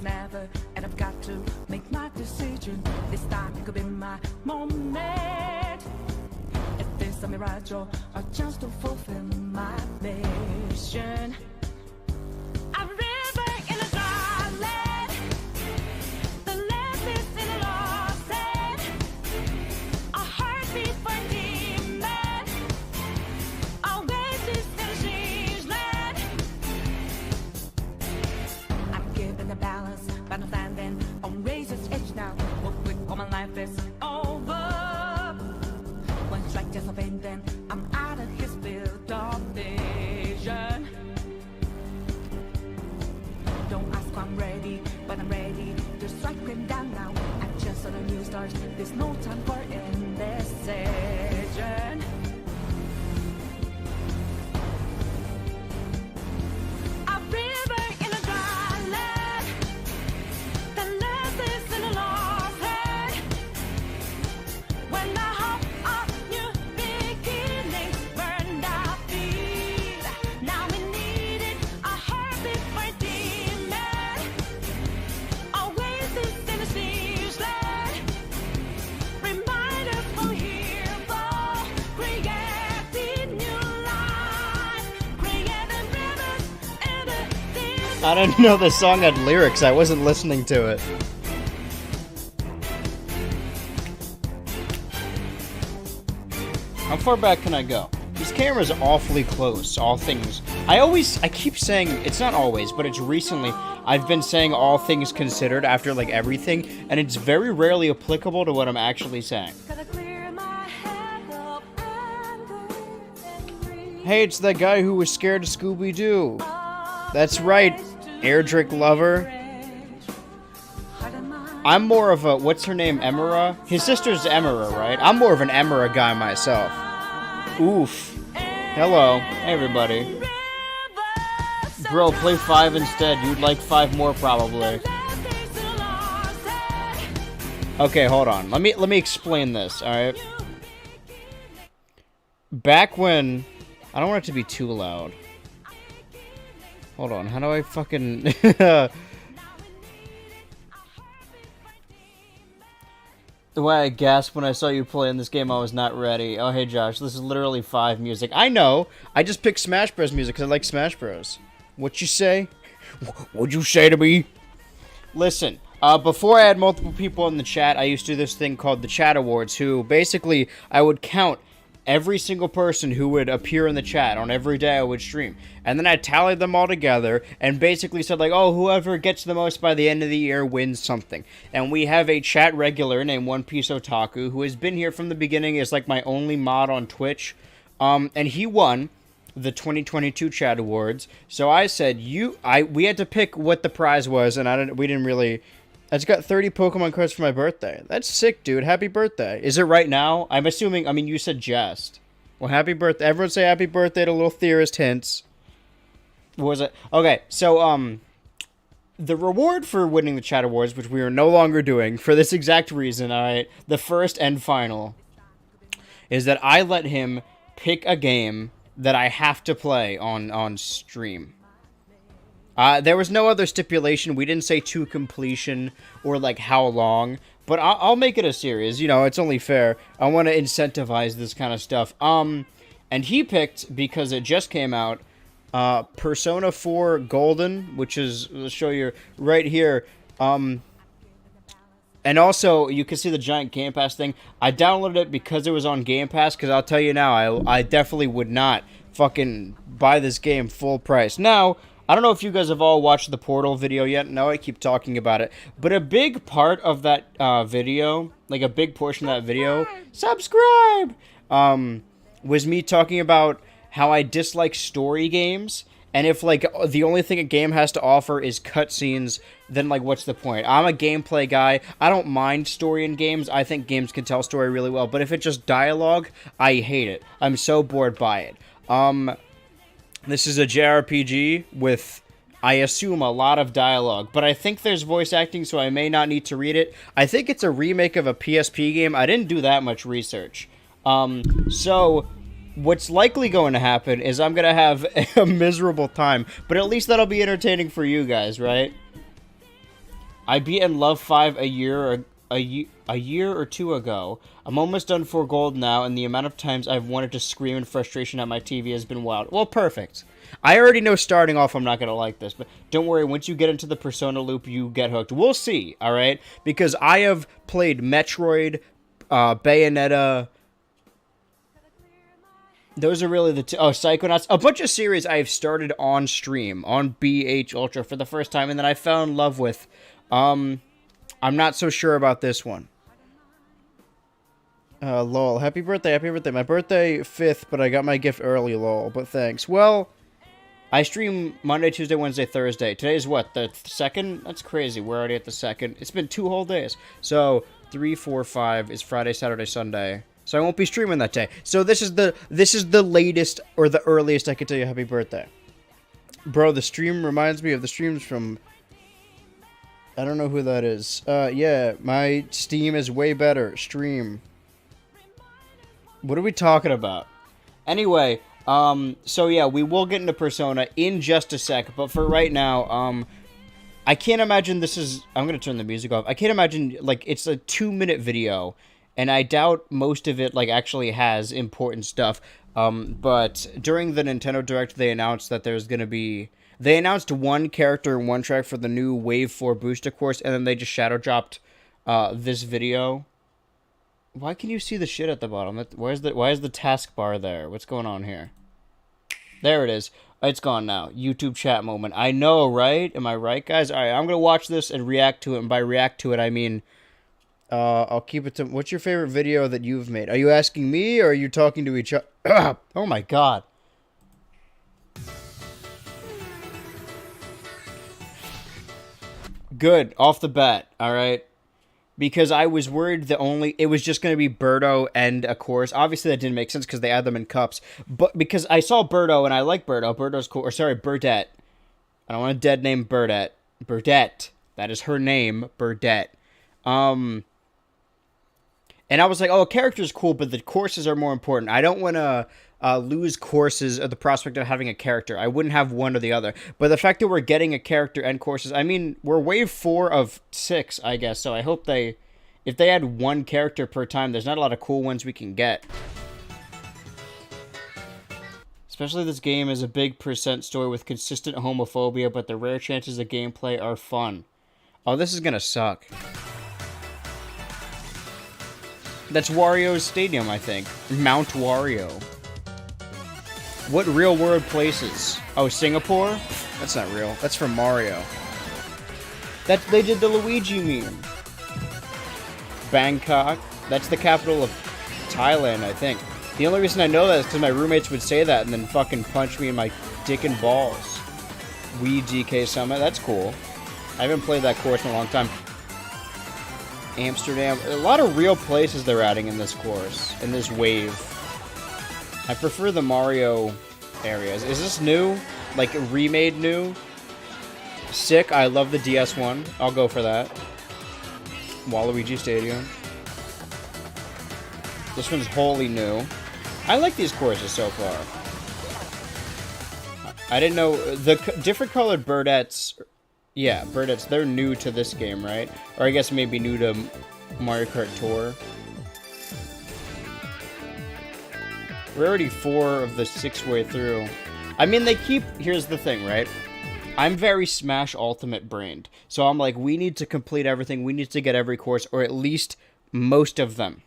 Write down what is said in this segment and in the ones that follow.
is never, and I've got to make my decision. This time could be my moment. If this a mirage or a chance to fulfill my mission. A river in a dry land, the land is in a lost land. A heartbeat for a demon, always is in a change land. I'm given the balance, but I'm standing on razor's edge now. What quick, all my life is over. One strike just a pain, then I'm out of his field of vision. Don't ask why I'm ready, but I'm ready to strike him down now. I just saw the new stars, there's no time for indecision. A river in a dry land, the land is in a lost hand. When the hope of new beginnings burned our feet, now we needed a heartbeat for a demon. Always is in a siege land. Remind us we're here for creating new life, creating rivers in the deep. I didn't know the song had lyrics. I wasn't listening to it. How far back can I go? This camera's awfully close, all things. I keep saying, it's not always, but it's recently, I've been saying all things considered after, like, everything, and it's very rarely applicable to what I'm actually saying. Gotta clear my head of anger and breathe. Hey, it's that guy who was scared of Scooby-Doo. That's right, Airdrick lover. I'm more of a, what's her name, Emera? His sister's Emera, right? I'm more of an Emera guy myself. Oof. Hello. Hey, everybody. Bro, play 5 instead. You'd like 5 more, probably. Okay, hold on. Let me explain this, alright? Back when... I don't want it to be too loud. Hold on, how do I fucking... The way I gasped when I saw you play in this game, I was not ready. Oh, hey, Josh, this is literally 5 music. I know! I just picked Smash Bros. Music because I like Smash Bros. What you say? What'd you say to me? Listen, before I had multiple people in the chat, I used to do this thing called the Chat Awards, who basically, I would count every single person who would appear in the chat on every day I would stream. And then I tallied them all together and basically said, like, oh, whoever gets the most by the end of the year wins something. And we have a chat regular named One Piece Otaku who has been here from the beginning, is like my only mod on Twitch. And he won the 2022 Chat Awards. So I said, we had to pick what the prize was, and we didn't really... I just got 30 Pokemon cards for my birthday. That's sick, dude. Happy birthday. Is it right now? I'm assuming, I mean, you said jest. Well, happy birthday. Everyone say happy birthday to Little Theorist Hints. What was it? Okay, so, the reward for winning the Chat Awards, which we are no longer doing, for this exact reason, alright, the first and final, is that I let him pick a game that I have to play on stream. There was no other stipulation. We didn't say to completion or, like, how long. But I'll make it a series. You know, it's only fair. I want to incentivize this kind of stuff. And he picked, because it just came out, Persona 4 Golden, which is, I'll show you right here. And also, you can see the giant Game Pass thing. I downloaded it because it was on Game Pass, because I'll tell you now, I definitely would not fucking buy this game full price. Now... I don't know if you guys have all watched the Portal video yet. No, I keep talking about it. But a big part of that video, like a big portion of that video, subscribe, was me talking about how I dislike story games. And if, like, the only thing a game has to offer is cutscenes, then, like, what's the point? I'm a gameplay guy. I don't mind story in games. I think games can tell story really well. But if it's just dialogue, I hate it. I'm so bored by it. This is a JRPG with, I assume, a lot of dialogue. But I think there's voice acting, so I may not need to read it. I think it's a remake of a PSP game. I didn't do that much research. So, what's likely going to happen is I'm going to have a miserable time. But at least that'll be entertaining for you guys, right? I beat in Love 5 a year or two ago. I'm almost done for gold now, and the amount of times I've wanted to scream in frustration at my TV has been wild. Well, perfect. I already know starting off I'm not going to like this, but don't worry, once you get into the Persona loop, you get hooked. We'll see, alright? Because I have played Metroid, Bayonetta. Those are really the Psychonauts. A bunch of series I have started on stream, on BH Ultra for the first time, and then I fell in love with. I'm not so sure about this one. Lol. Happy birthday, happy birthday. My birthday 5th, but I got my gift early, lol. But thanks. Well, I stream Monday, Tuesday, Wednesday, Thursday. Today's what, the 2nd? That's crazy. We're already at the 2nd. It's been 2 whole days. So, 3, 4, 5 is Friday, Saturday, Sunday. So I won't be streaming that day. So this is the latest or the earliest I could tell you happy birthday. Bro, the stream reminds me of the streams from... I don't know who that is. Yeah, my Steam is way better. Stream. What are we talking about? Anyway, so yeah, we will get into Persona in just a sec, but for right now, I can't imagine this is... I'm gonna turn the music off. I can't imagine, like, it's a 2-minute video, and I doubt most of it, like, actually has important stuff. But during the Nintendo Direct, they announced that there's gonna be... They announced one character and one track for the new Wave 4 booster course, and then they just shadow dropped this video. Why can you see the shit at the bottom? Why is the taskbar there? What's going on here? There it is. It's gone now. YouTube chat moment. I know, right? Am I right, guys? All right, I'm going to watch this and react to it. And by react to it, I mean... I'll keep it to... What's your favorite video that you've made? Are you asking me, or are you talking to each other? Oh, my God. Good. Off the bat. All right. Because I was worried it was just going to be Birdo and a chorus. Obviously, that didn't make sense because they had them in cups. But because I saw Birdo and I like Birdo. Birdo's cool. Or sorry, Burdette. I don't want a dead name, Burdette. Burdette. That is her name, Burdette. And I was like, oh, a character's cool, but the courses are more important. I don't want to lose courses at the prospect of having a character. I wouldn't have one or the other. But the fact that we're getting a character and courses, I mean, we're wave 4 of 6, I guess. So I hope if they add one character per time, there's not a lot of cool ones we can get. Especially this game is a big percent story with consistent homophobia, but the rare chances of gameplay are fun. Oh, this is gonna suck. That's Wario's stadium, I think. Mount Wario. What real-world places? Oh, Singapore? That's not real. That's from Mario. They did the Luigi meme. Bangkok. That's the capital of Thailand, I think. The only reason I know that is because my roommates would say that and then fucking punch me in my dick and balls. Wii DK Summit. That's cool. I haven't played that course in a long time. Amsterdam. A lot of real places they're adding in this course. In this wave. I prefer the Mario areas. Is this new? Like, remade new? Sick. I love the DS one. I'll go for that. Waluigi Stadium. This one's wholly new. I like these courses so far. I didn't know... The different colored birdettes... Yeah, birdettes, they're new to this game, right? Or I guess maybe new to Mario Kart Tour. We're already 4 of the 6 way through. I mean, they keep... Here's the thing, right? I'm very Smash Ultimate brained. So I'm like, we need to complete everything. We need to get every course, or at least most of them.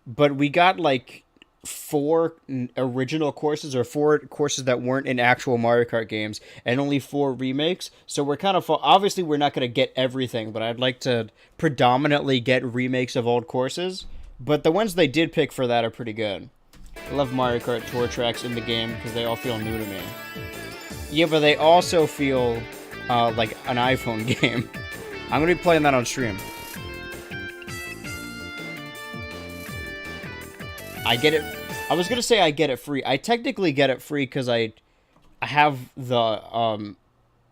But we got, like, 4 original courses, or 4 courses that weren't in actual Mario Kart games, and only 4 remakes. So we're kind of... Obviously, we're not going to get everything, but I'd like to predominantly get remakes of old courses. But the ones they did pick for that are pretty good. I love Mario Kart Tour tracks in the game because they all feel new to me. Yeah, but they also feel like an iPhone game. I'm going to be playing that on stream. I get it. I was going to say I get it free. I technically get it free because I have the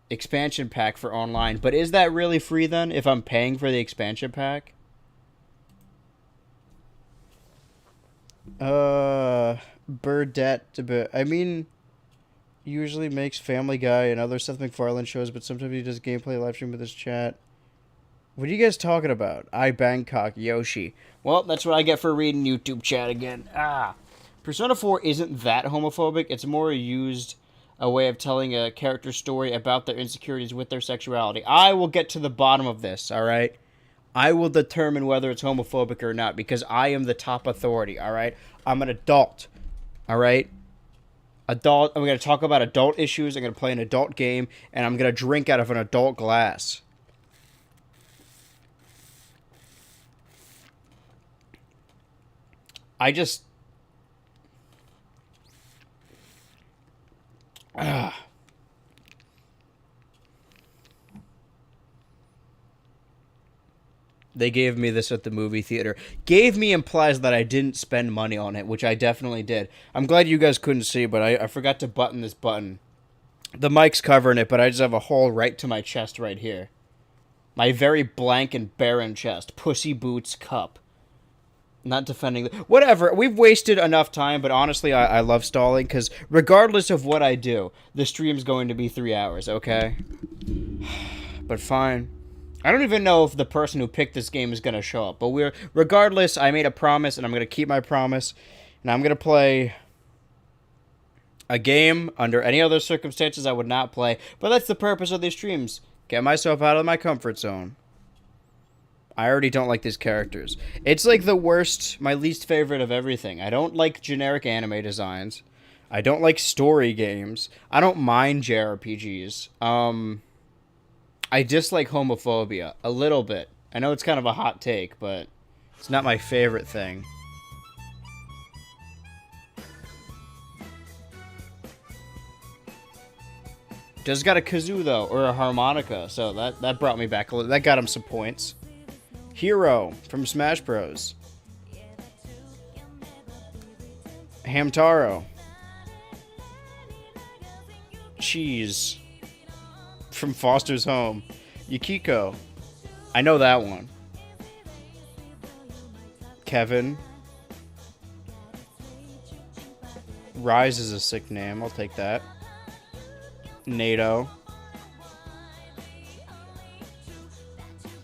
expansion pack for online. But is that really free then if I'm paying for the expansion pack? Burdette. I mean, usually makes Family Guy and other Seth MacFarlane shows, but sometimes he does gameplay live stream with his chat. What are you guys talking about? I Bangkok Yoshi. Well, that's what I get for reading YouTube chat again. Persona 4 isn't that homophobic. It's more used a way of telling a character story about their insecurities with their sexuality. I will get to the bottom of this, alright? I will determine whether it's homophobic or not because I am the top authority, alright? I'm an adult, alright? Adult. I'm going to talk about adult issues. I'm going to play an adult game, and I'm going to drink out of an adult glass. I just... They gave me this at the movie theater. Gave me implies that I didn't spend money on it, which I definitely did. I'm glad you guys couldn't see, but I forgot to button this button. The mic's covering it, but I just have a hole right to my chest right here. My very blank and barren chest. Pussy Boots Cup. Not defending... Whatever. We've wasted enough time, but honestly, I love stalling, because regardless of what I do, the stream's going to be 3 hours, okay? But fine. I don't even know if the person who picked this game is going to show up, but regardless, I made a promise, and I'm going to keep my promise, and I'm going to play a game under any other circumstances I would not play, but that's the purpose of these streams. Get myself out of my comfort zone. I already don't like these characters. It's like the worst, my least favorite of everything. I don't like generic anime designs. I don't like story games. I don't mind JRPGs. I dislike homophobia a little bit. I know it's kind of a hot take, but it's not my favorite thing. Does got a kazoo though, or a harmonica, so that brought me back a little. That got him some points. Hero from Smash Bros. Hamtaro. Cheese from Foster's Home. Yukiko. I know that one. Kevin. Rise is a sick name. I'll take that. NATO.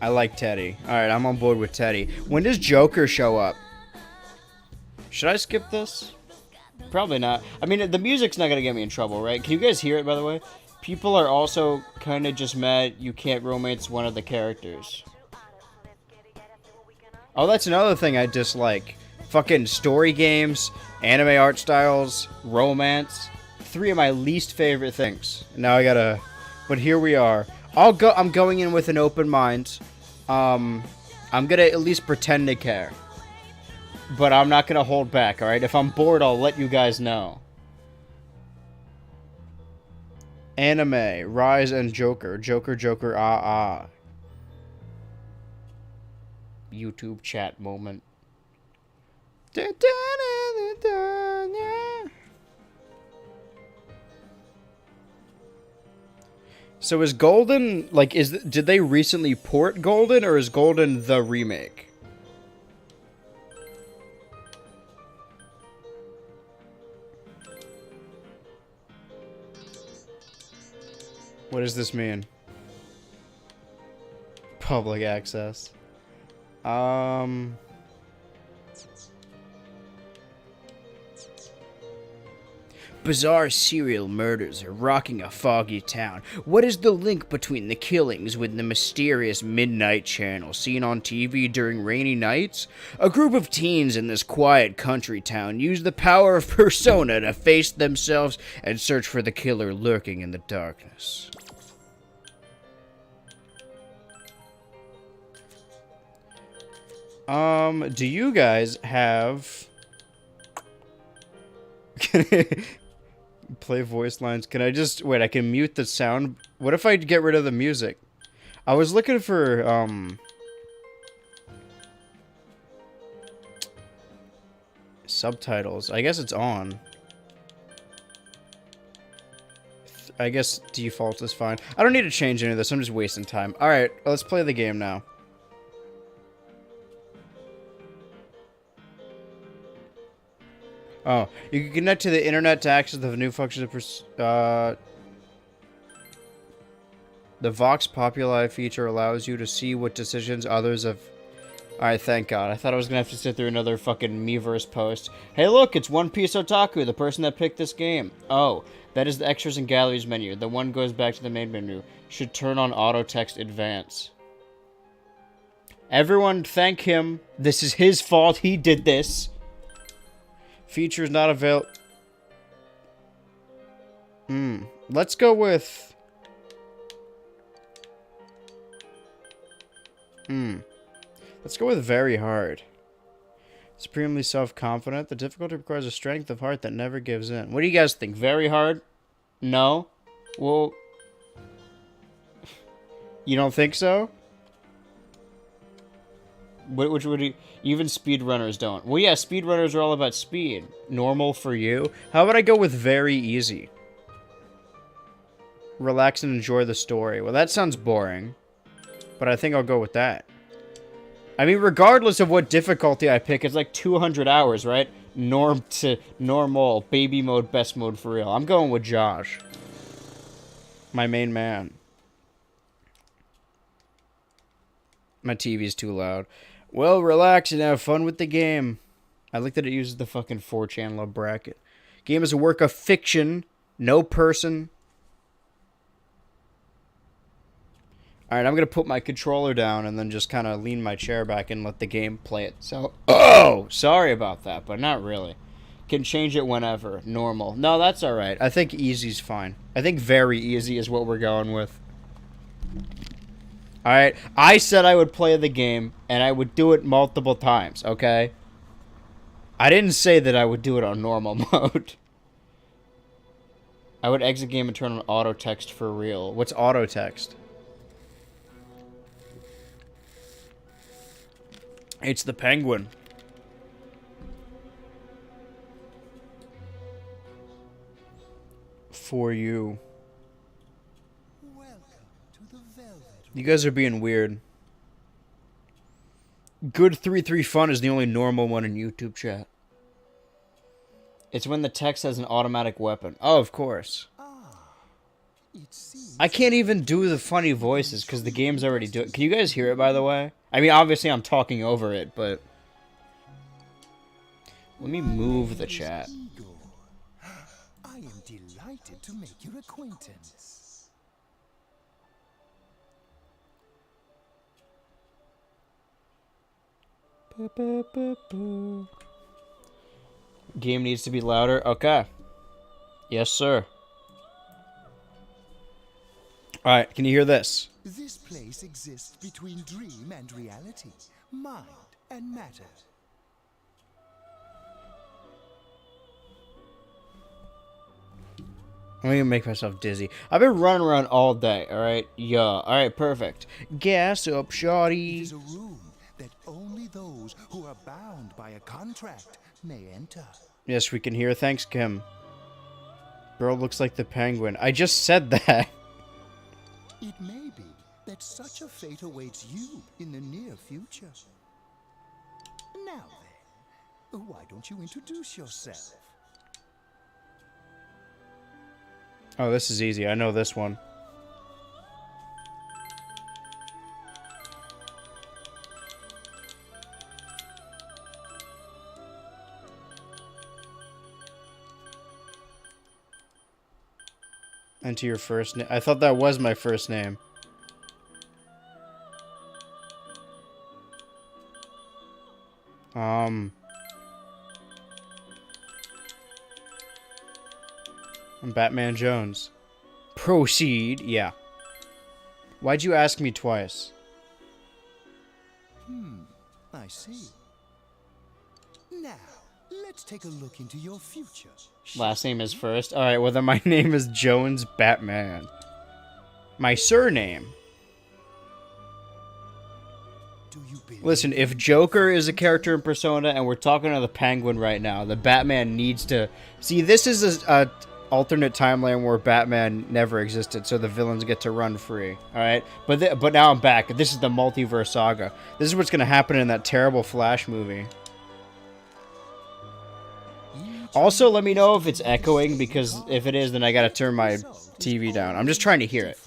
I like Teddy. Alright, I'm on board with Teddy. When does Joker show up? Should I skip this? Probably not. I mean, the music's not gonna get me in trouble, right? Can you guys hear it, by the way? People are also kind of just mad you can't romance one of the characters. Oh, that's another thing I dislike. Fucking story games, anime art styles, romance. 3 of my least favorite things. Now I gotta... But here we are. I'm going in with an open mind. I'm gonna at least pretend to care. But I'm not gonna hold back, alright? If I'm bored, I'll let you guys know. Anime, Rise and Joker. Joker, ah. YouTube chat moment. So is Golden, like, did they recently port Golden, or is Golden the remake? What does this mean? Public access. Bizarre serial murders are rocking a foggy town. What is the link between the killings with the mysterious midnight channel seen on TV during rainy nights? A group of teens in this quiet country town use the power of persona to face themselves and search for the killer lurking in the darkness. Do you guys have... Play voice lines. Can I just... Wait, I can mute the sound. What if I get rid of the music? I was looking for, subtitles. I guess it's on. I guess default is fine. I don't need to change any of this. I'm just wasting time. Alright, let's play the game now. Oh, you can connect to the internet to access the new functions of The Vox Populi feature allows you to see what decisions others have... Alright, thank God. I thought I was gonna have to sit through another fucking Miiverse post. Hey look, it's One Piece Otaku, the person that picked this game. Oh, that is the extras and galleries menu. The one goes back to the main menu. Should turn on auto text advance. Everyone thank him. This is his fault. He did this. Features not available. Let's go with... Let's go with very hard. Supremely self-confident. The difficulty requires a strength of heart that never gives in. What do you guys think? Very hard? No? Well... You don't think so? Which would you... Even speedrunners don't. Well, yeah, speedrunners are all about speed. Normal for you. How about I go with very easy? Relax and enjoy the story. Well, that sounds boring. But I think I'll go with that. I mean, regardless of what difficulty I pick, it's like 200 hours, right? Norm to normal, baby mode, best mode for real. I'm going with Josh. My main man. My TV's too loud. Well, relax and have fun with the game. I like that it uses the fucking 4chan love bracket. Game is a work of fiction. No person. Alright, I'm going to put my controller down and then just kind of lean my chair back and let the game play it. So, oh, sorry about that, but not really. Can change it whenever. Normal. No, that's alright. I think easy's fine. I think very easy is what we're going with. Alright, I said I would play the game, and I would do it multiple times, okay? I didn't say that I would do it on normal mode. I would exit game and turn on auto text for real. What's auto text? It's the penguin. For you. You guys are being weird. Good 33 Fun is the only normal one in YouTube chat. It's when the text has an automatic weapon. Oh, of course. I can't even do the funny voices because the game's already doing. Can you guys hear it, by the way? I mean, obviously I'm talking over it, but... Let me move the chat. I am delighted to make your acquaintance. Game needs to be louder. Okay. Yes, sir. Alright, can you hear this? This place exists between dream and reality, mind and matter. I'm gonna make myself dizzy. I've been running around all day, alright? Yeah, alright, perfect. Gas up, It shawty. is a room that only those who are bound by a contract may enter. Yes, we can hear. Thanks, Kim. Girl looks like the penguin. I just said that. It may be that such a fate awaits you in the near future. Now then, why don't you introduce yourself? Oh, this is easy. I know this one. Enter your first name. I thought that was my first name. I'm Batman Jones. Proceed. Yeah. Why'd you ask me twice? I see. Now, let's take a look into your future. Last name is first. Alright, well then my name is Jones Batman. My surname. Do you believe? Listen, if Joker is a character in Persona and we're talking to the Penguin right now, the Batman needs to... See, this is a alternate timeline where Batman never existed, so the villains get to run free. Alright? But now I'm back. This is the multiverse saga. This is what's going to happen in that terrible Flash movie. Also, let me know if it's echoing, because if it is, then I gotta turn my TV down. I'm just trying to hear it.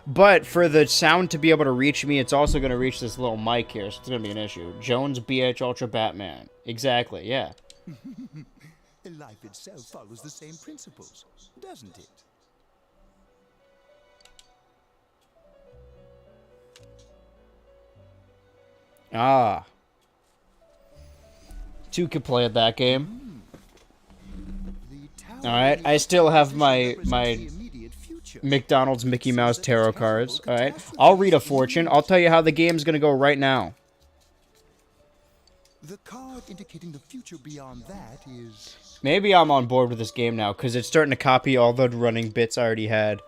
But for the sound to be able to reach me, it's also going to reach this little mic here, so it's going to be an issue. Jones BH Ultra Batman. Exactly, yeah. Life itself follows the same principles, doesn't it? Ah. Two could play at that game. Alright, I still have my McDonald's Mickey Mouse tarot cards. Alright, I'll read a fortune. I'll tell you how the game's gonna go right now. The card indicating the future beyond that is... Maybe I'm on board with this game now, because it's starting to copy all the running bits I already had.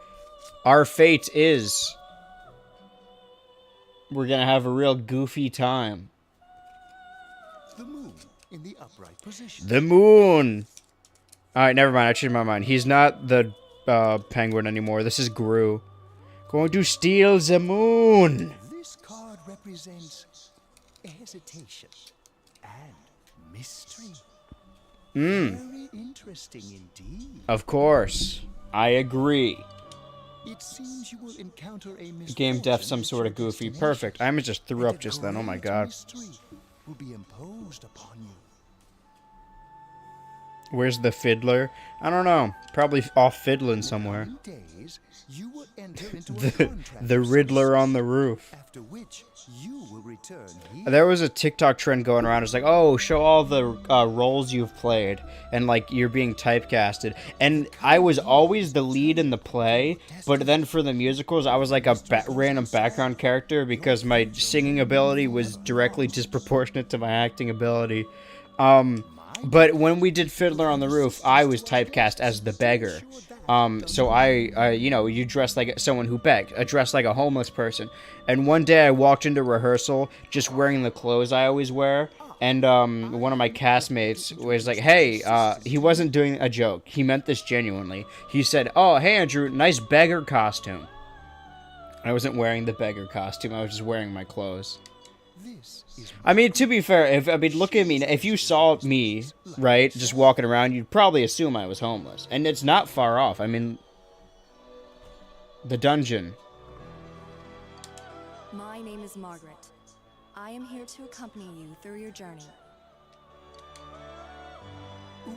Our fate is... We're gonna have a real goofy time. the moon in the upright position. The moon! Alright, never mind. I changed my mind. He's not the penguin anymore. This is Gru. Going to steal the moon! This card represents hesitation and mystery. Very interesting indeed. Of course. I agree. It seems you will encounter a Game def some sort of goofy. Perfect. I just threw up just then. Oh my god. Mystery will be imposed upon you. Where's the fiddler? I don't know. Probably off fiddling somewhere. Days, you will enter into a contract The of Riddler some on the sort, roof. after which you will return here. There was a TikTok trend going around. It's like, oh, show all the roles you've played, and like you're being typecasted. And I was always the lead in the play, but then for the musicals, I was like a random background character because my singing ability was directly disproportionate to my acting ability. But when we did Fiddler on the Roof, I was typecast as the beggar. So I, you know, you dress like someone who begged. I dressed like a homeless person. And one day I walked into rehearsal just wearing the clothes I always wear. And one of my castmates was like, hey, he wasn't doing a joke. He meant this genuinely. He said, oh, hey, Andrew, nice beggar costume. I wasn't wearing the beggar costume. I was just wearing my clothes. This is I mean, to be fair, look at me. If you saw me, right, just walking around, you'd probably assume I was homeless. And it's not far off. I mean, the dungeon. My name is Margaret. I am here to accompany you through your journey.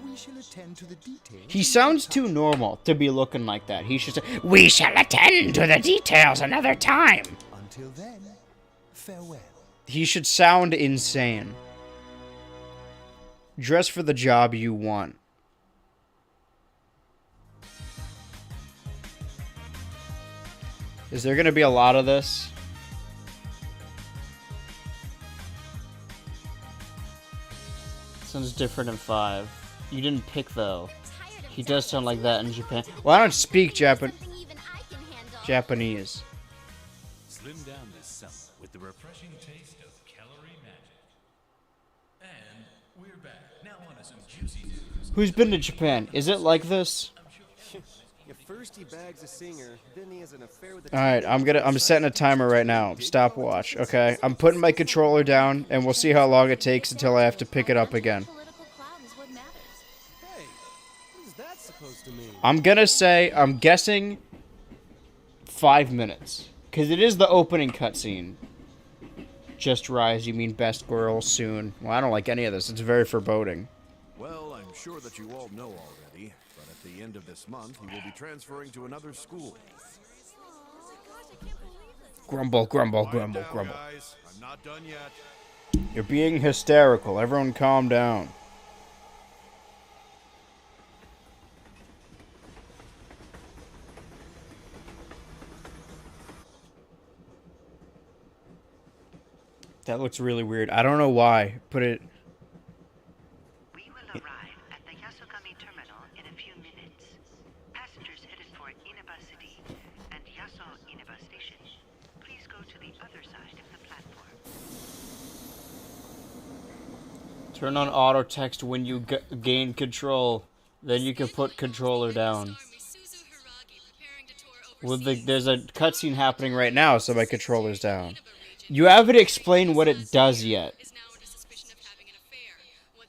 we shall attend to the details. He sounds too normal to be looking like that. He should say, we shall attend to the details another time. Until then, farewell. He should sound insane. Dress for the job you want. Is there going to be a lot of this? Sounds different in 5. You didn't pick, though. He does sound like that in Japan. Well, I don't speak Japanese. Slim down this summer with the refreshing taste of calorie magic. And we're back. Now on to some juicy news. Who's been to Japan? Is it like this? First he bags a singer, then he has an affair with a Alright, I'm setting a timer right now. Stopwatch, okay? I'm putting my controller down, and we'll see how long it takes until I have to pick it up again. Political clout is what matters. Hey, what is that supposed to mean? I'm guessing 5 minutes. Because it is the opening cutscene. Just rise, you mean best girl soon. Well, I don't like any of this. It's very foreboding. Well, I'm sure that you all know already, but at the end of this month, he will be transferring to another school. Grumble, grumble, Quiet grumble, down, grumble. guys. I'm not done yet. You're being hysterical. Everyone calm down. That looks really weird. I don't know why. Put it... We will arrive at the Yasogami terminal in a few minutes. Passengers headed for Inaba City and Yaso Inaba Station, please go to the other side of the platform. Turn on auto text when you gain control. Then you can put controller down. Well, there's a cutscene happening right now, so my controller's down. You haven't explained what it does yet.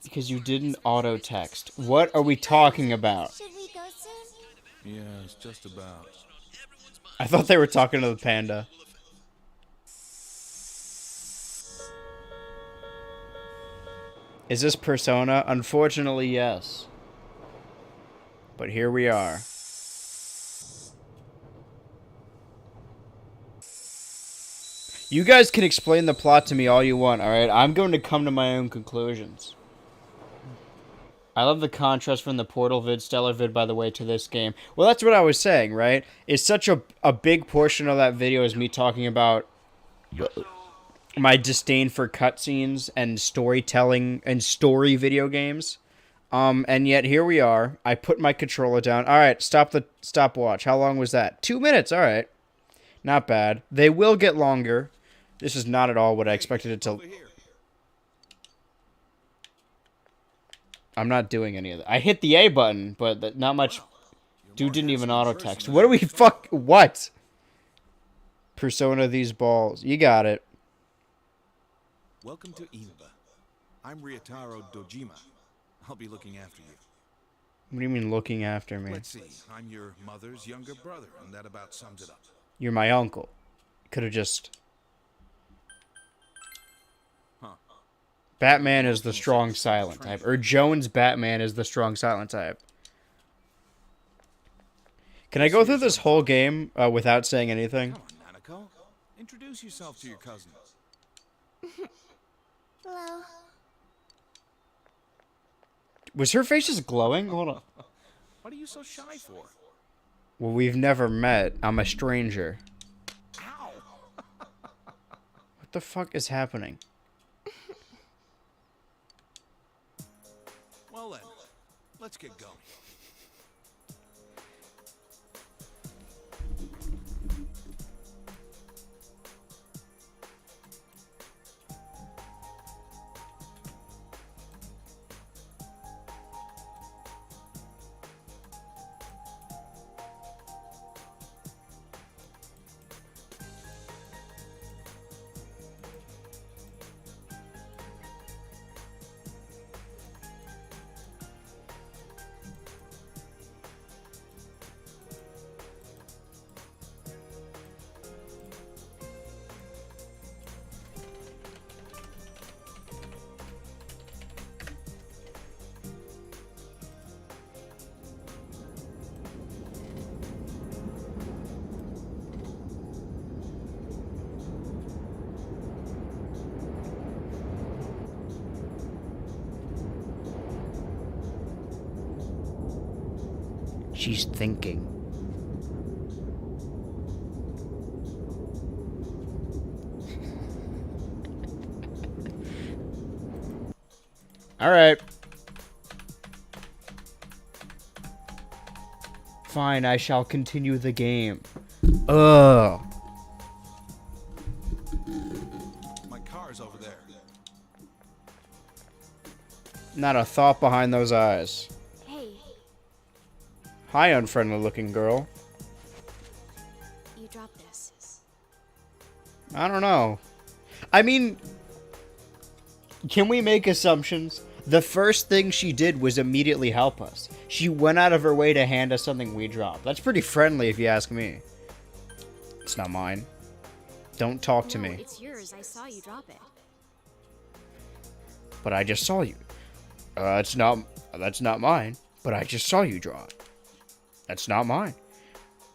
Because you didn't auto text. What are we talking about? Should we go soon? Yeah, it's just about. I thought they were talking to the panda. Is this Persona? Unfortunately, yes. But here we are. You guys can explain the plot to me all you want, alright? I'm going to come to my own conclusions. I love the contrast from the Portal vid, Stellar vid, by the way, to this game. Well, that's what I was saying, right? It's such a big portion of that video is me talking about my disdain for cutscenes and storytelling and story video games. And yet here we are. I put my controller down. All right, stop the stopwatch. How long was that? 2 minutes. All right. Not bad. They will get longer. This is not at all what I expected it to. I'm not doing any of that. I hit the A button, but not much. Dude didn't even auto text. What do we what? Persona these balls. You got it. Welcome to Inaba. I'm Ryotaro Dojima. I'll be looking after you. What do you mean looking after me? Let's see. I'm your mother's younger brother, and that about sums it up. You're my uncle. Could have just... Batman is the strong silent type. Or Jones Batman is the strong silent type. Can I go through this whole game without saying anything? Come on, Nanako. Introduce yourself to your cousin. Hello. Was her face just glowing? Hold on. What are you so shy for? Well, we've never met. I'm a stranger. Ow! What the fuck is happening? Well then, let's get going. She's thinking. All right. Fine, I shall continue the game. Ugh. My car's over there. Not a thought behind those eyes. Hey, Hi, unfriendly looking girl. you dropped this. I don't know. I mean, can we make assumptions? The first thing she did was immediately help us. She went out of her way to hand us something we dropped. That's pretty friendly if you ask me. It's not mine. Don't talk to No, me. it's yours. I saw you drop it. But I just saw you. That's not mine. But I just saw you draw it. That's not mine.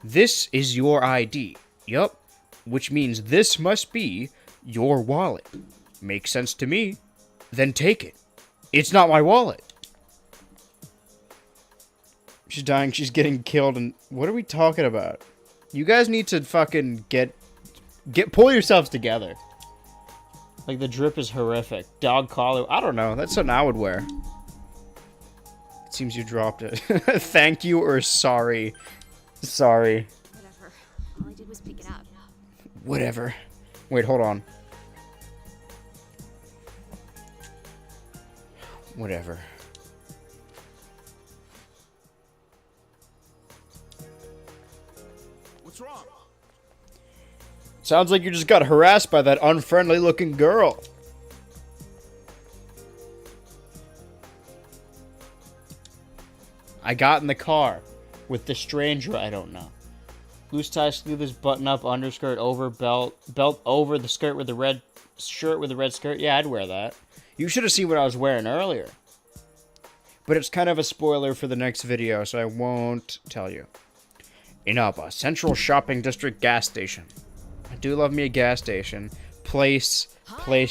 This is your ID. Yup. Which means this must be your wallet. Makes sense to me. Then take it. It's not my wallet. She's dying. She's getting killed. And what are we talking about? You guys need to fucking pull yourselves together. Like, the drip is horrific. Dog collar. I don't know. That's something I would wear. It seems you dropped it. Thank you or sorry. Sorry. Whatever. All I did was pick it up. Whatever. Wait, hold on. Whatever. What's wrong? Sounds like you just got harassed by that unfriendly looking girl. I got in the car with the stranger I don't know. Loose tie sleeveless button up underskirt over belt over the skirt with the red shirt with the red skirt. Yeah, I'd wear that. You should have seen what I was wearing earlier. But it's kind of a spoiler for the next video, so I won't tell you. Inaba, Central Shopping District gas station. I do love me a gas station. Place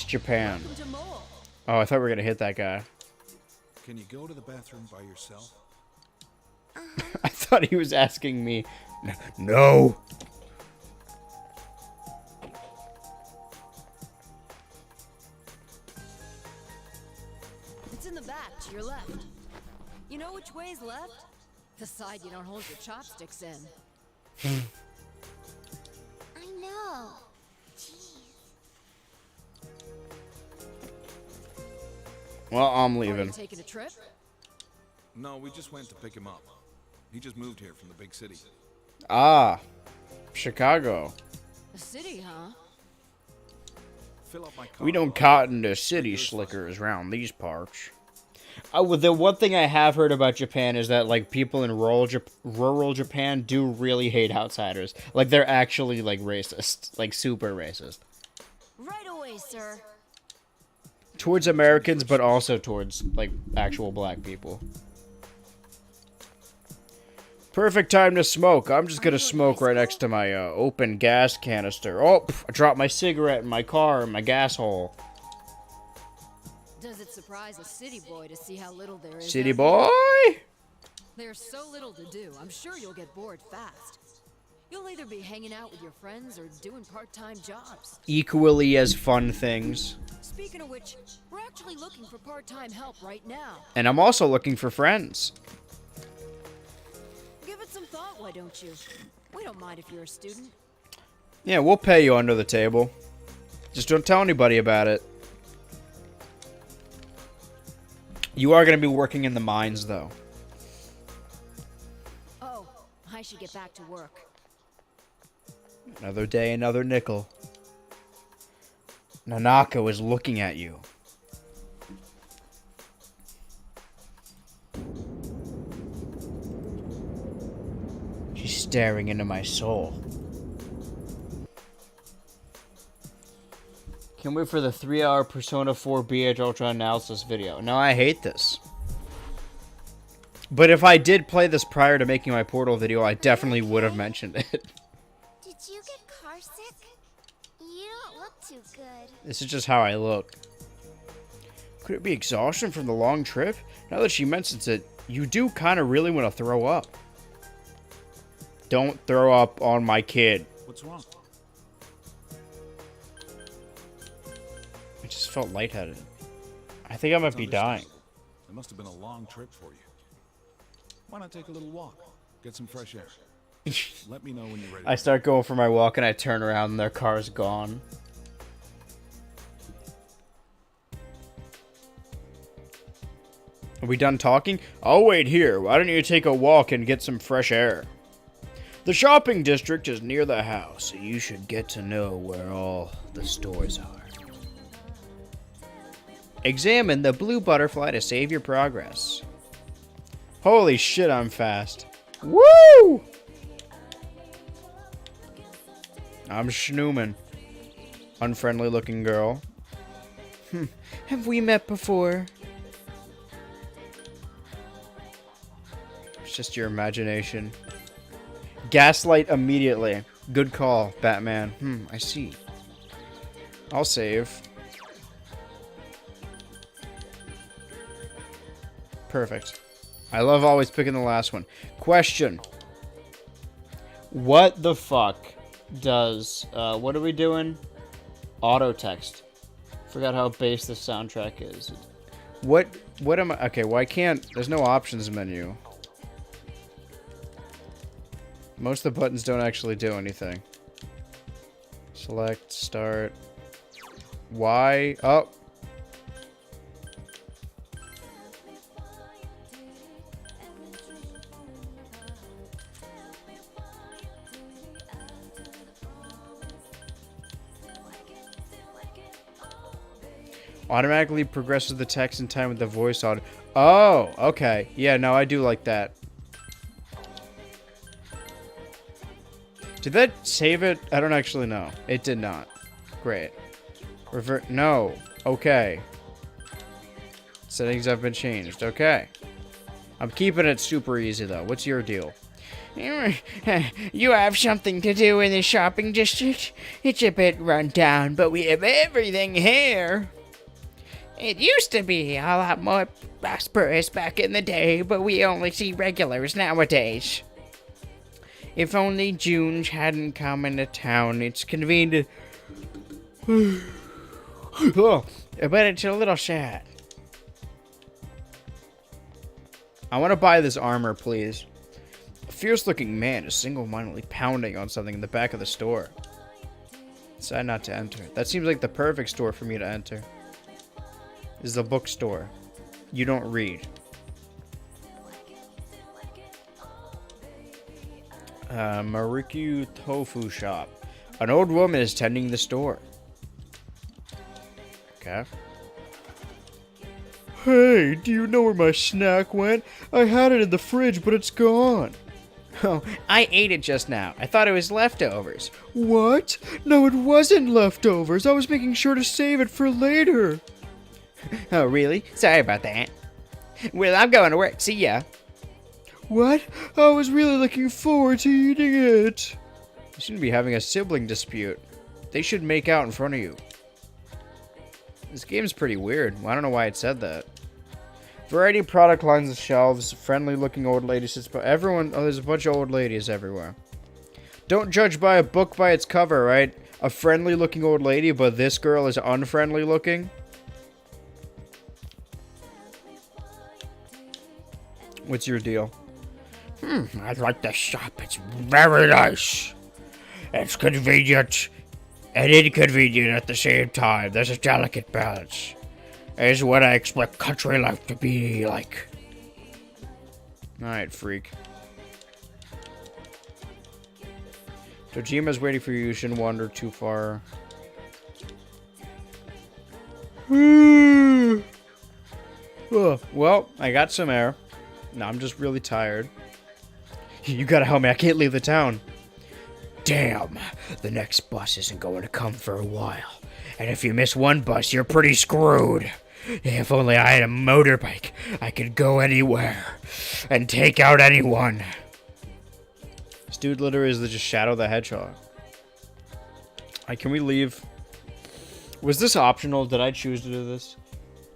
Japan. Oh, I thought we were gonna hit that guy. Can you go to the bathroom by yourself? I thought he was asking me. No. It's in the back, to your left. You know which way's left? The side you don't hold your chopsticks in. I know. Jeez. Well, I'm Are leaving. you taking a trip? No, we just went to pick him up. He just moved here from the big city. Ah, Chicago. A city, huh? Fill up my car. We don't cotton to city slickers around these parts. Well, the one thing I have heard about Japan is that like people in rural Japan do really hate outsiders. Like they're actually like racist, like super racist. Right away, sir. Towards Americans, but also towards like actual black people. Perfect time to smoke. I'm just gonna smoke right next to my open gas canister. Oh, I dropped my cigarette in my car in my gas hole. Does it surprise a city boy to see how little there is? City out boy? here? There's so little to do. I'm sure you'll get bored fast. You'll either be hanging out with your friends or doing part-time jobs. Equally as fun things. Speaking of which, we're actually looking for part-time help right now. And I'm also looking for friends. Give it some thought, why don't you? We don't mind if you're a student. Yeah, we'll pay you under the table. Just don't tell anybody about it. You are going to be working in the mines, though. Oh, I should get back to work. Another day, another nickel. Nanako is looking at you. She's staring into my soul. Can't wait for the 3-hour Persona 4 BH Ultra analysis video. No, I hate this. But if I did play this prior to making my Portal video, I definitely would have mentioned it. Did you get car sick? You don't look too good. This is just how I look. Could it be exhaustion from the long trip? Now that she mentions it, you do kind of really want to throw up. Don't throw up on my kid. What's wrong? I just felt lightheaded. I think I might be dying. It must have been a long trip for you. Why not take a little walk? Get some fresh air. Let me know when you're ready. I start going for my walk and I turn around and their car's gone. Are we done talking? I'll wait here. Why don't you take a walk and get some fresh air? The shopping district is near the house, so you should get to know where all the stores are. Examine the blue butterfly to save your progress. Holy shit, I'm fast. Woo! I'm Schnooman. Unfriendly looking girl. Have we met before? It's just your imagination. Gaslight immediately. Good call, Batman. I see. I'll save. Perfect. I love always picking the last one. Question. What the fuck does... what are we doing? Auto text. Forgot how bass the soundtrack is. What am I... Okay, well I can't... There's no options menu. Most of the buttons don't actually do anything. Select, start. Y. Oh. Automatically progresses the text in time with the voice audio. Oh, okay. Yeah, no, I do like that. Did that save it? I don't actually know. It did not. Great. Revert. No. Okay. Settings have been changed. Okay. I'm keeping it super easy, though. What's your deal? You have something to do in the shopping district? It's a bit run down, but we have everything here. It used to be a lot more prosperous back in the day, but we only see regulars nowadays. If only June hadn't come into town, it's convenient. Oh, but it's a little sad. I want to buy this armor, please. A fierce-looking man is single-mindedly pounding on something in the back of the store. Decide not to enter. That seems like the perfect store for me to enter. This is a bookstore. You don't read. Mariku Tofu Shop. An old woman is tending the store. Okay. Hey, do you know where my snack went? I had it in the fridge, but it's gone. Oh, I ate it just now. I thought it was leftovers. What? No, it wasn't leftovers. I was making sure to save it for later. Oh, really? Sorry about that. Well, I'm going to work. See ya. What? I was really looking forward to eating it. You seem to be having a sibling dispute. They should make out in front of you. This game's pretty weird. I don't know why it said that. Variety of product lines and shelves. Friendly looking old ladies. Everyone. Oh, there's a bunch of old ladies everywhere. Don't judge by a book by its cover, right? A friendly looking old lady, but this girl is unfriendly looking. What's your deal? I like the shop. It's very nice. It's convenient and inconvenient at the same time. There's a delicate balance. Is what I expect country life to be like. Alright, freak. Tojima's waiting for you. You shouldn't wander too far. Oh, well, I got some air. No, I'm just really tired. You gotta help me. I can't leave the town. Damn, the next bus isn't going to come for a while. And if you miss one bus, you're pretty screwed. If only I had a motorbike, I could go anywhere and take out anyone. This dude literally is just Shadow the Hedgehog. Can we leave? Was this optional? Did I choose to do this?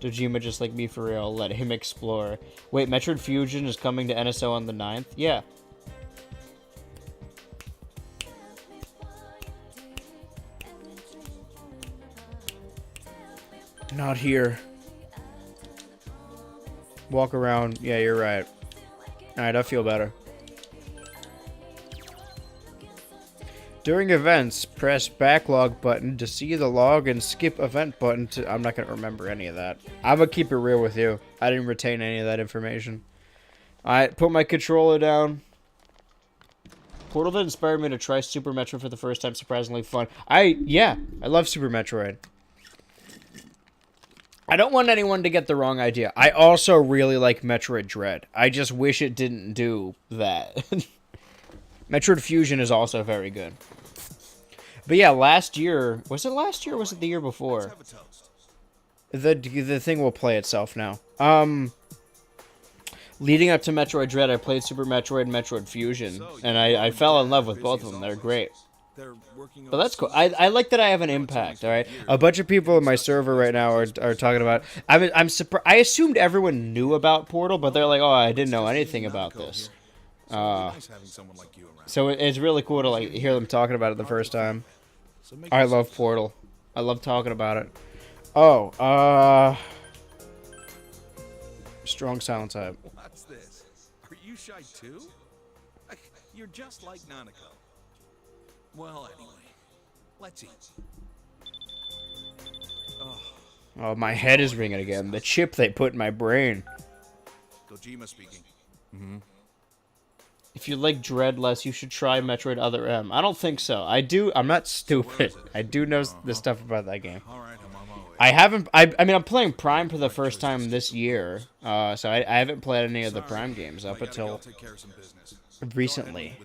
Dojima just like me for real. Let him explore. Wait, Metroid Fusion is coming to NSO on the 9th? Yeah. Not here. Walk around. Yeah, you're right. Alright, I feel better. During events, press backlog button to see the log and skip event button to... I'm not going to remember any of that. I'm going to keep it real with you. I didn't retain any of that information. Alright, put my controller down. Portal that inspired me to try Super Metroid for the first time. Surprisingly fun. Yeah, I love Super Metroid. I don't want anyone to get the wrong idea. I also really like Metroid Dread. I just wish it didn't do that. Metroid Fusion is also very good. But yeah, last year... Was it last year or was it the year before? The thing will play itself now. Leading up to Metroid Dread, I played Super Metroid and Metroid Fusion. And I fell in love with both of them. They're great. But that's cool. I like that I have an impact, alright? A bunch of people in my server right now are talking about... I'm surprised. I assumed everyone knew about Portal, but they're like, oh, I didn't know anything about this. So it's really cool to like hear them talking about it the first time. I love Portal. I love talking about it. Oh, strong silent type. What's this? Are you shy too? You're just like Nanako. Well, anyway, let's eat. Oh, my head is ringing again. The chip they put in my brain. Dojima speaking. If you like Dread less, you should try Metroid Other M. I don't think so. I'm not stupid. I do know the stuff about that game. All right, I'm on my way. I haven't... I mean, I'm playing Prime for the first time this year. So I haven't played any of the Prime games up until recently.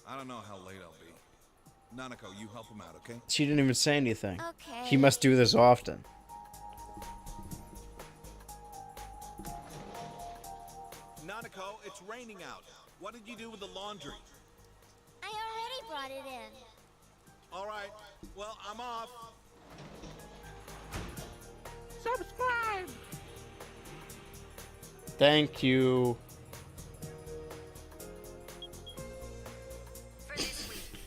I don't know how late I'll be. Nanako, you help him out, okay? She didn't even say anything. Okay. He must do this often. Nanako, it's raining out. What did you do with the laundry? I already brought it in. All right. Well, I'm off. Subscribe! Thank you. For this week.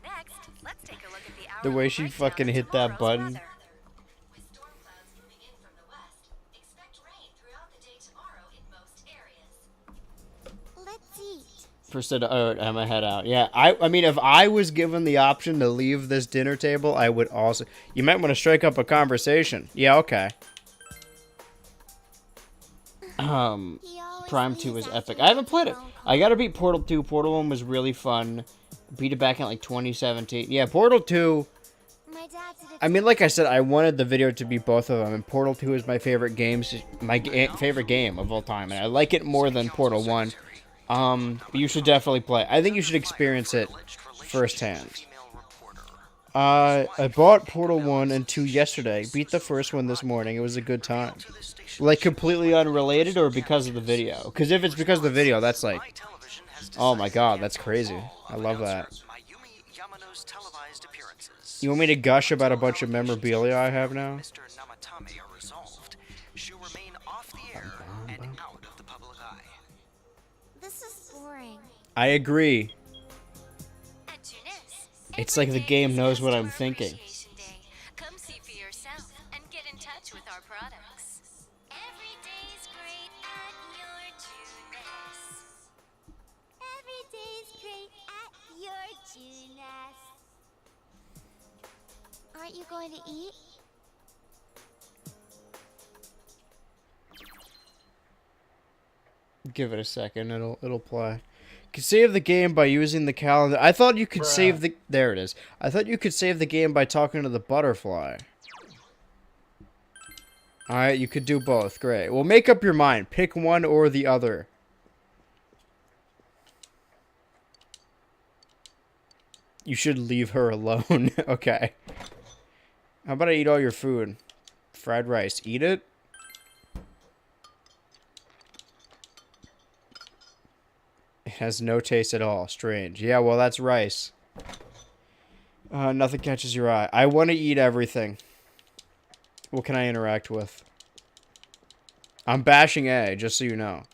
Next, let's take a look at the The way she fucking hit that button. With storm clouds moving in from the west, expect rain throughout the day tomorrow in most areas. Let's eat. First, I'm a head out. Yeah, I mean, if I was given the option to leave this dinner table, I would also. You might want to strike up a conversation. Yeah, okay. Prime 2 was epic. I haven't played it. I gotta beat Portal 2. Portal 1 was really fun. Beat it back in like 2017. Yeah, Portal 2. My dad did it. I mean, like I said, I wanted the video to be both of them, and Portal 2 is my favorite favorite game of all time, and I like it more than Portal 1. But you should definitely play. I think you should experience it firsthand. I bought Portal 1 and 2 yesterday. Beat the first one this morning. It was a good time. Like, completely unrelated or because of the video? Because if it's because of the video, that's like... Oh my god, that's crazy. I love that. You want me to gush about a bunch of memorabilia I have now? This is boring. I agree. It's like the game knows what I'm thinking. Come see for yourself and get in touch with our products. Every day's great at your Tunis. Every day's great at your Tunis. Aren't you going to eat? Give it a second. It'll play. You can save the game by using the calendar. I thought you could save the... There it is. I thought you could save the game by talking to the butterfly. Alright, you could do both. Great. Well, make up your mind. Pick one or the other. You should leave her alone. Okay. How about I eat all your food? Fried rice. Eat it? It has no taste at all. Strange. Yeah, well, that's rice. Nothing catches your eye. I want to eat everything. What can I interact with? I'm bashing A, just so you know.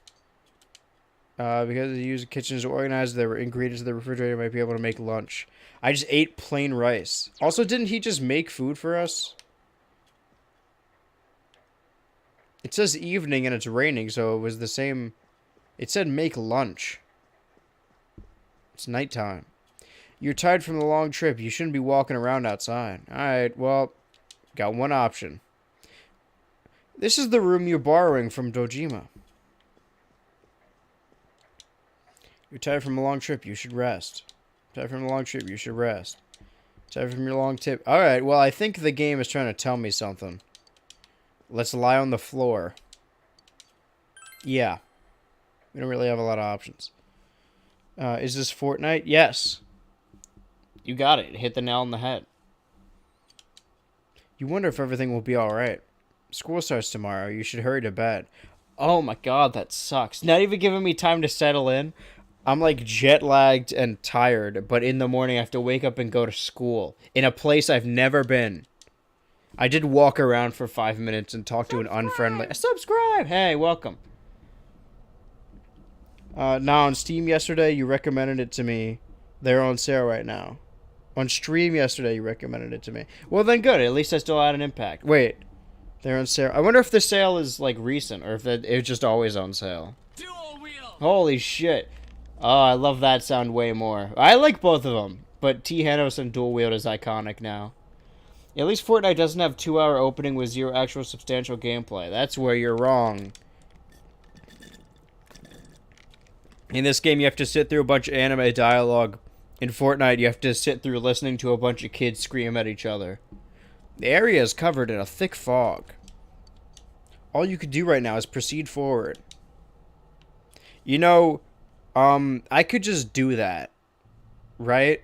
Because the user kitchen is organized, the ingredients of the refrigerator might be able to make lunch. I just ate plain rice. Also, didn't he just make food for us? It says evening and it's raining, so it was the same... It said make lunch. It's nighttime. You're tired from the long trip. You shouldn't be walking around outside. Alright, well, got one option. This is the room you're borrowing from Dojima. You're tired from a long trip. You should rest. Tired from a long trip. You should rest. Tired from your long trip. Alright, well, I think the game is trying to tell me something. Let's lie on the floor. Yeah. We don't really have a lot of options. Is this Fortnite? Yes. You got it. Hit the nail on the head. You wonder if everything will be alright. School starts tomorrow. You should hurry to bed. Oh my god, that sucks. Not even giving me time to settle in. I'm like jet lagged and tired, but in the morning I have to wake up and go to school. In a place I've never been. I did walk around for 5 minutes and talk to an unfriendly... Subscribe! Hey, welcome. Now on Steam yesterday, you recommended it to me. They're on sale right now. On stream yesterday, you recommended it to me. Well, then good. At least I still had an impact. Wait. They're on sale. I wonder if the sale is, like, recent, or if it's just always on sale. Dual wheel! Holy shit. Oh, I love that sound way more. I like both of them, but T-Hanos and dual wield is iconic now. At least Fortnite doesn't have 2-hour opening with 0 actual substantial gameplay. That's where you're wrong. In this game, you have to sit through a bunch of anime dialogue. In Fortnite, you have to sit through listening to a bunch of kids scream at each other. The area is covered in a thick fog. All you could do right now is proceed forward. You know, I could just do that. right?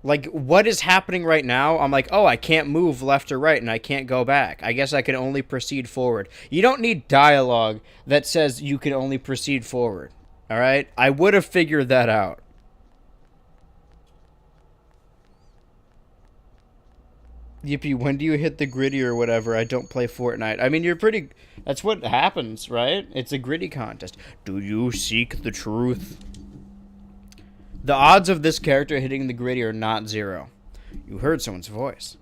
Like, what is happening right now? I'm like, oh, I can't move left or right, and I can't go back. I guess I can only proceed forward. You don't need dialogue that says you can only proceed forward. All right? I would have figured that out. Yippee, when do you hit the gritty or whatever? I don't play Fortnite. I mean, you're pretty... That's what happens, right? It's a gritty contest. Do you seek the truth? The odds of this character hitting the gritty are not 0. You heard someone's voice.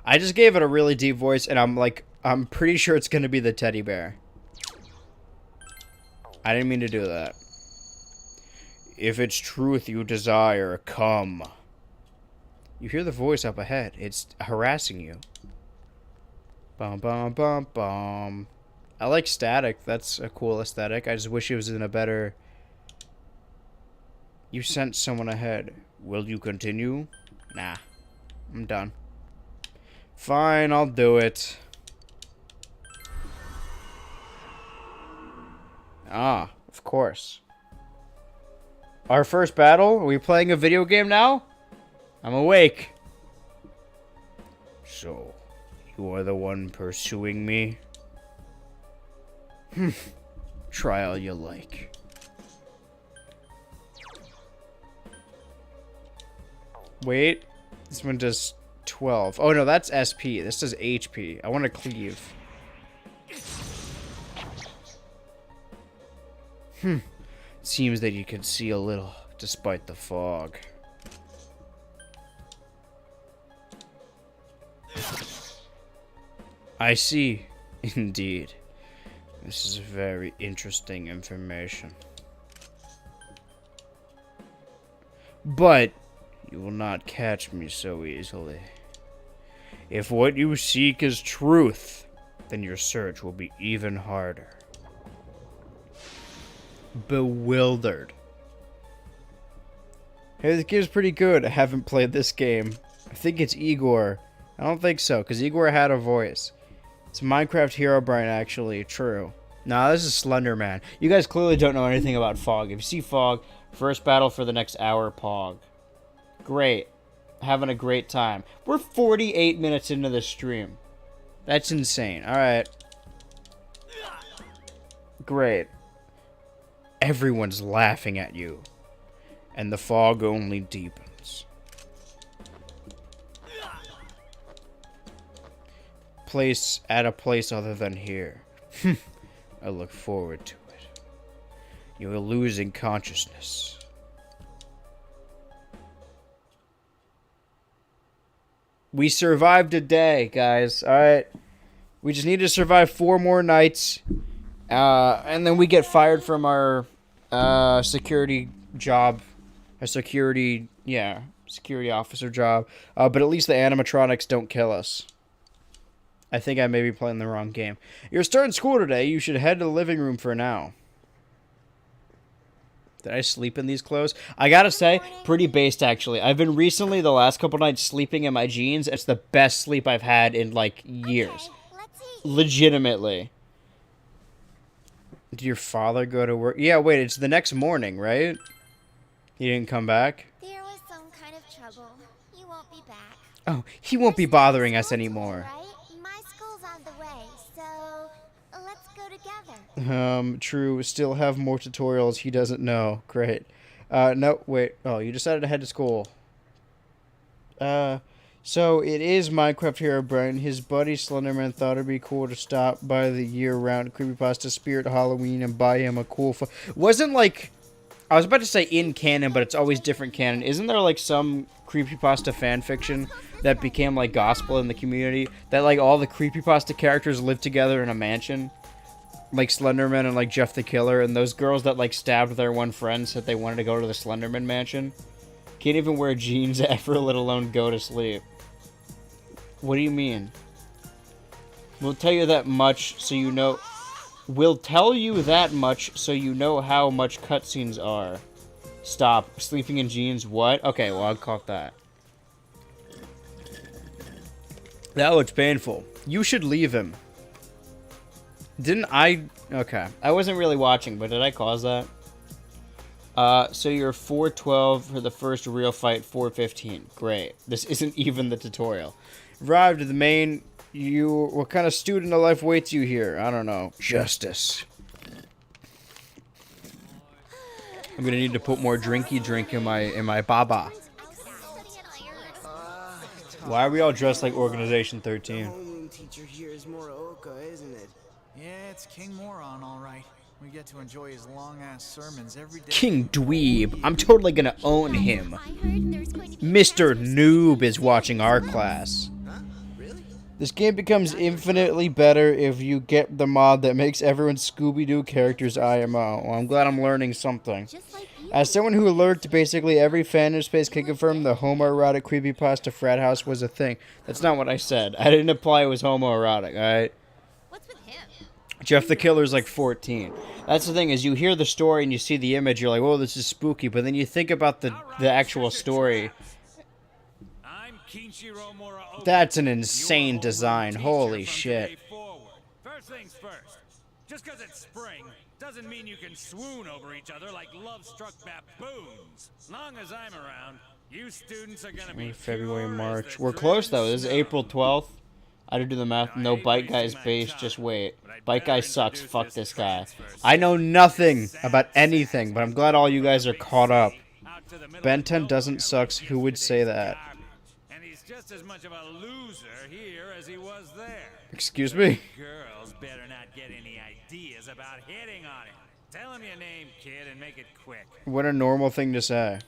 I just gave it a really deep voice, and I'm pretty sure it's going to be the teddy bear. I didn't mean to do that. If it's truth you desire, come. You hear the voice up ahead. It's harassing you. Bum, bum, bum, bum. I like static. That's a cool aesthetic. I just wish it was in a better... You sent someone ahead. Will you continue? Nah. I'm done. Fine, I'll do it. Ah, of course. Our first battle? Are we playing a video game now? I'm awake. So, you are the one pursuing me? Try all you like. Wait. This one does 12. Oh no, that's SP. This does HP. I want to cleave. Seems that you can see a little despite the fog. I see. Indeed. This is very interesting information. But you will not catch me so easily. If what you seek is truth, then your search will be even harder. Bewildered. Hey, this game's pretty good. I haven't played this game. I think it's Igor. I don't think so, because Igor had a voice. It's Minecraft Herobrine, actually. True. Nah, this is Slender Man. You guys clearly don't know anything about Fog. If you see Fog, first battle for the next hour, Pog. Great. Having a great time. We're 48 minutes into the stream. That's insane. Alright. Great. Everyone's laughing at you. And the fog only deepens. At a place other than here. I look forward to it. You are losing consciousness. We survived a day, guys. Alright. We just need to survive 4 more nights. And then we get fired from our security job. A security officer job. But at least the animatronics don't kill us. I think I may be playing the wrong game. You're starting school today. You should head to the living room for now. Did I sleep in these clothes? I gotta say, pretty based, actually. I've been recently, the last couple nights, sleeping in my jeans. It's the best sleep I've had in, like, years. Legitimately. Did your father go to work? Yeah, wait, it's the next morning, right? He didn't come back? There was some kind of trouble. He won't be back. Oh, he won't be bothering us anymore. Right? My school's on the way, so let's go together. True. Still have more tutorials he doesn't know. Great. No, wait. Oh, you decided to head to school. So it is Minecraft Herobrine. His buddy Slenderman thought it'd be cool to stop by the year-round creepypasta Spirit Halloween and buy him a cool wasn't like... I was about to say in canon, but it's always different canon. Isn't there like some creepypasta fanfiction that became like gospel in the community? That like all the creepypasta characters live together in a mansion? Like Slenderman and like Jeff the Killer, and those girls that like stabbed their one friend said they wanted to go to the Slenderman mansion. Can't even wear jeans ever, let alone go to sleep. What do you mean? We'll tell you that much so you know... We'll tell you that much so you know how much cutscenes are. Stop. Sleeping in jeans, what? Okay, well, I'll call that. That looks painful. You should leave him. Didn't I... Okay. I wasn't really watching, but did I cause that? So you're 412 for the first real fight, 415. Great. This isn't even the tutorial. Arrived at the main. What kind of student of life waits you here? I don't know. Justice. I'm gonna need to put more drinky drink in my baba. Why are we all dressed like Organization 13? Homeroom teacher here is Morooka, isn't it? Yeah, it's King Moron, all right. We get to enjoy his long-ass sermons every day. King Dweeb. I'm totally gonna own him. Mr. Noob is watching our class. This game becomes infinitely better if you get the mod that makes everyone's Scooby-Doo characters IMO. Well, I'm glad I'm learning something. As someone who lurked basically every fan in space can confirm the homoerotic creepypasta frat house was a thing. That's not what I said. I didn't imply it was homoerotic, alright? What's with him? Jeff the Killer's like 14. That's the thing, is you hear the story and you see the image, you're like, whoa, this is spooky. But then you think about the actual story. That's an insane design. Holy shit. First things first. Just because it's spring doesn't mean you can swoon over each other like love-struck baboons. As long as I'm around, you students are gonna be February, March. We're close though. This is April 12th. I did do the math. No, Bike Guy's base. Just wait. Bike Guy sucks. Fuck this guy. I know nothing about anything, but I'm glad all you guys are caught up. Ben 10 doesn't sucks. Who would say that? And he's just as much of a loser here as he was there. Excuse me? Girls better not get any ideas about hitting on him. Tell him your name, kid, and make it quick. What a normal thing to say.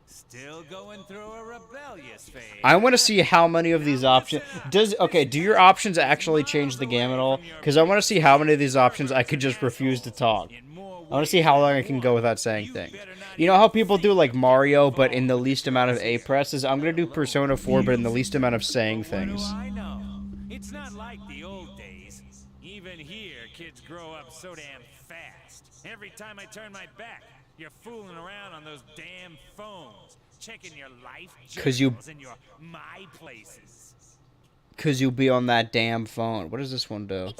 Still going through a rebellious phase. I want to see how many of these options... do your options actually change the game at all? Because I want to see how many of these options I could just refuse to talk. I want to see how long I can go without saying things. You know how people do like Mario, but in the least amount of A presses? I'm going to do Persona 4, but in the least amount of saying things. I know. It's not like the old days. Even here, kids grow up so damn fast. Every time I turn my back, you're fooling around on those damn phones. Checking your life journals and your my places. Because you'll be on that damn phone. What does this one do?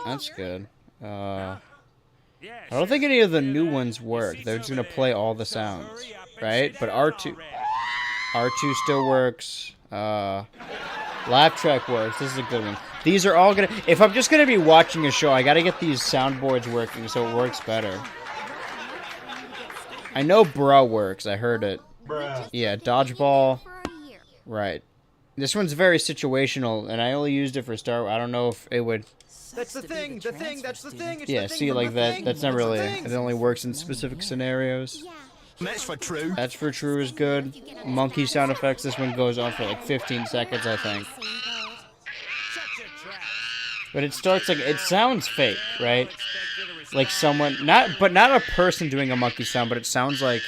That's good. I don't think any of the new ones work. They're just going to play all the sounds. Right? But R2 still works. Laugh track works. This is a good one. These are all going to... If I'm just going to be watching a show, I got to get these soundboards working so it works better. I know bruh works. I heard it. Bruh. Yeah, dodgeball. Right. This one's very situational, and I only used it for Star Wars. I don't know if it would... That's the thing, that's the thing. It's yeah, the thing see, like that. thing. That's not really... It only works in specific scenarios. That's for true. That's for true is good. Monkey sound effects. This one goes on for like 15 seconds, I think. But it starts like... It sounds fake, right? Like someone... Not a person doing a monkey sound, but it sounds like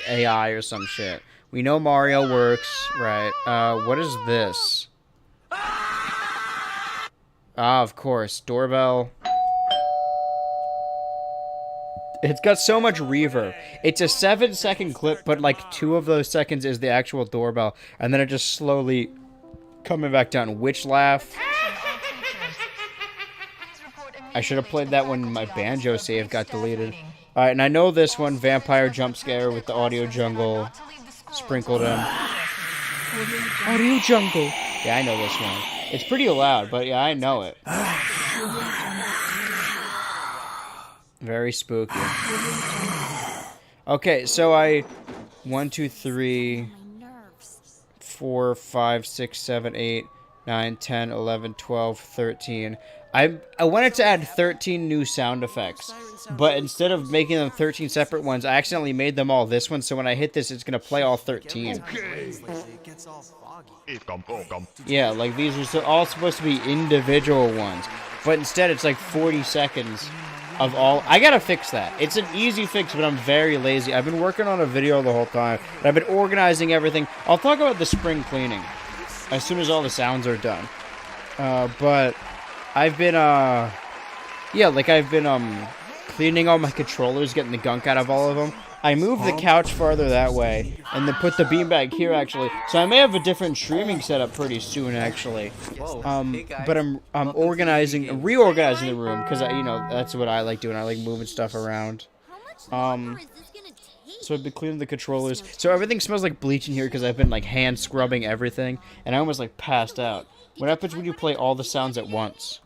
AI or some shit. We know Mario works, right? What is this? Ah, of course. Doorbell. It's got so much reverb. It's a 7-second clip, but like 2 of those seconds is the actual doorbell. And then it just slowly coming back down. Witch laugh. I should have played that when my banjo save got deleted. Alright, and I know this one, Vampire Jump Scare with the Audio Jungle sprinkled in. Audio Jungle. Yeah, I know this one. It's pretty loud, but yeah, I know it. Very spooky. Okay, so 1, 2, 3, 4, 5, 6, 7, 8, 9, 10, 11, 12, 13. I wanted to add 13 new sound effects, but instead of making them 13 separate ones, I accidentally made them all this one, so when I hit this, it's going to play all 13. Yeah, like these are all supposed to be individual ones, but instead it's like 40 seconds of all... I gotta fix that. It's an easy fix, but I'm very lazy. I've been working on a video the whole time, and I've been organizing everything. I'll talk about the spring cleaning as soon as all the sounds are done. But... I've been, cleaning all my controllers, getting the gunk out of all of them. I moved the couch farther that way, and then put the beanbag here, actually. So I may have a different streaming setup pretty soon, actually. But I'm reorganizing the room, because, you know, that's what I like doing. I like moving stuff around. So I've been cleaning the controllers. So everything smells like bleach in here, because I've been, like, hand scrubbing everything, and I almost, like, passed out. What happens when you play all the sounds at once?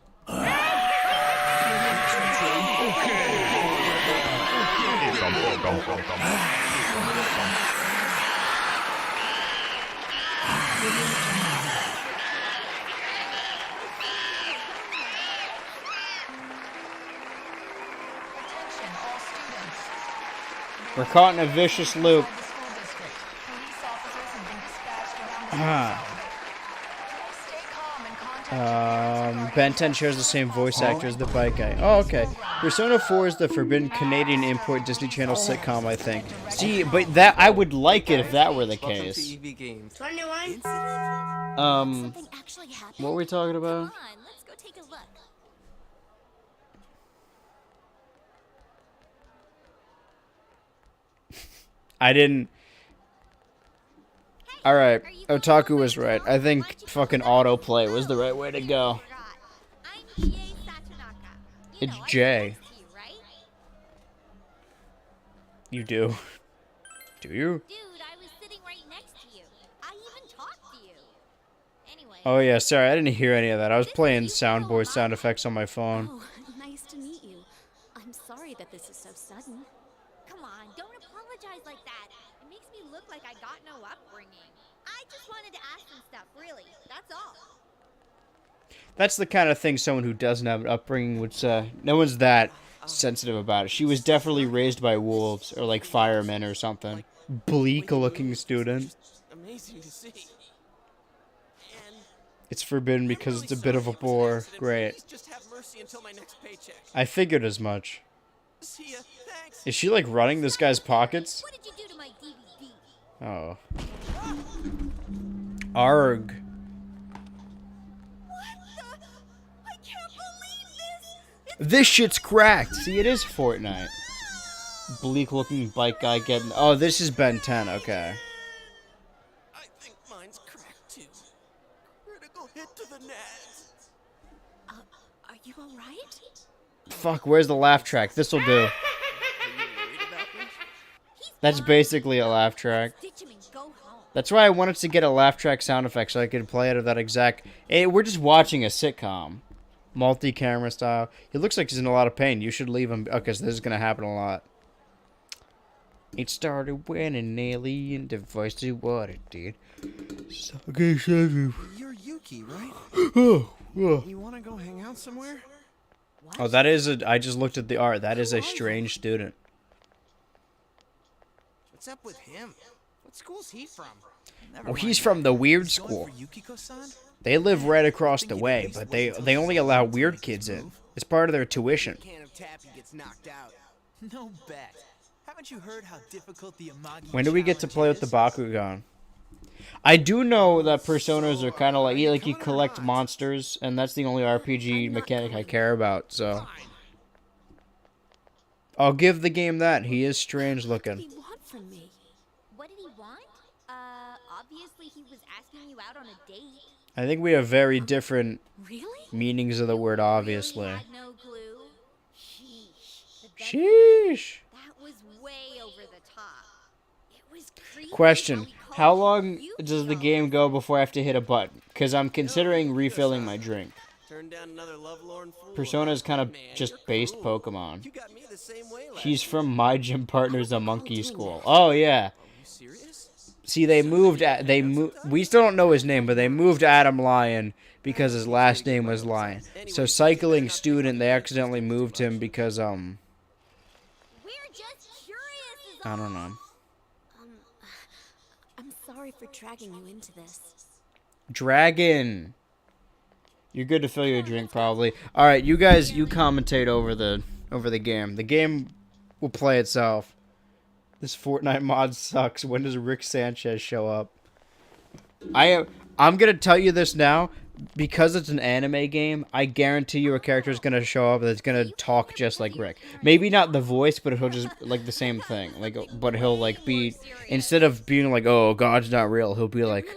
We're caught in a vicious loop. Ben 10 shares the same voice actor as the bike guy. Oh, okay. Persona 4 is the forbidden Canadian import Disney Channel sitcom, I think. See, but that I would like it if that were the case. What were we talking about? I didn't. Alright, Otaku was right. I think fucking autoplay was the right way to go. It's Jay. You do. Do you? Dude, I was sitting right next to you. I even talked to you. Anyway. Oh yeah, sorry, I didn't hear any of that. I was playing soundboard sound effects on my phone. Oh, nice to meet you. I'm sorry that this is so sudden. Come on, don't apologize like that. It makes me look like I got no upbringing. I just wanted to ask some stuff, really. That's all. That's the kind of thing someone who doesn't have an upbringing would say. No one's that sensitive about it. She was definitely raised by wolves or like firemen or something. Bleak-looking student. Amazing to see. It's forbidden because it's a bit of a bore. Great. Just have mercy until my next paycheck. I figured as much. See ya. Thanks. Is she like running this guy's pockets? What did you do to my DVD? Oh. Arg. I can't believe this! This shit's cracked. See, it is Fortnite. Bleak-looking bike guy getting. Oh, this is Ben 10. Okay. I think mine's cracked too. Critical hit to the nads. Are you alright? Fuck, where's the laugh track? This'll do. That's basically a laugh track. That's why I wanted to get a laugh track sound effect so I could play it of that exact. Hey, we're just watching a sitcom. Multi-camera style. He looks like he's in a lot of pain. You should leave him. Okay, so this is going to happen a lot. It started when an alien device did what it did. Okay, You're Yuki, right? Oh. You want to go hang out somewhere? Oh, that is a. I just looked at the art. That is a strange student. What's up with him? What school's he from? Well, he's from the weird school. They live right across the way, but they only allow weird kids in. It's part of their tuition. Can of taffy gets knocked out. No bet. Haven't you heard how difficult the Amagi When do we get to play with the Bakugan? I do know that Personas are kind of like you collect monsters, and that's the only RPG mechanic I care about, so. I'll give the game that. He is strange looking. What did he want from me? What did he want? Obviously he was asking you out on a date. I think we have very different Really? meanings of the word obviously. Had no clue. Sheesh. That was way over the top. It was creepy. Question. How long does the game go before I have to hit a button? Because I'm considering refilling my drink. Turn down another lovelorn fool. Persona is kind of just based Pokemon. You got me the same way last He's from My Gym Partner's a Monkey School. Oh, yeah. You serious? See, we still don't know his name, but they moved Adam Lion because his last name was Lion. So cycling student, they accidentally moved him because, We're just curious. I don't know. I'm sorry for dragging you into this. Dragon. You're good to fill your drink, probably. All right, you guys, you commentate over the game. The game will play itself. This Fortnite mod sucks. When does Rick Sanchez show up? I'm gonna tell you this now. because it's an anime game, I guarantee you a character is gonna show up that's gonna talk just like Rick. Maybe not the voice, but he'll just like the same thing. Like, but he'll like be instead of being like, "Oh, God's not real," he'll be like,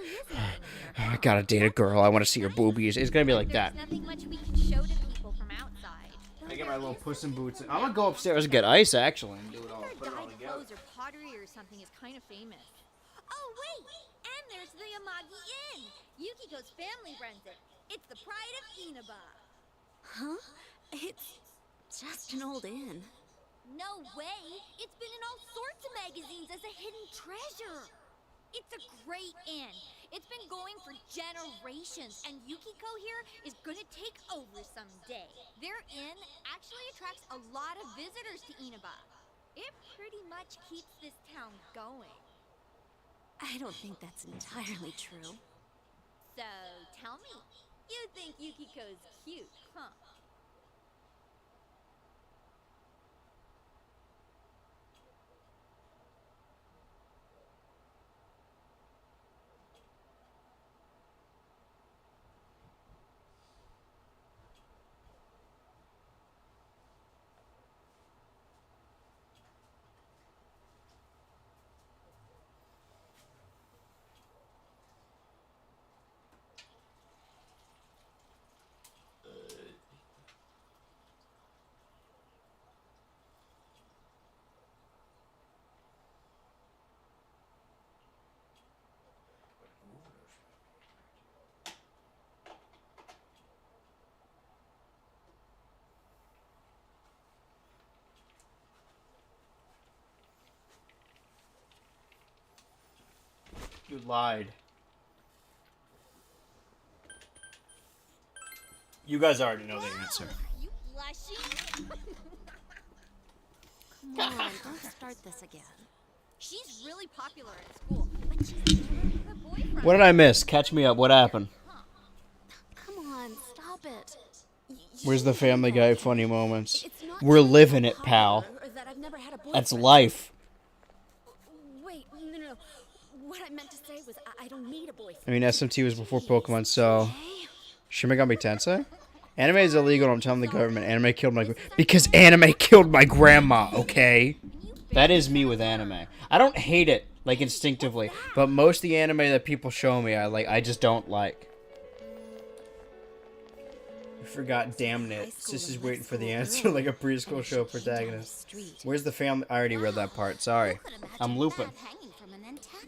"I gotta date a girl. I want to see her boobies." It's gonna be like that. Nothing much we can show to people from outside. I get my little Puss in Boots. I'm gonna go upstairs and get ice actually and do it all. Put it all Dyed together. clothes or pottery or something is kind of famous. Oh wait, and there's the Amagi Inn. Yukiko's family runs it. It's the pride of Inaba. Huh? It's just an old inn. No way! It's been in all sorts of magazines as a hidden treasure. It's a great inn. It's been going for generations, and Yukiko here is gonna take over someday. Their inn actually attracts a lot of visitors to Inaba. It pretty much keeps this town going. I don't think that's entirely true. So, tell me, you think Yukiko's cute, huh? You lied. You guys already know the answer. You blushing? Come on, don't start this again. She's really popular at school, but she's flirting with her boyfriend. What did I miss? Catch me up. What happened? Come on, stop it. Where's the Family Guy funny moments? We're living it, pal. Or that I've never had a That's boyfriend. life. Wait, no. What I meant to say was I don't need a boyfriend. I mean, SMT was before Pokemon, so... Shin Megami Tensei? Anime is illegal, I'm telling the government. Anime killed my... Because anime killed my grandma, okay? That is me with anime. I don't hate it, like, instinctively. But most of the anime that people show me, I just don't like. I forgot, damn it. Sis is waiting for the answer like a preschool show protagonist. Where's the family? I already read that part, sorry. I'm looping.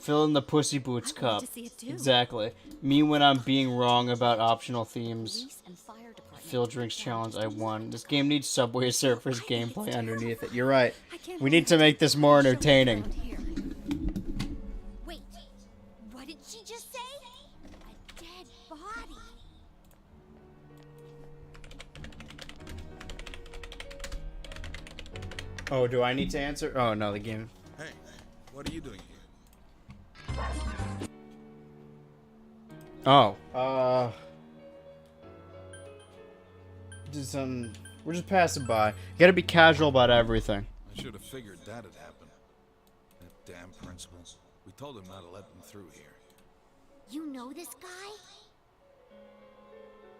Fill in the Pussy Boots cup. Exactly. Me when I'm being wrong about optional themes. Phil Drinks Challenge, I won. This game needs Subway Surfers gameplay underneath it. You're right. We need to make this more entertaining. Wait, what did she just say? A dead body. Oh, do I need to answer? Oh, no, the game. Hey, what are you doing here? Oh, we're just passing by. You gotta be casual about everything. I should have figured that'd happen. That damn principal. We told him not to let them through here. You know this guy?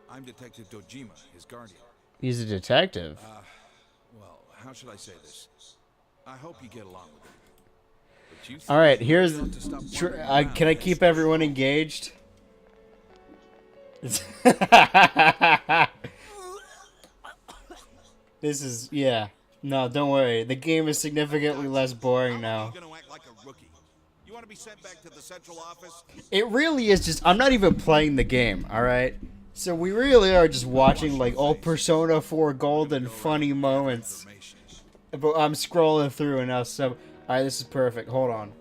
I'm Detective Dojima, his guardian. He's a detective. Well, how should I say this? I hope you get along with him. But you All right, here's. to stop wandering around Can I and keep stay everyone home. engaged? This is yeah. No, don't worry. The game is significantly less boring now. You're gonna act like a rookie. You want to be sent back to the central office? It really is just. I'm not even playing the game. All right. So we really are just watching like all Persona 4 golden funny moments. But I'm scrolling through and now so. All right, this is perfect. Hold on.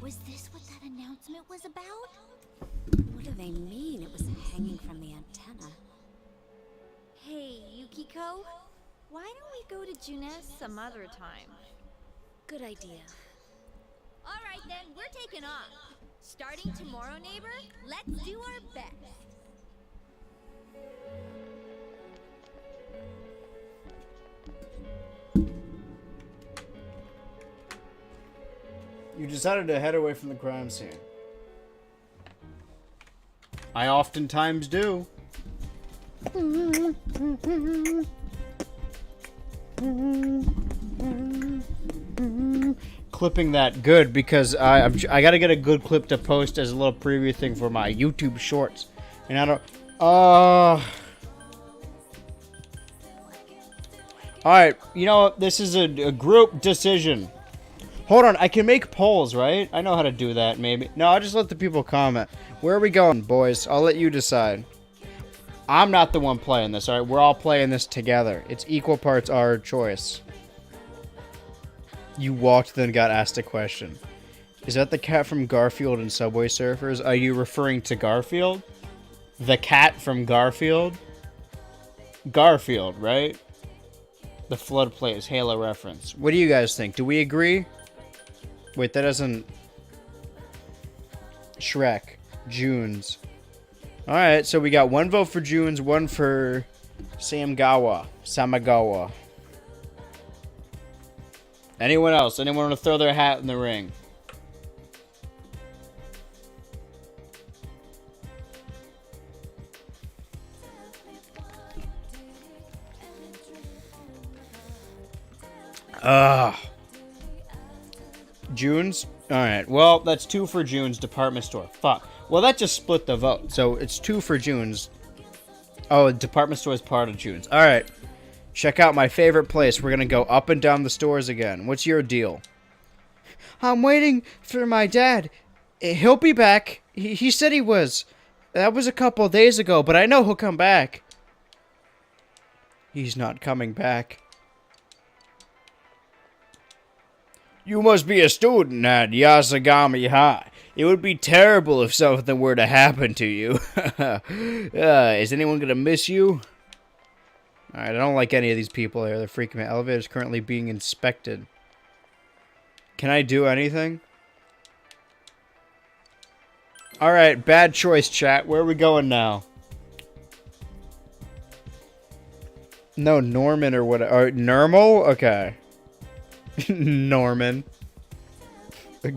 Was this what that announcement was about? What do they mean? It was hanging from the antenna. Hey, Yukiko, why don't we go to Junes some other time? Good idea. All right then, we're taking off. Starting tomorrow, neighbor, let's do our best. You decided to head away from the crime scene. I oftentimes do. Clipping that good because I gotta get a good clip to post as a little preview thing for my YouTube shorts. And I don't. Alright, you know what? This is a group decision. Hold on, I can make polls, right? I know how to do that, maybe. No, I'll just let the people comment. Where are we going, boys? I'll let you decide. I'm not the one playing this, alright? We're all playing this together. It's equal parts our choice. You walked, then got asked a question. Is that the cat from Garfield and Subway Surfers? Are you referring to Garfield? The cat from Garfield? Garfield, right? The floodplains Halo reference. What do you guys think? Do we agree? Wait, that doesn't... Shrek. Junes. Alright, so we got one vote for Junes, one for Samagawa. Anyone else? Anyone want to throw their hat in the ring? June's? Alright, well, that's 2 for June's department store. Fuck. Well, that just split the vote. So it's 2 for June's. Oh, department store is part of June's. Alright. Check out my favorite place. We're gonna go up and down the stores again. What's your deal? I'm waiting for my dad. He'll be back. He said he was. That was a couple days ago, but I know he'll come back. He's not coming back. You must be a student at Yasagami High. It would be terrible if something were to happen to you. Is anyone gonna miss you? Alright, I don't like any of these people here. They're freaking me out. Elevator is currently being inspected. Can I do anything? Alright, bad choice, chat. Where are we going now? No, Norman or what? Or Normal? Okay. Norman.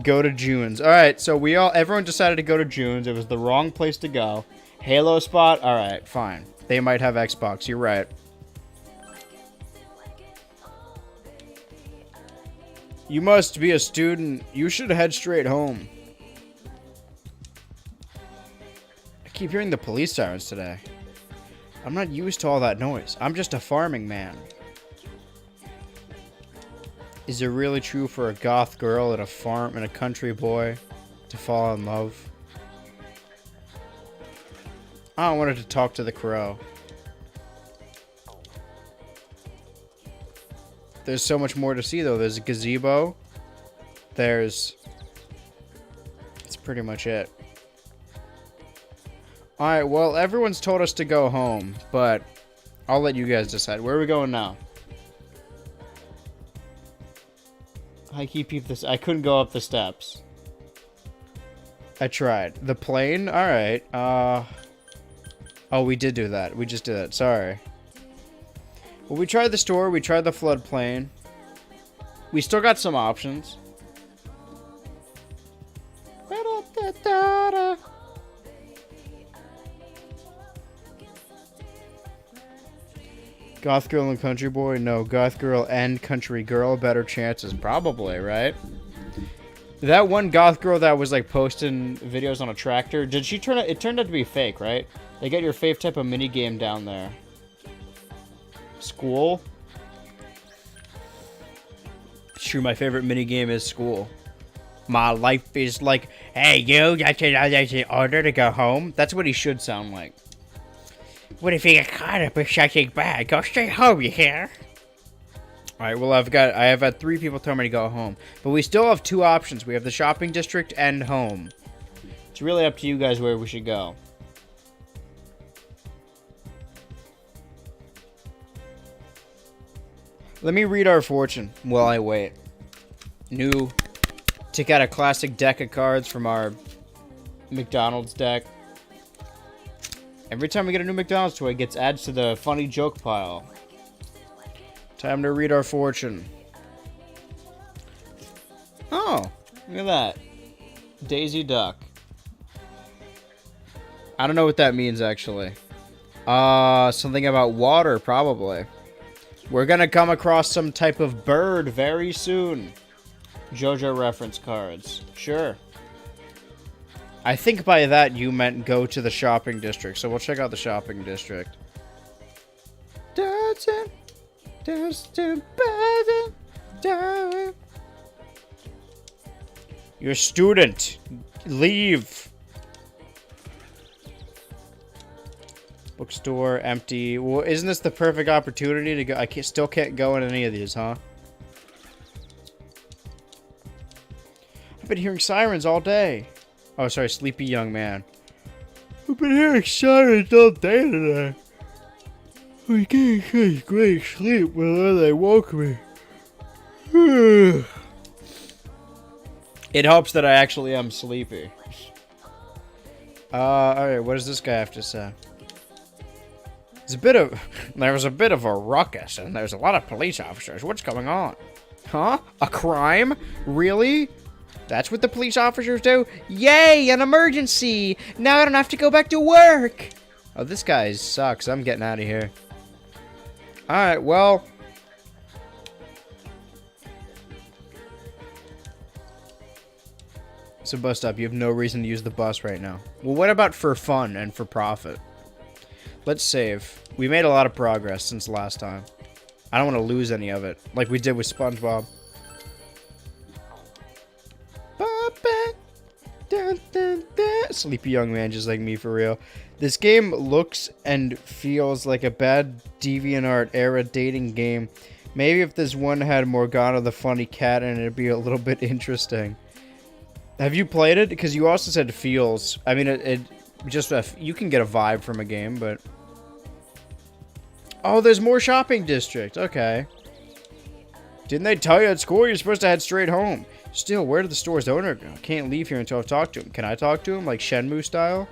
Go to June's. Alright, so everyone decided to go to June's. It was the wrong place to go. Halo spot? Alright, fine. They might have Xbox. You're right. You must be a student. You should head straight home. I keep hearing the police sirens today. I'm not used to all that noise. I'm just a farming man. Is it really true for a goth girl and a country boy to fall in love? I wanted to talk to the crow. There's so much more to see, though. There's a gazebo. That's pretty much it. Alright, well, everyone's told us to go home, but I'll let you guys decide. Where are we going now? I couldn't go up the steps. I tried. The plane? Alright. Oh, we did do that. We just did that. Sorry. Well, we tried the store. We tried the floodplain. We still got some options. Goth girl and country boy? No, goth girl and country girl. Better chances. Probably, right? That one goth girl that was like posting videos on a tractor, did she turn out? It turned out to be fake, right? They got your fave type of mini game down there. School? True, my favorite mini game is school. My life is like, hey, you got your order to go home? That's what he should sound like. What if you get caught up with something bad? Go straight home, you hear? Alright, well, I have had 3 people tell me to go home. But we still have 2 options. We have the shopping district and home. It's really up to you guys where we should go. Let me read our fortune while I wait. Took out a classic deck of cards from our McDonald's deck. Every time we get a new McDonald's toy, it gets added to the funny joke pile. Time to read our fortune. Oh, Look at that. Daisy Duck. I don't know what that means, actually. Something about water, probably. We're gonna come across some type of bird very soon. JoJo reference cards. Sure. I think by that you meant go to the shopping district, so we'll check out the shopping district. You're a student. Leave. Bookstore, empty. Well, isn't this the perfect opportunity to go? I still can't go in any of these, huh? I've been hearing sirens all day. Oh, sorry, sleepy young man. I've been hearing sirens all day today. I can't get great sleep when they woke me. It helps that I actually am sleepy. Alright, what does this guy have to say? There was a bit of a ruckus, and there's a lot of police officers. What's going on? Huh? A crime? Really? That's what the police officers do? Yay, an emergency! Now I don't have to go back to work! Oh, this guy sucks. I'm getting out of here. Alright, well... It's a bus stop. You have no reason to use the bus right now. Well, what about for fun and for profit? Let's save. We made a lot of progress since last time. I don't want to lose any of it, like we did with SpongeBob. Sleepy young man just like me, for real. This game looks and feels like a bad DeviantArt era dating game. Maybe if this one had Morgana the funny cat in it, it'd be a little bit interesting. Have you played it? Because you also said feels. I mean, it just you can get a vibe from a game, but... Oh, there's more shopping district. Okay. Didn't they tell you at school you're supposed to head straight home? Still, where did the store's owner go? Can't leave here until I've talked to him. Can I talk to him? Like Shenmue style?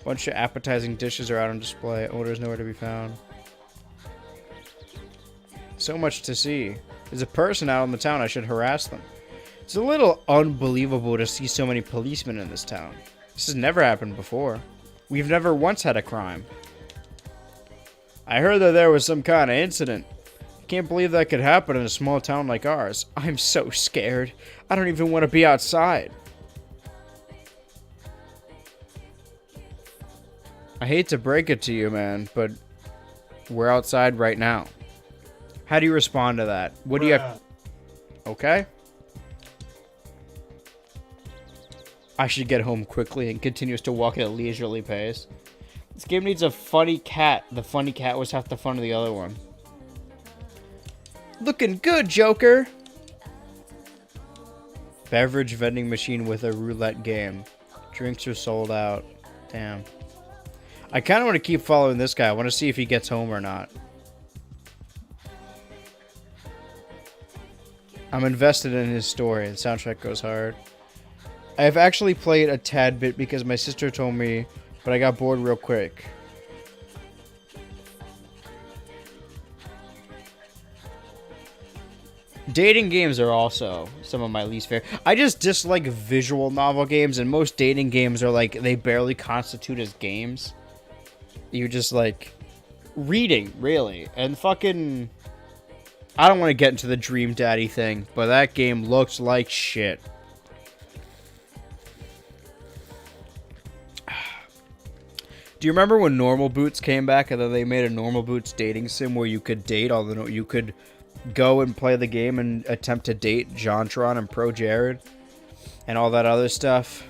Bunch of appetizing dishes are out on display. Owner's nowhere to be found. So much to see. There's a person out in the town. I should harass them. It's a little unbelievable to see so many policemen in this town. This has never happened before. We've never once had a crime. I heard that there was some kind of incident. I can't believe that could happen in a small town like ours. I'm so scared. I don't even want to be outside. I hate to break it to you, man, but we're outside right now. How do you respond to that? What do you have? Okay. I should get home quickly, and continues to walk at a leisurely pace. This game needs a funny cat. The funny cat was half the fun of the other one. Looking good, Joker! Beverage vending machine with a roulette game. Drinks are sold out. Damn. I kind of want to keep following this guy. I want to see if he gets home or not. I'm invested in his story. The soundtrack goes hard. I have actually played a tad bit because my sister told me, but I got bored real quick. Dating games are also some of my least favorite. I just dislike visual novel games, and most dating games are like, they barely constitute as games. You're just like reading, really. And fucking... I don't want to get into the Dream Daddy thing, but that game looks like shit. Do you remember when Normal Boots came back and then they made a Normal Boots dating sim where you could date, although you could go and play the game and attempt to date Jontron and Pro Jared and all that other stuff?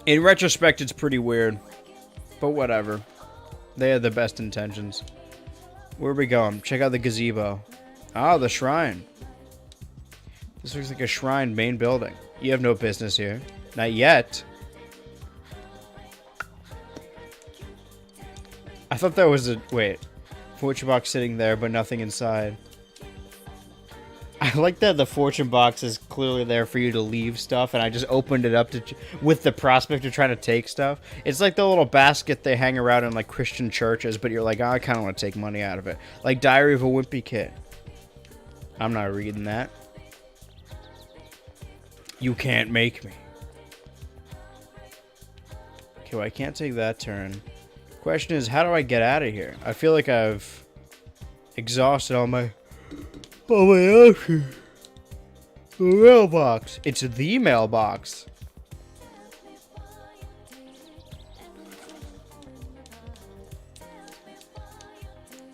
In retrospect, it's pretty weird, but whatever. They had the best intentions. Where are we going? Check out the gazebo. Ah, the shrine. This looks like a shrine main building. You have no business here. Not yet. I thought that was a... Wait. Fortune box sitting there, but nothing inside. I like that the fortune box is clearly there for you to leave stuff, and I just opened it up to with the prospect of trying to take stuff. It's like the little basket they hang around in like Christian churches, but you're like, oh, I kind of want to take money out of it. Like Diary of a Wimpy Kid. I'm not reading that. You can't make me. Okay, well, I can't take that turn. Question is, how do I get out of here? I feel like I've exhausted all my options. The mailbox. It's the mailbox.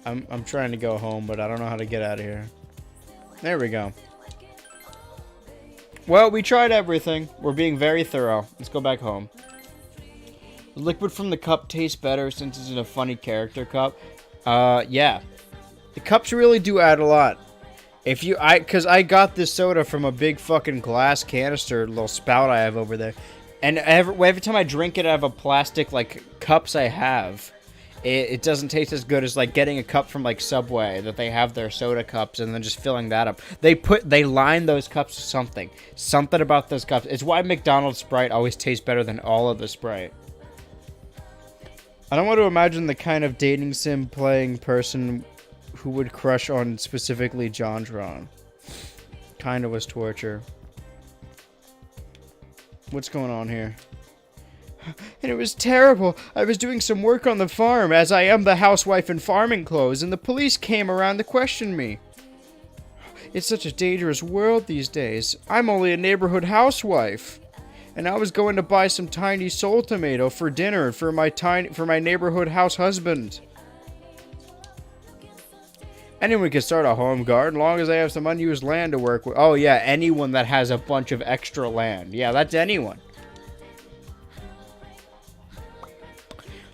I'm trying to go home, but I don't know how to get out of here. There we go. Well, we tried everything. We're being very thorough. Let's go back home. The liquid from the cup tastes better since it's in a funny character cup. Yeah. The cups really do add a lot. Cause I got this soda from a big fucking glass canister, little spout I have over there. And every time I drink it out of a plastic, like, cups I have, it doesn't taste as good as, like, getting a cup from, like, Subway, that they have their soda cups, and then just filling that up. They line those cups with something. Something about those cups. It's why McDonald's Sprite always tastes better than all of the Sprite. I don't want to imagine the kind of dating sim playing person who would crush on specifically JonTron. Kinda was torture. What's going on here? And it was terrible. I was doing some work on the farm, as I am the housewife in farming clothes, and the police came around to question me. It's such a dangerous world these days. I'm only a neighborhood housewife. And I was going to buy some tiny soul tomato for dinner for my neighborhood house husband. Anyone can start a home garden, long as they have some unused land to work with. Oh yeah, anyone that has a bunch of extra land. Yeah, that's anyone.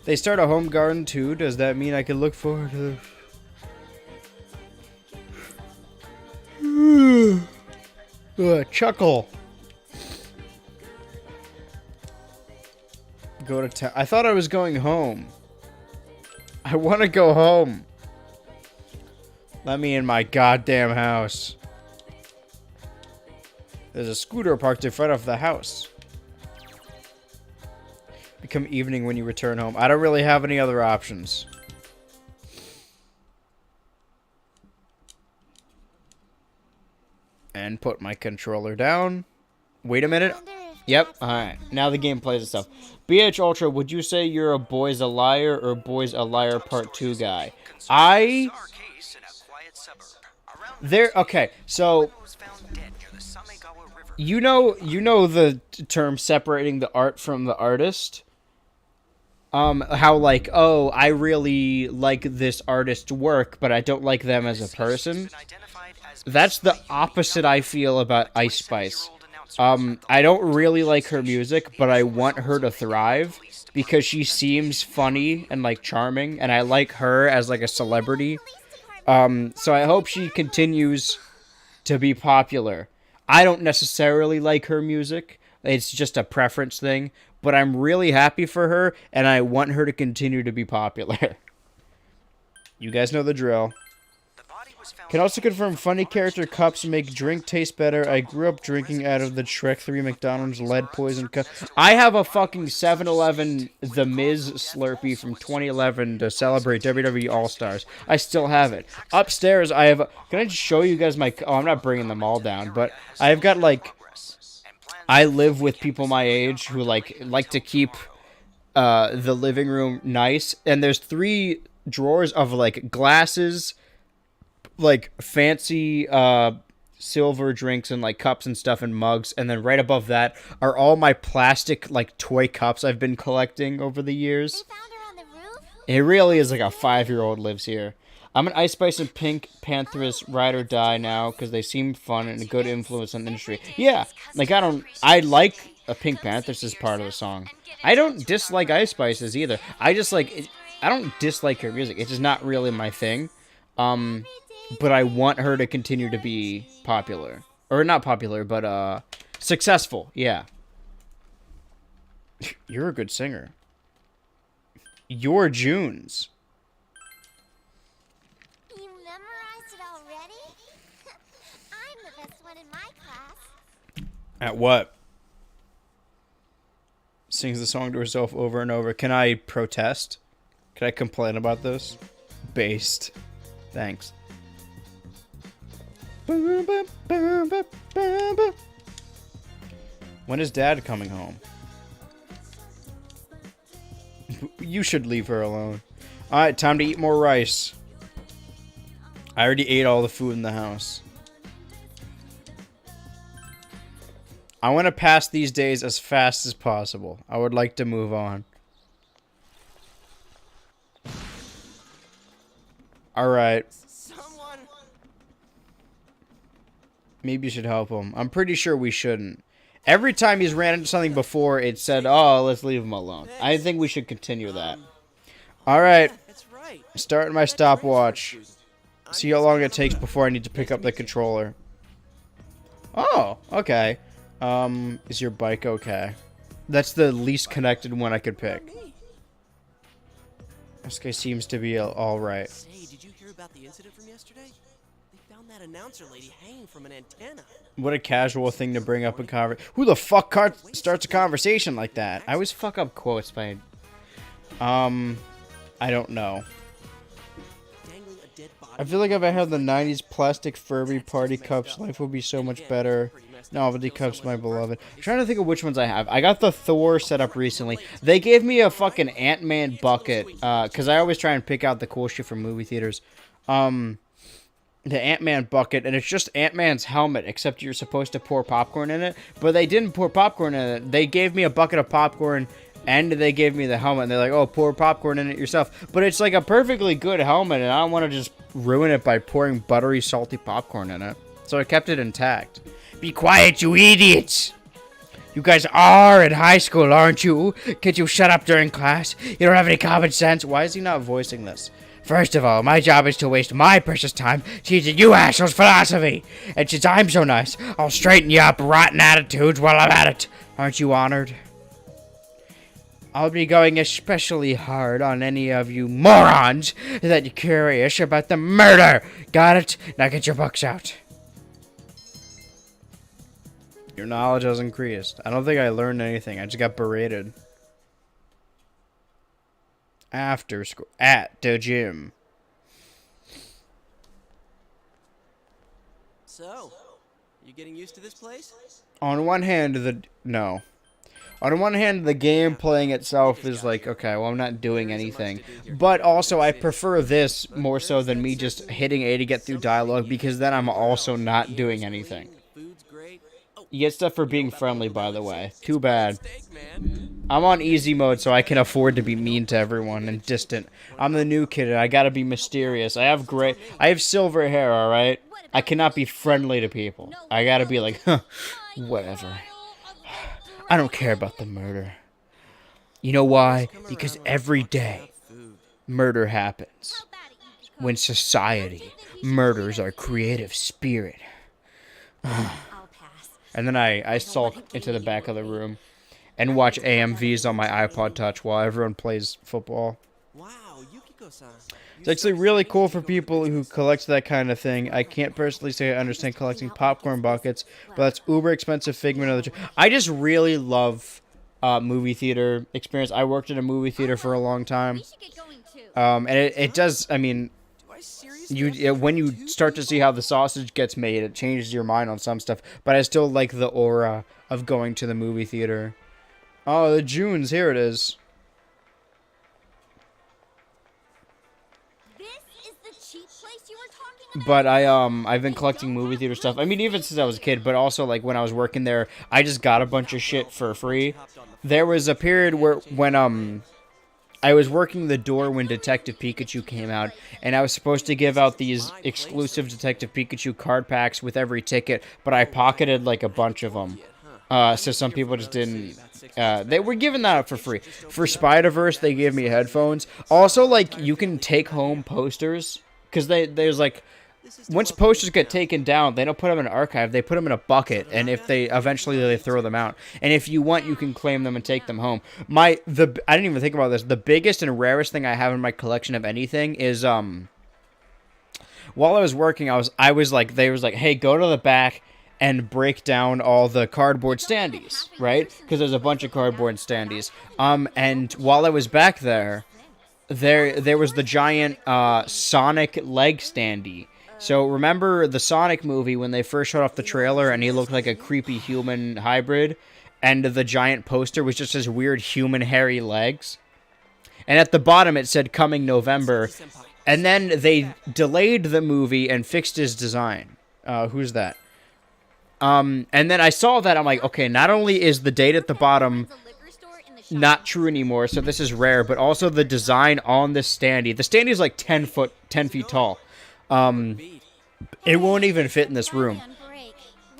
They start a home garden too. Does that mean I can look forward to chuckle. Go to town. I thought I was going home. I want to go home. Let me in my goddamn house. There's a scooter parked in front of the house. Become evening when you return home. I don't really have any other options. And put my controller down. Wait a minute. Yep, alright. Now the game plays itself. BH Ultra, would you say you're a Boys a Liar or Boys a Liar Part 2 guy? Okay, so you know the term separating the art from the artist? How like, oh, I really like this artist's work, but I don't like them as a person. That's the opposite I feel about Ice Spice. I don't really like her music, but I want her to thrive because she seems funny and like charming, and I like her as like a celebrity. So I hope she continues to be popular. I don't necessarily like her music. It's just a preference thing, but I'm really happy for her, and I want her to continue to be popular. You guys know the drill. Can also confirm funny character cups make drink taste better. I grew up drinking out of the Shrek 3 McDonald's lead poison cup. I have a fucking 7-Eleven The Miz Slurpee from 2011 to celebrate WWE All-Stars. I still have it. Upstairs, I have... Can I just show you guys my... Oh, I'm not bringing them all down, but I've got, like... I live with people my age who, like to keep the living room nice. And there's 3 drawers of, like, glasses... like fancy silver drinks and like cups and stuff and mugs, and then right above that are all my plastic like toy cups I've been collecting over the years. It really is like a 5-year-old lives here. I'm an Ice Spice and Pink Panthers ride or die now because they seem fun and a good influence on the industry. Yeah, like I like a Pink Panthers as part of the song. I don't dislike Ice Spices either. I just like I don't dislike her music. It's just not really my thing. But I want her to continue to be popular. Or not popular, but successful. Yeah. You're a good singer. You're June's. You memorized it already? I'm the best one in my class. At what? Sings the song to herself over and over. Can I protest? Can I complain about this? Based. Thanks. When is Dad coming home? You should leave her alone. Alright, time to eat more rice. I already ate all the food in the house. I want to pass these days as fast as possible. I would like to move on. Alright. Someone. Maybe you should help him. I'm pretty sure we shouldn't. Every time he's ran into something before, it said, oh, let's leave him alone. I think we should continue that. Alright. That's right. Starting my stopwatch. See how long it takes before I need to pick up the controller. Oh, okay. Is your bike okay? That's the least connected one I could pick. This guy seems to be alright. Say, did you hear about the incident from yesterday? They found that announcer lady hanging from an antenna. What a casual thing to bring up in conversation. Who the fuck starts a conversation like that? I always fuck up quotes by... I don't know. I feel like if I had the 90s plastic Furby party cups, life would be so much better. Novelty cups, my beloved. I'm trying to think of which ones I have. I got the Thor set up recently. They gave me a fucking Ant-Man bucket, because I always try and pick out the cool shit from movie theaters. The Ant-Man bucket, and it's just Ant-Man's helmet, except you're supposed to pour popcorn in it. But they didn't pour popcorn in it. They gave me a bucket of popcorn, and they gave me the helmet, and they're like, oh, pour popcorn in it yourself. But it's like a perfectly good helmet, and I don't want to just ruin it by pouring buttery, salty popcorn in it. So I kept it intact. Be quiet, you idiots! You guys are in high school, aren't you? Can't you shut up during class? You don't have any common sense? Why is he not voicing this? First of all, my job is to waste my precious time teaching you assholes philosophy. And since I'm so nice, I'll straighten you up rotten attitudes while I'm at it. Aren't you honored? I'll be going especially hard on any of you morons that you're curious about the murder. Got it? Now get your books out. Your knowledge has increased. I don't think I learned anything. I just got berated. After school. At the gym. So, you getting used to this place? On one hand, no. On one hand, the game playing itself is like, okay, well, I'm not doing anything. But also, I prefer this more so than me just hitting A to get through dialogue, because then I'm also not doing anything. You get stuff for being friendly, by the way. Too bad. I'm on easy mode, so I can afford to be mean to everyone and distant. I'm the new kid, and I gotta be mysterious. I have silver hair, alright? I cannot be friendly to people. I gotta be like, huh, whatever. I don't care about the murder. You know why? Because every day, murder happens. When society murders our creative spirit. And then I sulk into the back of the room and watch AMVs on my iPod Touch while everyone plays football. It's actually really cool for people who collect that kind of thing. I can't personally say I understand collecting popcorn buckets, but that's uber expensive figment of the... I just really love movie theater experience. I worked in a movie theater for a long time. And it does, I mean... when you start to see how the sausage gets made, it changes your mind on some stuff. But I still like the aura of going to the movie theater. Oh, the Junes, here it is. This is the cheap place you were talking about? But I've been collecting movie theater stuff. I mean, even since I was a kid, but also like when I was working there, I just got a bunch of shit for free. There was a period when I was working the door when Detective Pikachu came out, and I was supposed to give out these exclusive Detective Pikachu card packs with every ticket, but I pocketed like a bunch of them. So some people just didn't... they were giving that out for free. For Spider-Verse, they gave me headphones. Also, like, you can take home posters, because there's like... Once posters get taken down, they don't put them in an archive. They put them in a bucket, and if they eventually they throw them out. And if you want, you can claim them and take them home. I didn't even think about this. The biggest and rarest thing I have in my collection of anything is while I was working, I was like, they was like, hey, go to the back and break down all the cardboard standees, right? Because there's a bunch of cardboard standees. And while I was back there was the giant Sonic leg standee. So remember the Sonic movie when they first showed off the trailer and he looked like a creepy human hybrid, and the giant poster was just his weird human hairy legs? And at the bottom it said coming November, and then they delayed the movie and fixed his design. Who's that? And then I saw that, I'm like, okay, not only is the date at the bottom not true anymore, so this is rare, but also the design on the standee. The standee is like 10 feet tall. It won't even fit in this room.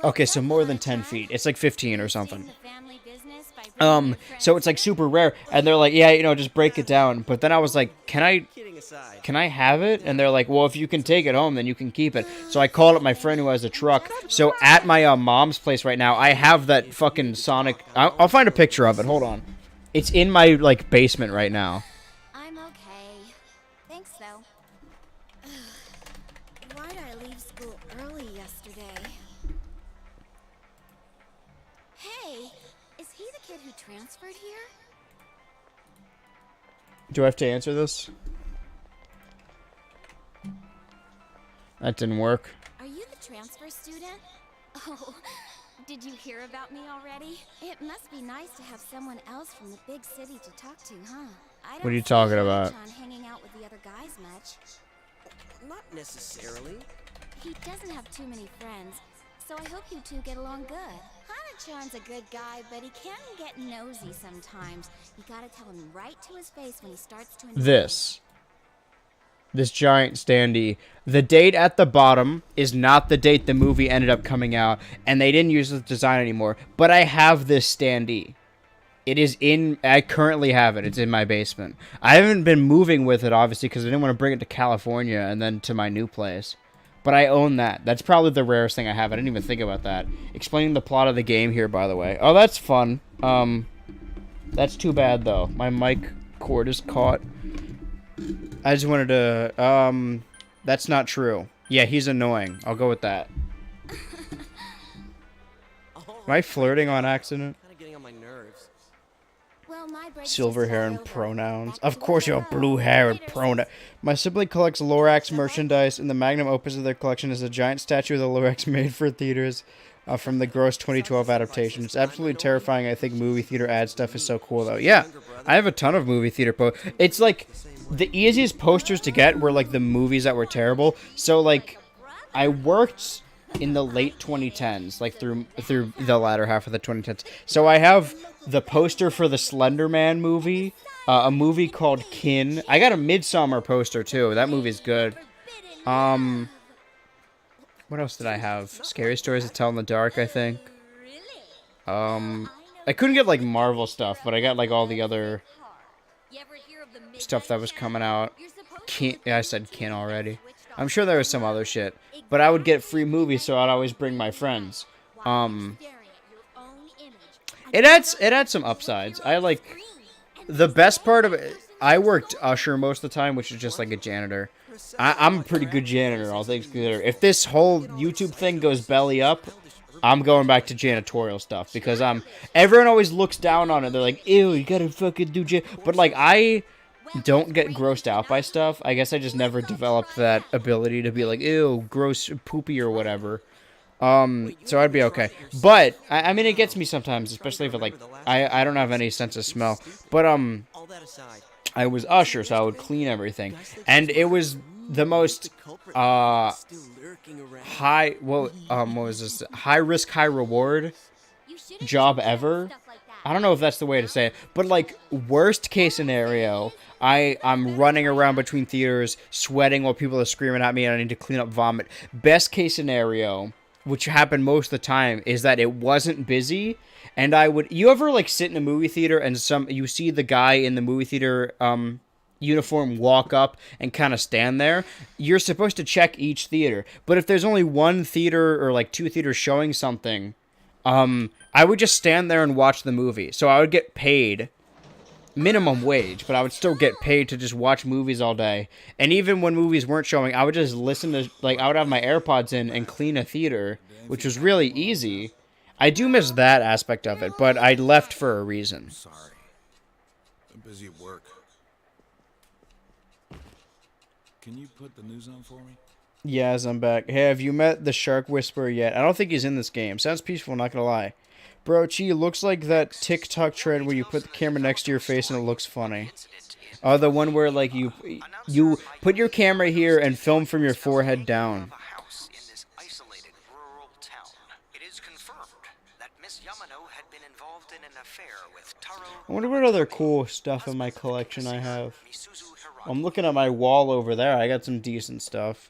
Okay, so more than 10 feet. It's like 15 or something. So it's like super rare, and they're like, yeah, you know, just break it down. But then I was like, can I have it? And they're like, well, if you can take it home, then you can keep it. So I called up my friend who has a truck. So at my mom's place right now, I have that fucking Sonic. I'll find a picture of it. Hold on. It's in my like basement right now. I'm okay. Thanks, though. Why'd I leave school early yesterday? Hey, is he the kid who transferred here? Do I have to answer this? That didn't work. Are you the transfer student? Oh, did you hear about me already? It must be nice to have someone else from the big city to talk to, huh? I What are you don't talking see about? John hanging out with the other guys much. Not necessarily. He doesn't have too many friends, so I hope you two get along good. Hana-chan's a good guy, but he can get nosy sometimes. You gotta tell him right to his face when he starts to This giant standee. The date at the bottom is not the date the movie ended up coming out, and they didn't use the design anymore. But I have this standee. It is in... I currently have it. It's in my basement. I haven't been moving with it, obviously, because I didn't want to bring it to California and then to my new place. But I own that. That's probably the rarest thing I have. I didn't even think about that. Explaining the plot of the game here, by the way. Oh, that's fun. That's too bad, though. My mic cord is caught. I just wanted to, that's not true. Yeah, he's annoying. I'll go with that. Am I flirting on accident? Kind of getting on my nerves. Well, my break's Silver just hair about and over. pronouns. Back to Of course you have blue hair and pronouns. My sibling collects Lorax merchandise, and the magnum opus of their collection is a giant statue of the Lorax made for theaters from the gross 2012 adaptation. It's absolutely terrifying. I think movie theater ad stuff is so cool, though. Yeah, I have a ton of movie theater It's like... the easiest posters to get were like the movies that were terrible. So like I worked in the late 2010s, like through the latter half of the 2010s. So I have the poster for the Slender Man movie, a movie called Kin. I got a Midsommar poster too. That movie's good. What else did I have? Scary Stories to Tell in the Dark, I think. I couldn't get like Marvel stuff, but I got like all the other stuff that was coming out. Yeah, I said Kin already. I'm sure there was some other shit, but I would get free movies, so I'd always bring my friends. It adds some upsides. I like the best part of it. I worked usher most of the time, which is just like a janitor. I'm a pretty good janitor, all things considered. If this whole YouTube thing goes belly up, I'm going back to janitorial stuff because everyone always looks down on it. They're like, ew, you gotta fucking do but like I don't get grossed out by stuff. I guess I just never developed that ability to be like, ew, gross, poopy or whatever. So I'd be okay. But I mean, it gets me sometimes, especially if it, like I don't have any sense of smell. But I was usher, so I would clean everything, and it was the most high risk, high reward job ever. I don't know if that's the way to say it, but like worst case scenario, I'm running around between theaters, sweating while people are screaming at me, and I need to clean up vomit. Best case scenario, which happened most of the time, is that it wasn't busy, and you ever like sit in a movie theater and you see the guy in the movie theater uniform walk up and kind of stand there? You're supposed to check each theater, but if there's only one theater or like two theaters showing something, I would just stand there and watch the movie. So I would get paid minimum wage, but I would still get paid to just watch movies all day. And even when movies weren't showing, I would just listen to, like, I would have my AirPods in and clean a theater, which was really easy. I do miss that aspect of it, but I left for a reason. Sorry. I'm busy at work. Can you put the news on for me? Yes, I'm back. Hey, have you met the Shark Whisperer yet? I don't think he's in this game. Sounds peaceful, not gonna lie. Bro, Chi, looks like that TikTok trend where you put the camera next to your face and it looks funny. Oh, the one where, like, you put your camera here and film from your forehead down. I wonder what other cool stuff in my collection I have. I'm looking at my wall over there. I got some decent stuff.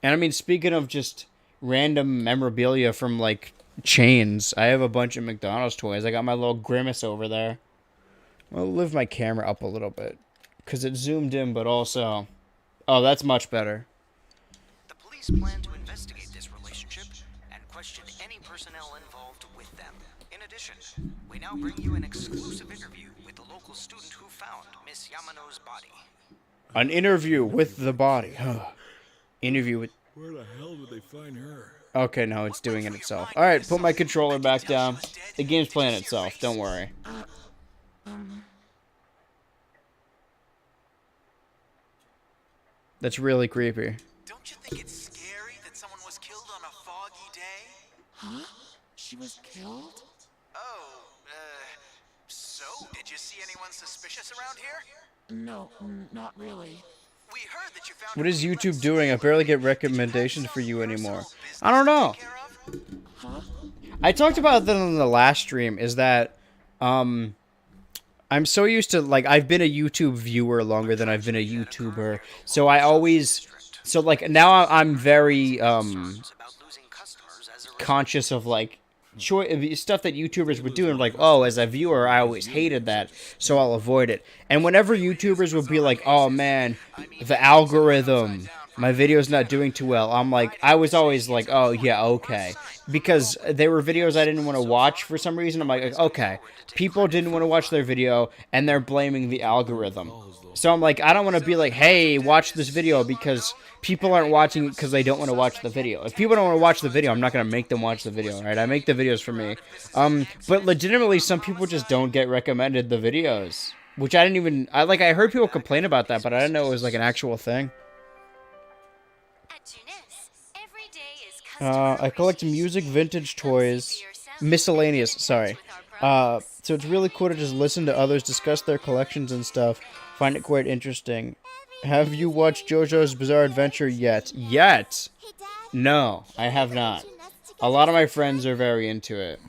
And I mean, speaking of just random memorabilia from, like, chains, I have a bunch of McDonald's toys. I got my little Grimace over there. I'll lift my camera up a little bit, because it zoomed in, but also... Oh, that's much better. The police plan to investigate this relationship and question any personnel involved with them. In addition, we now bring you an exclusive interview with the local student who found Miss Yamano's body. An interview with the body. Interview with... Where the hell did they find her? Okay, no, it's doing it itself. Alright, put my controller back down. The game's playing itself, don't worry. That's really creepy. Don't you think it's scary that someone was killed on a foggy day? Huh? She was killed? Oh, so? Did you see anyone suspicious around here? No, not really. We heard that you found What is YouTube doing? I barely get recommendations for you anymore. I don't know. Huh? I talked about that on the last stream, is that, I'm so used to, like, I've been a YouTube viewer longer than I've been a YouTuber, so I always, so, like, now I'm very, conscious of, like, stuff that YouTubers would do, and like, oh, as a viewer, I always hated that, so I'll avoid it. And whenever YouTubers would be like, oh man, the algorithm, my video's not doing too well, I'm like, I was always like, oh yeah, okay. Because they were videos I didn't want to watch for some reason. I'm like, okay, people didn't want to watch their video, and they're blaming the algorithm. So I'm like, I don't want to be like, hey, watch this video, because people aren't watching it because they don't want to watch the video. If people don't want to watch the video, I'm not going to make them watch the video, right? I make the videos for me. But legitimately, some people just don't get recommended the videos. Which I didn't even... I heard people complain about that, but I didn't know it was, like, an actual thing. I collect music, vintage toys, miscellaneous, sorry. So it's really cool to just listen to others discuss their collections and stuff. Find it quite interesting. Have you watched JoJo's Bizarre Adventure yet? Yet? No, I have not. A lot of my friends are very into it.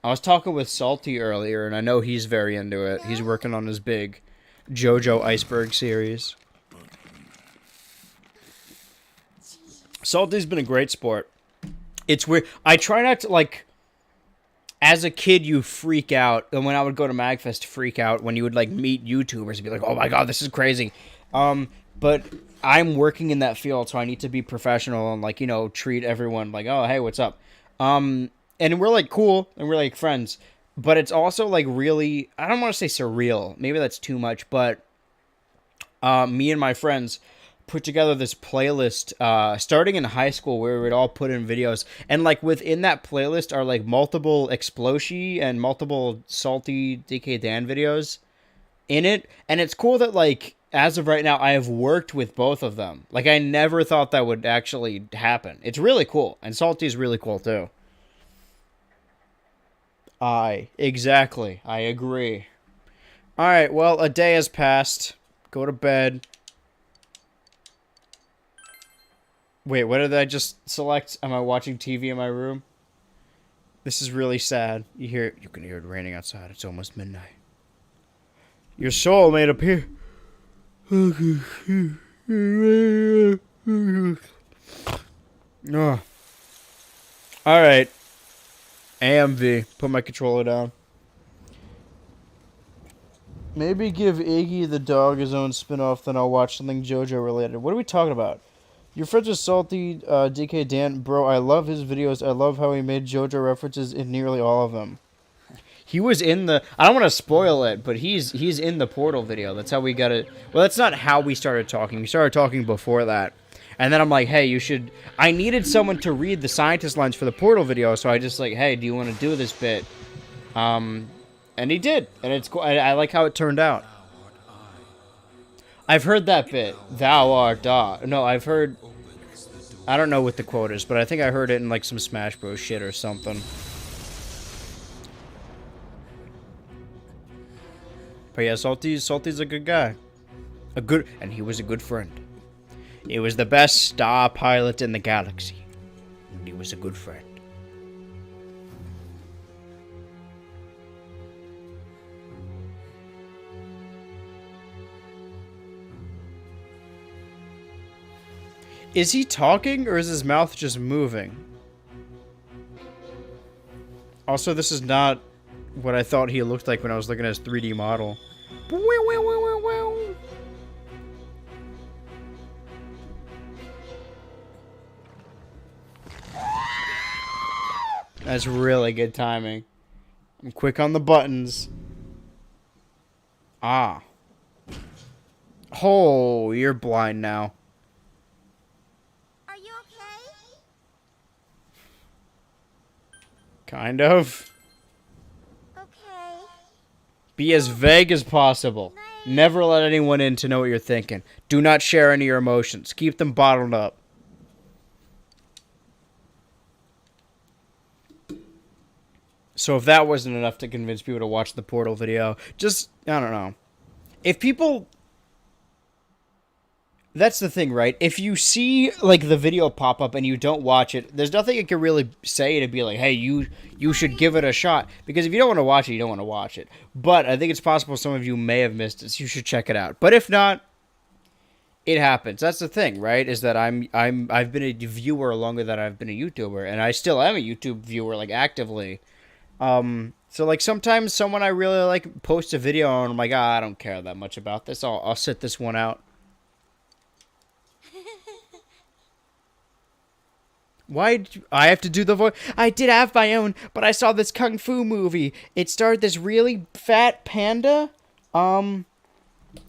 I was talking with Salty earlier, and I know he's very into it. He's working on his big JoJo Iceberg series. Salty's been a great sport. It's weird. I try not to, like... As a kid, you freak out, and when I would go to MagFest, freak out when you would, like, meet YouTubers and be like, oh my god, this is crazy. But I'm working in that field, so I need to be professional and, like, you know, treat everyone like, oh, hey, what's up? And we're, like, cool, and we're, like, friends. But it's also, like, really, I don't want to say surreal. Maybe that's too much, but me and my friends put together this playlist starting in high school where we would all put in videos, and like within that playlist are like multiple Exploshi and multiple Salty DK Dan videos in it. And it's cool that, like, as of right now, I have worked with both of them. Like, I never thought that would actually happen. It's really cool, and Salty's really cool too. Exactly, I agree. Alright, well, a day has passed. Go to bed. Wait, what did I just select? Am I watching TV in my room? This is really sad. You can hear it raining outside. It's almost midnight. Your soul made appear. Oh. Alright. AMV. Put my controller down. Maybe give Iggy the dog his own spin-off, then I'll watch something JoJo related. What are we talking about? Your friends with Salty, DK Dan, bro, I love his videos. I love how he made JoJo references in nearly all of them. He was in the... I don't want to spoil it, but he's in the Portal video. That's how we got it. Well, that's not how we started talking. We started talking before that. And then I'm like, hey, you should... I needed someone to read the scientist lines for the Portal video, so I just like, hey, do you want to do this bit? And he did. And it's cool. I like how it turned out. I've heard that bit. Thou art da. No, I've heard... I don't know what the quote is, but I think I heard it in like some Smash Bros. Shit or something. But yeah, Salty's a good guy. And he was a good friend. He was the best star pilot in the galaxy. And he was a good friend. Is he talking, or is his mouth just moving? Also, this is not what I thought he looked like when I was looking at his 3D model. That's really good timing. I'm quick on the buttons. Ah. Oh, you're blind now. Are you okay? Kind of. Okay. Be as vague as possible. Never let anyone in to know what you're thinking. Do not share any of your emotions. Keep them bottled up. So if that wasn't enough to convince people to watch the Portal video, just, I don't know. If people... That's the thing, right? If you see, like, the video pop up and you don't watch it, there's nothing you can really say to be like, hey, you should give it a shot. Because if you don't want to watch it, you don't want to watch it. But I think it's possible some of you may have missed it, so you should check it out. But if not, it happens. That's the thing, right? Is that I've been a viewer longer than I've been a YouTuber, and I still am a YouTube viewer, like, actively. So, like, sometimes someone I really like posts a video and I'm like, I don't care that much about this. I'll sit this one out. Why did I have to do the voice? I did have my own, but I saw this kung fu movie. It starred this really fat panda, and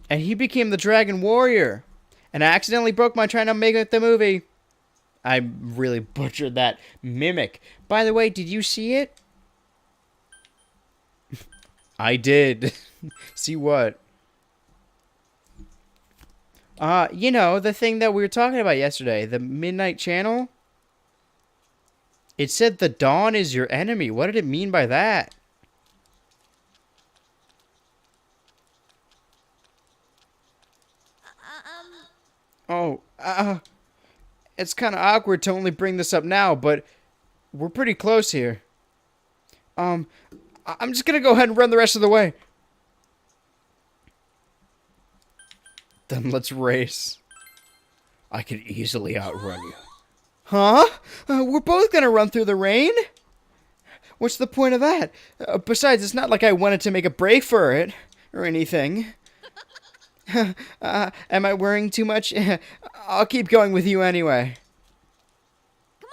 he became the Dragon Warrior. And I accidentally broke my trying to make it the movie. I really butchered that mimic. By the way, did you see it? I did. See what? You know, the thing that we were talking about yesterday, the Midnight Channel. It said the dawn is your enemy. What did it mean by that? It's kind of awkward to only bring this up now, but we're pretty close here. I'm just gonna go ahead and run the rest of the way. Then let's race. I can easily outrun you. Huh? We're both gonna run through the rain? What's the point of that? Besides, it's not like I wanted to make a break for it, or anything. Am I worrying too much? I'll keep going with you anyway. Come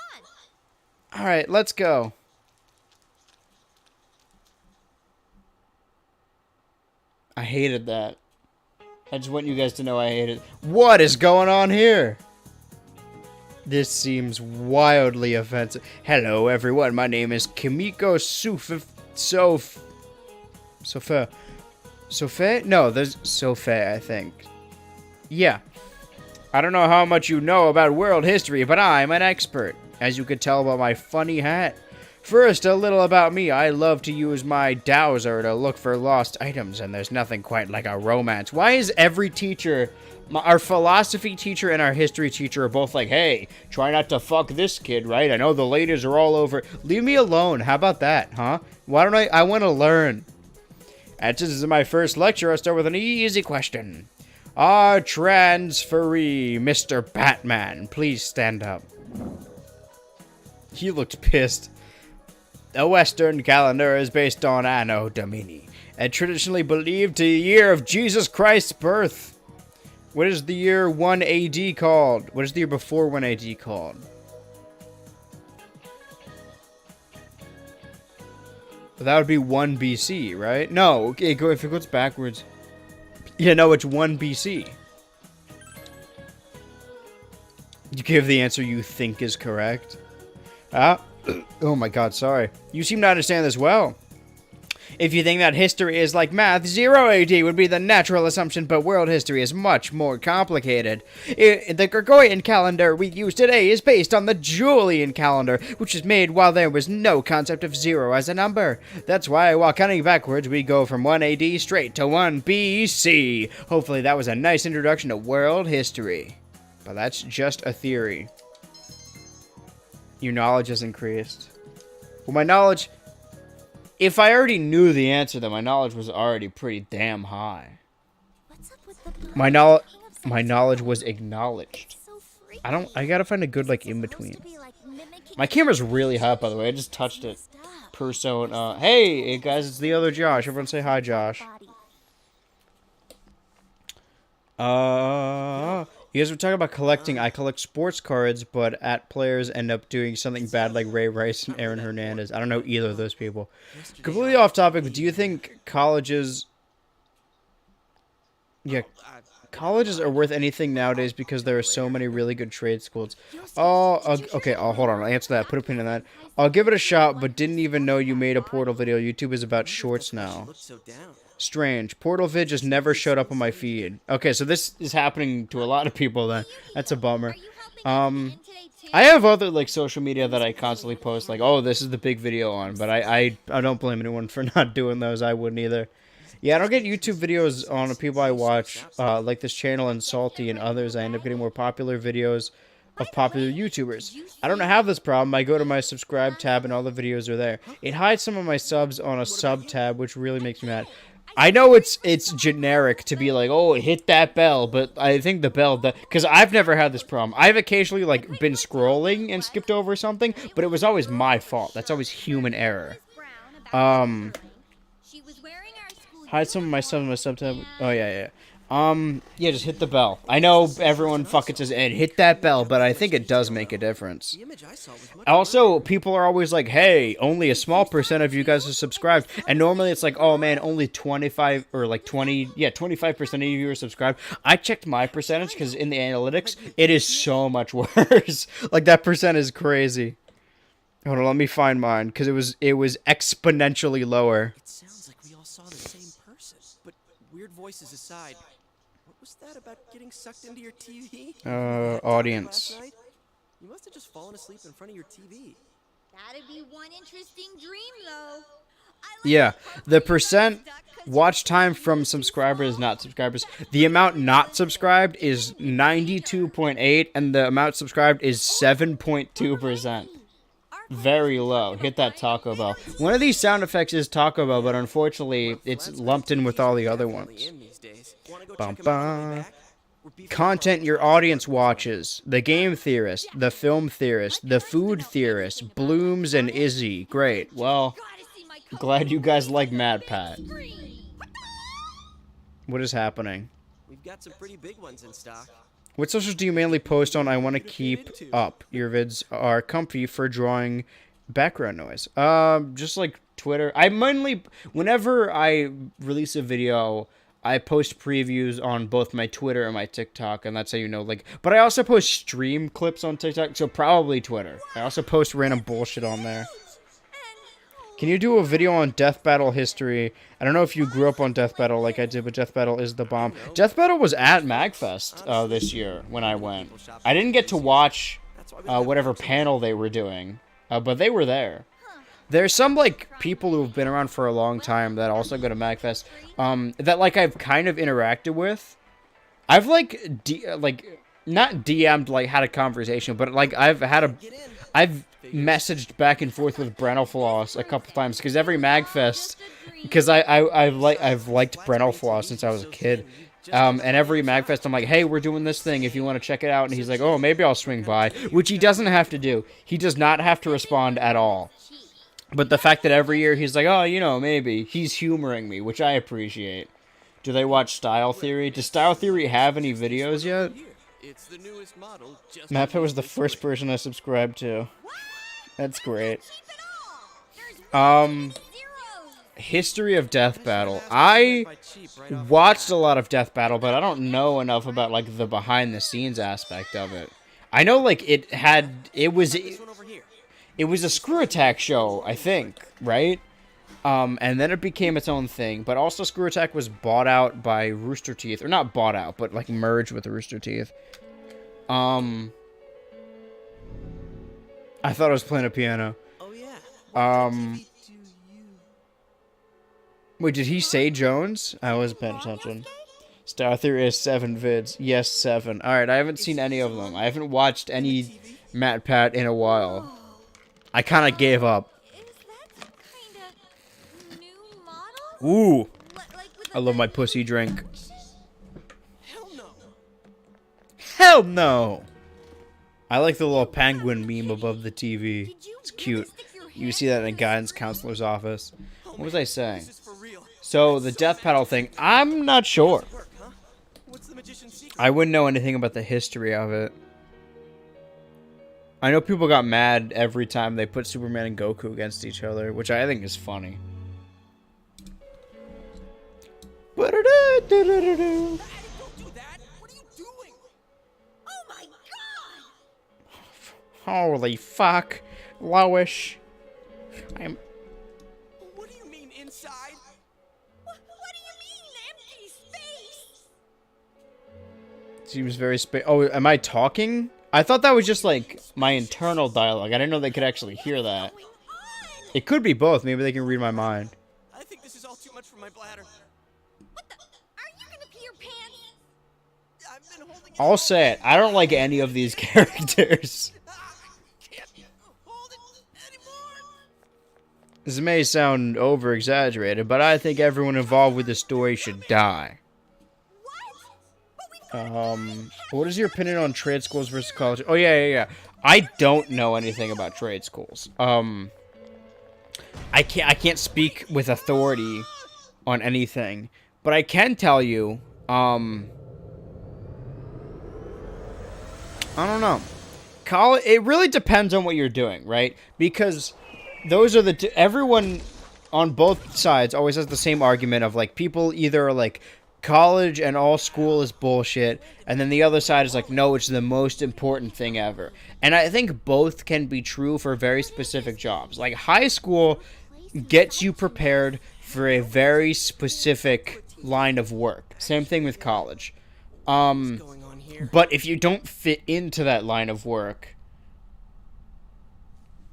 on. Alright, let's go. I hated that. I just want you guys to know I hate it. What is going on here? This seems wildly offensive. Hello, everyone. My name is Kimiko Sofe? No, there's Sofe, I think. Yeah. I don't know how much you know about world history, but I'm an expert. As you could tell by my funny hat. First, a little about me. I love to use my dowser to look for lost items, and there's nothing quite like a romance. Why is every teacher... Our philosophy teacher and our history teacher are both like, hey, try not to fuck this kid, right? I know the ladies are all over. Leave me alone. How about that, huh? Why don't I want to learn. And since this is my first lecture, I'll start with an easy question. Our transferee, Mr. Batman, please stand up. He looked pissed. The Western calendar is based on Anno Domini, and traditionally believed to the year of Jesus Christ's birth. What is the year 1 AD called? What is the year before 1 AD called? That would be 1 BC, right? No, okay, if it goes backwards. Yeah, no, it's 1 BC. You give the answer you think is correct. Oh my god, sorry. You seem to understand this well. If you think that history is like math, 0 AD would be the natural assumption, but world history is much more complicated. The Gregorian calendar we use today is based on the Julian calendar, which was made while there was no concept of 0 as a number. That's why, while counting backwards, we go from 1 AD straight to 1 BC. Hopefully that was a nice introduction to world history. But that's just a theory. Your knowledge has increased. Well, my knowledge... If I already knew the answer, then my knowledge was already pretty damn high. My knowledge was acknowledged. I gotta find a good, like, in-between. My camera's really hot, by the way. I just touched it. Persona. Hey, guys, it's the other Josh. Everyone say hi, Josh. You guys were talking about collecting. I collect sports cards, but players end up doing something bad like Ray Rice and Aaron Hernandez. I don't know either of those people. Completely off topic, but do you think colleges... Yeah, colleges are worth anything nowadays because there are so many really good trade schools. Okay, hold on. I'll answer that. Put a pin in that. I'll give it a shot, but didn't even know you made a Portal video. YouTube is about shorts now. Strange. Portal vid just never showed up on my feed. Okay, so this is happening to a lot of people then. That's a bummer. I have other like social media that I constantly post like, oh, this is the big video on, but I don't blame anyone for not doing those. I wouldn't either. Yeah, I don't get YouTube videos on the people I watch, like this channel and Salty and others. I end up getting more popular videos of popular YouTubers. I don't have this problem. I go to my subscribe tab and all the videos are there. It hides some of my subs on a sub tab, which really makes me mad. I know it's generic to be like, oh, hit that bell, but I think the bell, because I've never had this problem. I've occasionally, like, been scrolling and skipped over something, but it was always my fault. That's always human error. Hide some of my stuff in my sub tab. Oh, yeah. Yeah, just hit the bell. I know everyone fucking says, Ed, hit that bell, but I think it does make a difference. Also, people are always like, hey, only a small percent of you guys are subscribed. And normally it's like, oh man, only 25 or like 25% of you are subscribed. I checked my percentage because in the analytics, it is so much worse. Like that percent is crazy. Hold on, let me find mine because it was exponentially lower. It sounds like we all saw the same person. But weird voices aside, what was that about getting sucked into your TV? Audience. You must have just fallen asleep in front of your TV. That'd be one interesting dream, though. Yeah, the percent watch time from subscribers, not subscribers. The amount not subscribed is 92.8, and the amount subscribed is 7.2%. Very low. Hit that Taco Bell. One of these sound effects is Taco Bell, but unfortunately, it's lumped in with all the other ones. Bum, bum. Content your audience watches. The Game Theorist, The Film Theorist, The Food Theorist, Blooms, and Izzy. Great. Well, glad you guys like Mad Pat. What is happening? We've got some pretty big ones in stock. What socials do you mainly post on? I want to keep up. Your vids are comfy for drawing background noise. Just like Twitter. I mainly, whenever I release a video, I post previews on both my Twitter and my TikTok, and that's how you know, like, but I also post stream clips on TikTok, so probably Twitter. I also post random bullshit on there. Can you do a video on Death Battle history? I don't know if you grew up on Death Battle like I did, but Death Battle is the bomb. Death Battle was at MagFest this year when I went. I didn't get to watch whatever panel they were doing, but they were there. There's some, like, people who have been around for a long time that also go to MagFest, that, like, I've kind of interacted with. I've, like, not DM'd, like, had a conversation, but, like, I've messaged back and forth with Brentalfloss a couple times, because every MagFest, because I've liked Brentalfloss since I was a kid, and every MagFest I'm like, hey, we're doing this thing if you want to check it out, and he's like, oh, maybe I'll swing by, which he doesn't have to do. He does not have to respond at all. But the fact that every year he's like, oh, you know, maybe. He's humoring me, which I appreciate. Do they watch Style Theory? Does Style Theory have any videos yet? Mappa was the first person I subscribed to. That's great. History of Death Battle. I watched a lot of Death Battle, but I don't know enough about, like, the behind-the-scenes aspect of it. I know, like, it was a Screw Attack show, I think, right? And then it became its own thing. But also Screw Attack was bought out by Rooster Teeth. Or not bought out, but like merged with Rooster Teeth. I thought I was playing a piano. Oh yeah. Wait, did he say Jones? I wasn't paying attention. Star Theory is 7 vids. Yes, 7. Alright, I haven't seen any of them. I haven't watched any Matt Pat in a while. I kind of gave up. Ooh. I love my pussy drink. Hell no. Hell no! I like the little penguin meme above the TV. It's cute. You see that in a guidance counselor's office. What was I saying? So, the death pedal thing, I'm not sure. I wouldn't know anything about the history of it. I know people got mad every time they put Superman and Goku against each other, which I think is funny. Don't do that. What are you doing? Oh my god! Holy fuck. Lowish. I'm... What do you mean inside? What do you mean, empty space? Seems very Oh, am I talking? I thought that was just like my internal dialogue. I didn't know they could actually hear that. It could be both. Maybe they can read my mind. I think this is all too much for my bladder. What the? Are you gonna pee your pants? I've been holding it. I'll say it. I don't like any of these characters. Can't hold it anymore. This may sound over-exaggerated, but I think everyone involved with the story should die. What is your opinion on trade schools versus college? Oh, yeah. I don't know anything about trade schools. I can't speak with authority on anything, but I can tell you, I don't know. College, it really depends on what you're doing, right? Because those are everyone on both sides always has the same argument of, like, people either are like, college and all school is bullshit, and then the other side is like, no, it's the most important thing ever. And I think both can be true for very specific jobs. Like, high school gets you prepared for a very specific line of work. Same thing with college. But if you don't fit into that line of work,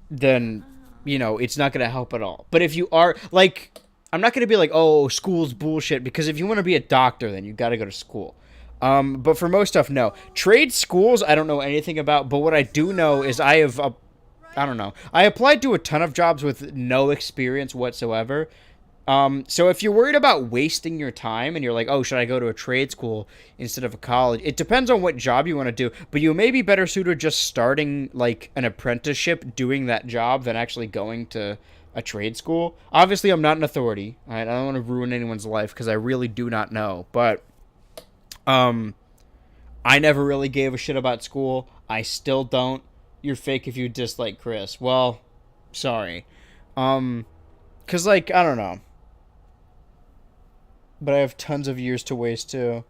then, you know, it's not going to help at all. But if you are, like, I'm not going to be like, oh, school's bullshit, because if you want to be a doctor, then you got to go to school. But for most stuff, no. Trade schools, I don't know anything about, but what I do know is I don't know. I applied to a ton of jobs with no experience whatsoever. So if you're worried about wasting your time and you're like, oh, should I go to a trade school instead of a college? It depends on what job you want to do, but you may be better suited just starting like an apprenticeship doing that job than actually going to a trade school. Obviously, I'm not an authority. I don't want to ruin anyone's life because I really do not know, but I never really gave a shit about school. I still don't. You're fake if you dislike Chris. Well, sorry. Cause like, I don't know. But I have tons of years to waste too.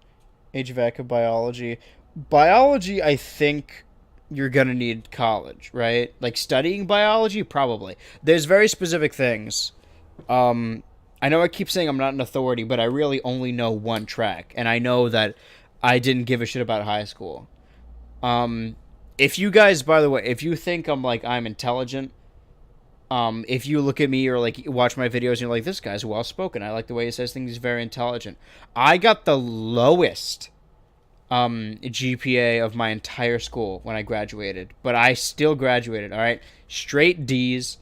HVAC of biology. Biology, I think you're gonna need college, right? Like studying biology, probably. There's very specific things. I know I keep saying I'm not an authority, but I really only know one track, and I know that I didn't give a shit about high school. If you guys, by the way, if you think I'm intelligent, if you look at me or like watch my videos and you're like, this guy's well spoken, I like the way he says things, he's very intelligent. I got the lowest GPA of my entire school when I graduated, but I still graduated. All right, straight D's,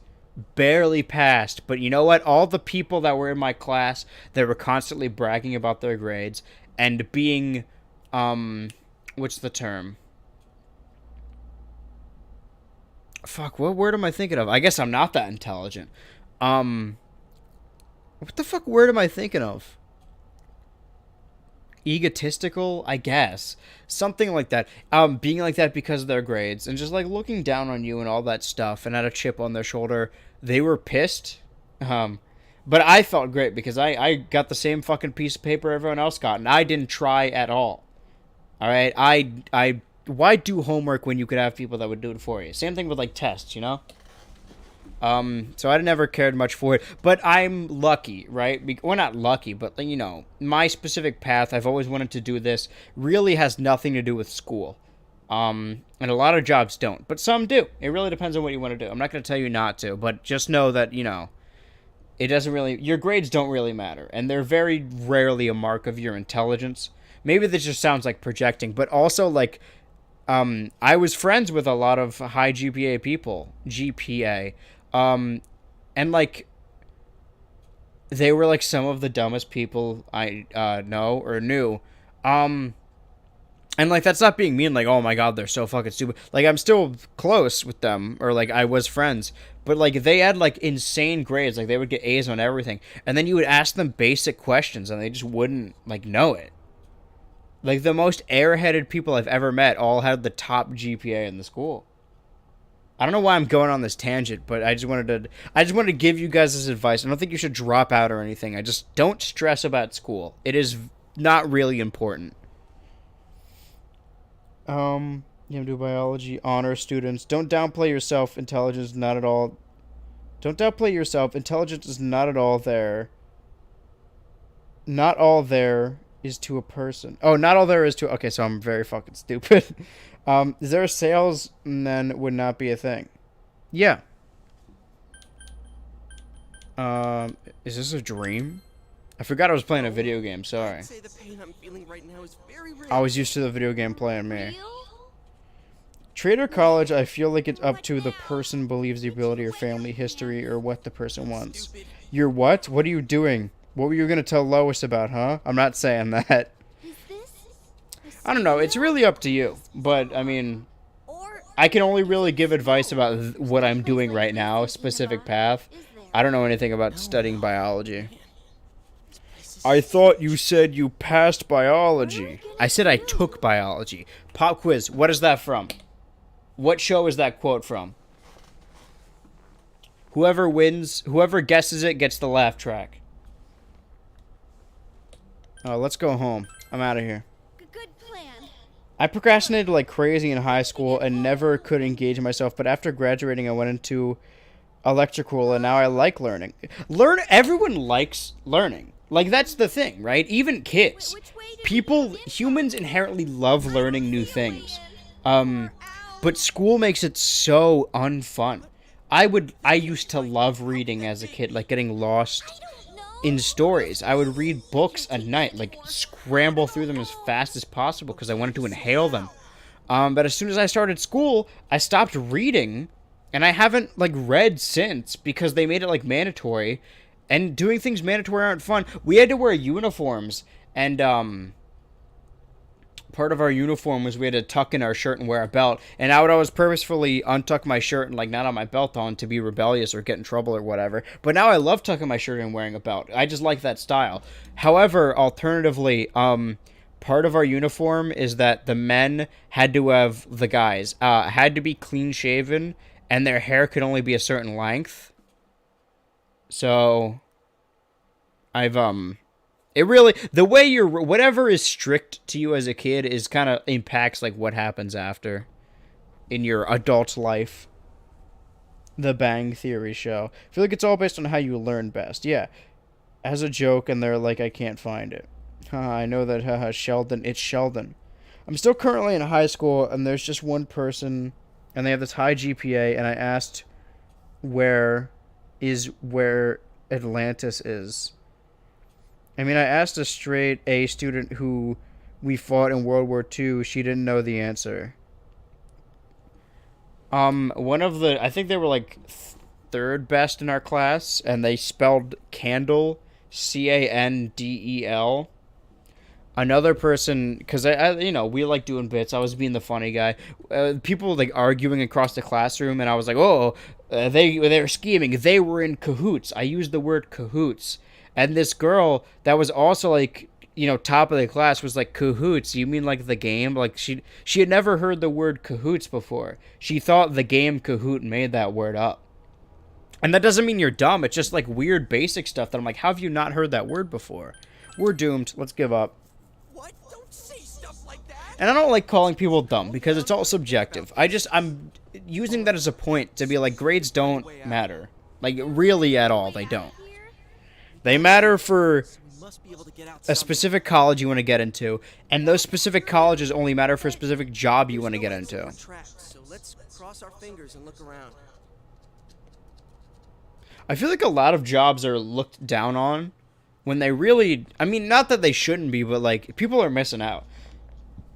barely passed. But you know what? All the people that were in my class that were constantly bragging about their grades and being what's the term? Fuck, what word am I thinking of? I guess I'm not that intelligent. What the fuck word am I thinking of? Egotistical, I guess. Something like that. Being like that because of their grades and just like looking down on you and all that stuff and had a chip on their shoulder. They were pissed. But I felt great because I got the same fucking piece of paper everyone else got and I didn't try at all. Alright, why do homework when you could have people that would do it for you? Same thing with, like, tests, you know? So I never cared much for it, but I'm lucky, right? Well, not lucky, but you know, my specific path, I've always wanted to do this, really has nothing to do with school. And a lot of jobs don't, but some do. It really depends on what you want to do. I'm not going to tell you not to, but just know that, you know, it doesn't really, your grades don't really matter, and they're very rarely a mark of your intelligence. Maybe this just sounds like projecting, but also, like, I was friends with a lot of high GPA people, and, like, they were, like, some of the dumbest people I know or knew. And, like, that's not being mean, like, oh my god, they're so fucking stupid. Like, I'm still close with them, or, like, I was friends. But, like, they had, like, insane grades. Like, they would get A's on everything. And then you would ask them basic questions, and they just wouldn't, like, know it. Like, the most airheaded people I've ever met all had the top GPA in the school. I don't know why I'm going on this tangent, but I just wanted to give you guys this advice. I don't think you should drop out or anything. I just don't stress about school. It is not really important. You do biology, honor students. Don't downplay yourself. Intelligence, not at all. Don't downplay yourself. Intelligence is not at all there. Not all there is to a person. Oh, not all there is to... Okay, so I'm very fucking stupid. Is there a sales? Then would not be a thing. Yeah. Is this a dream? I forgot I was playing a video game, sorry. I'd say the pain I'm feeling right now is very real. I was used to the video game playing me. Trade or college, I feel like it's up to the person believes the ability or family history or what the person wants. You're what? What are you doing? What were you going to tell Lois about, huh? I'm not saying that. I don't know. It's really up to you. But, I mean, I can only really give advice about what I'm doing right now, specific path. I don't know anything about studying biology. I thought you said you passed biology. I said I took biology. Pop quiz. What is that from? What show is that quote from? Whoever wins, whoever guesses it gets the laugh track. Oh, let's go home. I'm out of here. Good plan. I procrastinated like crazy in high school and never could engage myself, but after graduating I went into electrical and now I like learning. Everyone likes learning. Like, that's the thing, right? Even kids. Humans inherently love learning new things. But school makes it so unfun. I used to love reading as a kid, like getting lost in stories. I would read books at night, like scramble through them as fast as possible because I wanted to inhale them. But as soon as I started school, I stopped reading, and I haven't, like, read since because they made it, like, mandatory. And doing things mandatory aren't fun. We had to wear uniforms, and part of our uniform was we had to tuck in our shirt and wear a belt. And I would always purposefully untuck my shirt and, like, not have my belt on to be rebellious or get in trouble or whatever. But now I love tucking my shirt and wearing a belt. I just like that style. However, alternatively, part of our uniform is that the men had to have, the guys, had to be clean shaven, and their hair could only be a certain length. So, it really, the way whatever is strict to you as a kid is kind of impacts, like, what happens after in your adult life. The Bang Theory show. I feel like it's all based on how you learn best. Yeah. As a joke, and they're like, I can't find it. I know that, Sheldon, it's Sheldon. I'm still currently in high school, and there's just one person, and they have this high GPA, and I asked where Atlantis is. I mean, I asked a straight A student who we fought in World War II. She didn't know the answer. I think they were, like, third best in our class, and they spelled candle, Candel. Another person, because we like doing bits. I was being the funny guy. People like arguing across the classroom, and I was like, "Oh, they were scheming. They were in cahoots." I used the word cahoots, and this girl that was also like, top of the class was like, "Cahoots? You mean like the game?" Like she had never heard the word cahoots before. She thought the game Kahoot made that word up, and that doesn't mean you're dumb. It's just like weird basic stuff that I'm like, how have you not heard that word before? We're doomed. Let's give up. And I don't like calling people dumb because it's all subjective. I'm using that as a point to be like, grades don't matter. Like, really at all, they don't. They matter for a specific college you want to get into, and those specific colleges only matter for a specific job you want to get into. So let's cross our fingers and look around. I feel like a lot of jobs are looked down on when they really, I mean, not that they shouldn't be, but like, people are missing out.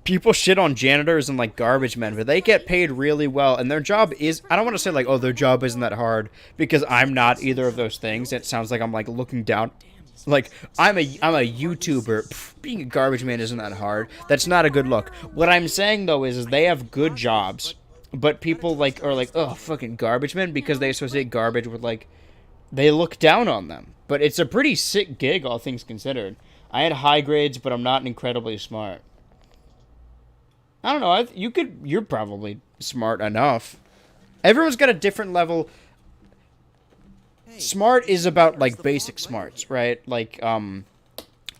People shit on janitors and like garbage men, but they get paid really well, and their job is, I don't want to say like, oh, their job isn't that hard, because I'm not either of those things. It sounds like I'm like looking down, like I'm a YouTuber. Pff, being a garbage man isn't that hard. That's not a good look. What I'm saying though is they have good jobs, but people like are like, oh, fucking garbage men, because they associate garbage with like, they look down on them. But it's a pretty sick gig, all things considered. I had high grades, but I'm not incredibly smart. I don't know. You're probably smart enough. Everyone's got a different level. Smart is about like basic smarts, right? Like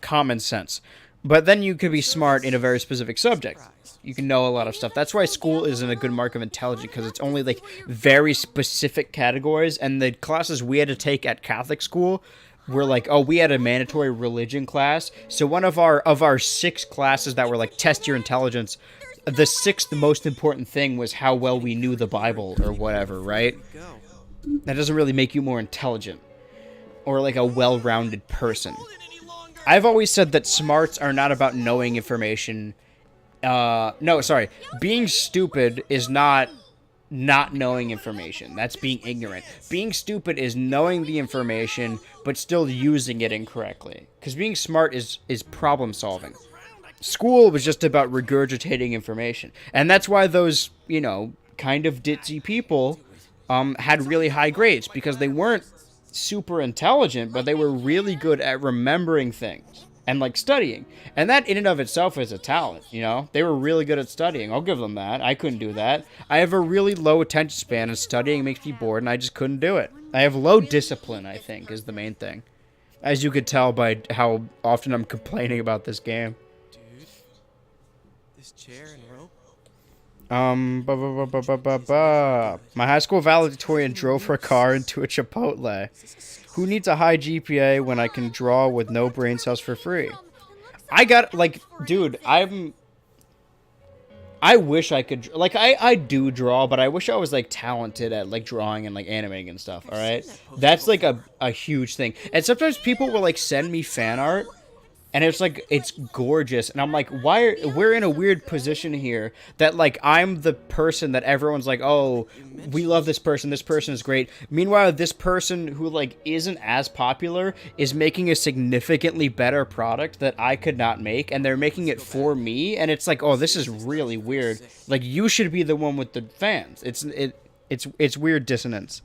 common sense. But then you could be smart in a very specific subject. You can know a lot of stuff. That's why school isn't a good mark of intelligence, because it's only like very specific categories. And the classes we had to take at Catholic school were like, oh, we had a mandatory religion class. So one of our 6 classes that were like test your intelligence, the 6th most important thing was how well we knew the Bible or whatever, right? That doesn't really make you more intelligent or like a well-rounded person. I've always said that smarts are not about knowing information. No, sorry. Being stupid is not knowing information. That's being ignorant. Being stupid is knowing the information but still using it incorrectly. Because being smart is problem solving. School was just about regurgitating information. And that's why those, you know, kind of ditzy people had really high grades, because they weren't super intelligent, but they were really good at remembering things and like studying. And that in and of itself is a talent, you know? They were really good at studying. I'll give them that. I couldn't do that. I have a really low attention span, and studying makes me bored, and I just couldn't do it. I have low discipline, I think, is the main thing. As you could tell by how often I'm complaining about this game. Chair and rope. My high school valedictorian drove her car into a Chipotle. Who needs a high GPA when I can draw with no brain cells for free? I got, like, dude, I wish I could, like, I do draw, but I wish I was, like, talented at, like, drawing and, like, animating and stuff, alright? That's, like, a huge thing. And sometimes people will, like, send me fan art, and it's like, it's gorgeous. And I'm like, we're in a weird position here that like, I'm the person that everyone's like, oh, we love this person is great. Meanwhile, this person who like isn't as popular is making a significantly better product that I could not make. And they're making it for me. And it's like, oh, this is really weird. Like, you should be the one with the fans. It's weird dissonance.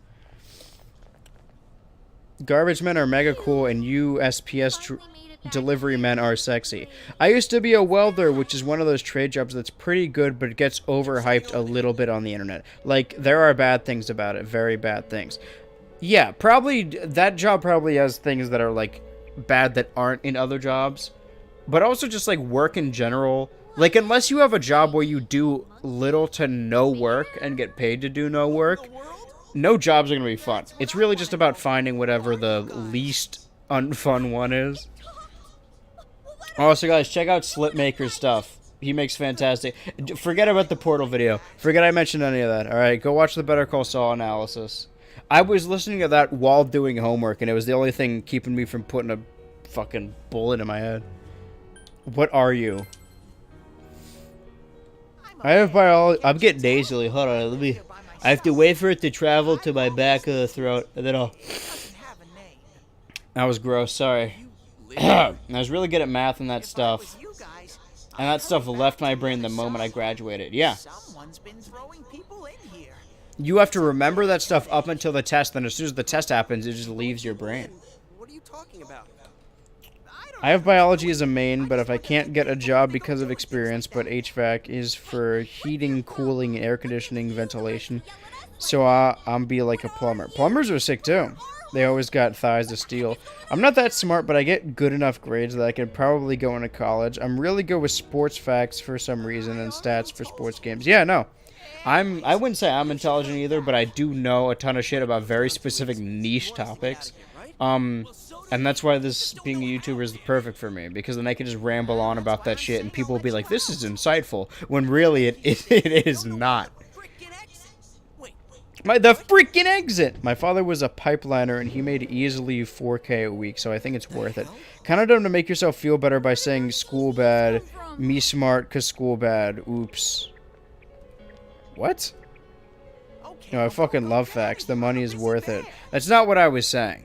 Garbage men are mega cool, and USPS delivery men are sexy. I used to be a welder, which is one of those trade jobs that's pretty good, but it gets overhyped a little bit on the internet. Like, there are bad things about it, very bad things. Yeah, probably, that job probably has things that are, like, bad that aren't in other jobs. But also just, like, work in general. Like, unless you have a job where you do little to no work and get paid to do no work, no jobs are going to be fun. It's really just about finding whatever the least unfun one is. Also, guys, check out Slipmaker's stuff. He makes fantastic. Forget about the Portal video. Forget I mentioned any of that. Alright, go watch the Better Call Saul analysis. I was listening to that while doing homework, and it was the only thing keeping me from putting a fucking bullet in my head. What are you? I have biology. I'm getting nasally. Hold on, I have to wait for it to travel to my back of the throat, and then I'll... That was gross, sorry. I was really good at math and that stuff. And that stuff left my brain the moment I graduated. Yeah. You have to remember that stuff up until the test, then as soon as the test happens, it just leaves your brain. What are you talking about? I have biology as a main, but if I can't get a job because of experience, but HVAC is for heating, cooling, air conditioning, ventilation, so I'm be like a plumber. Plumbers are sick too. They always got thighs of steel. I'm not that smart, but I get good enough grades that I could probably go into college. I'm really good with sports facts for some reason and stats for sports games. Yeah, no. I wouldn't say I'm intelligent either, but I do know a ton of shit about very specific niche topics. And that's why this being a YouTuber is perfect for me, because then I can just ramble on about that shit and people will be like, this is insightful, when really it is not. The freaking exit! My father was a pipeliner and he made easily 4K a week, so I think it's worth it. Kind of dumb to make yourself feel better by saying school bad, me smart cause school bad, oops. What? No, I fucking love facts. The money is worth it. That's not what I was saying.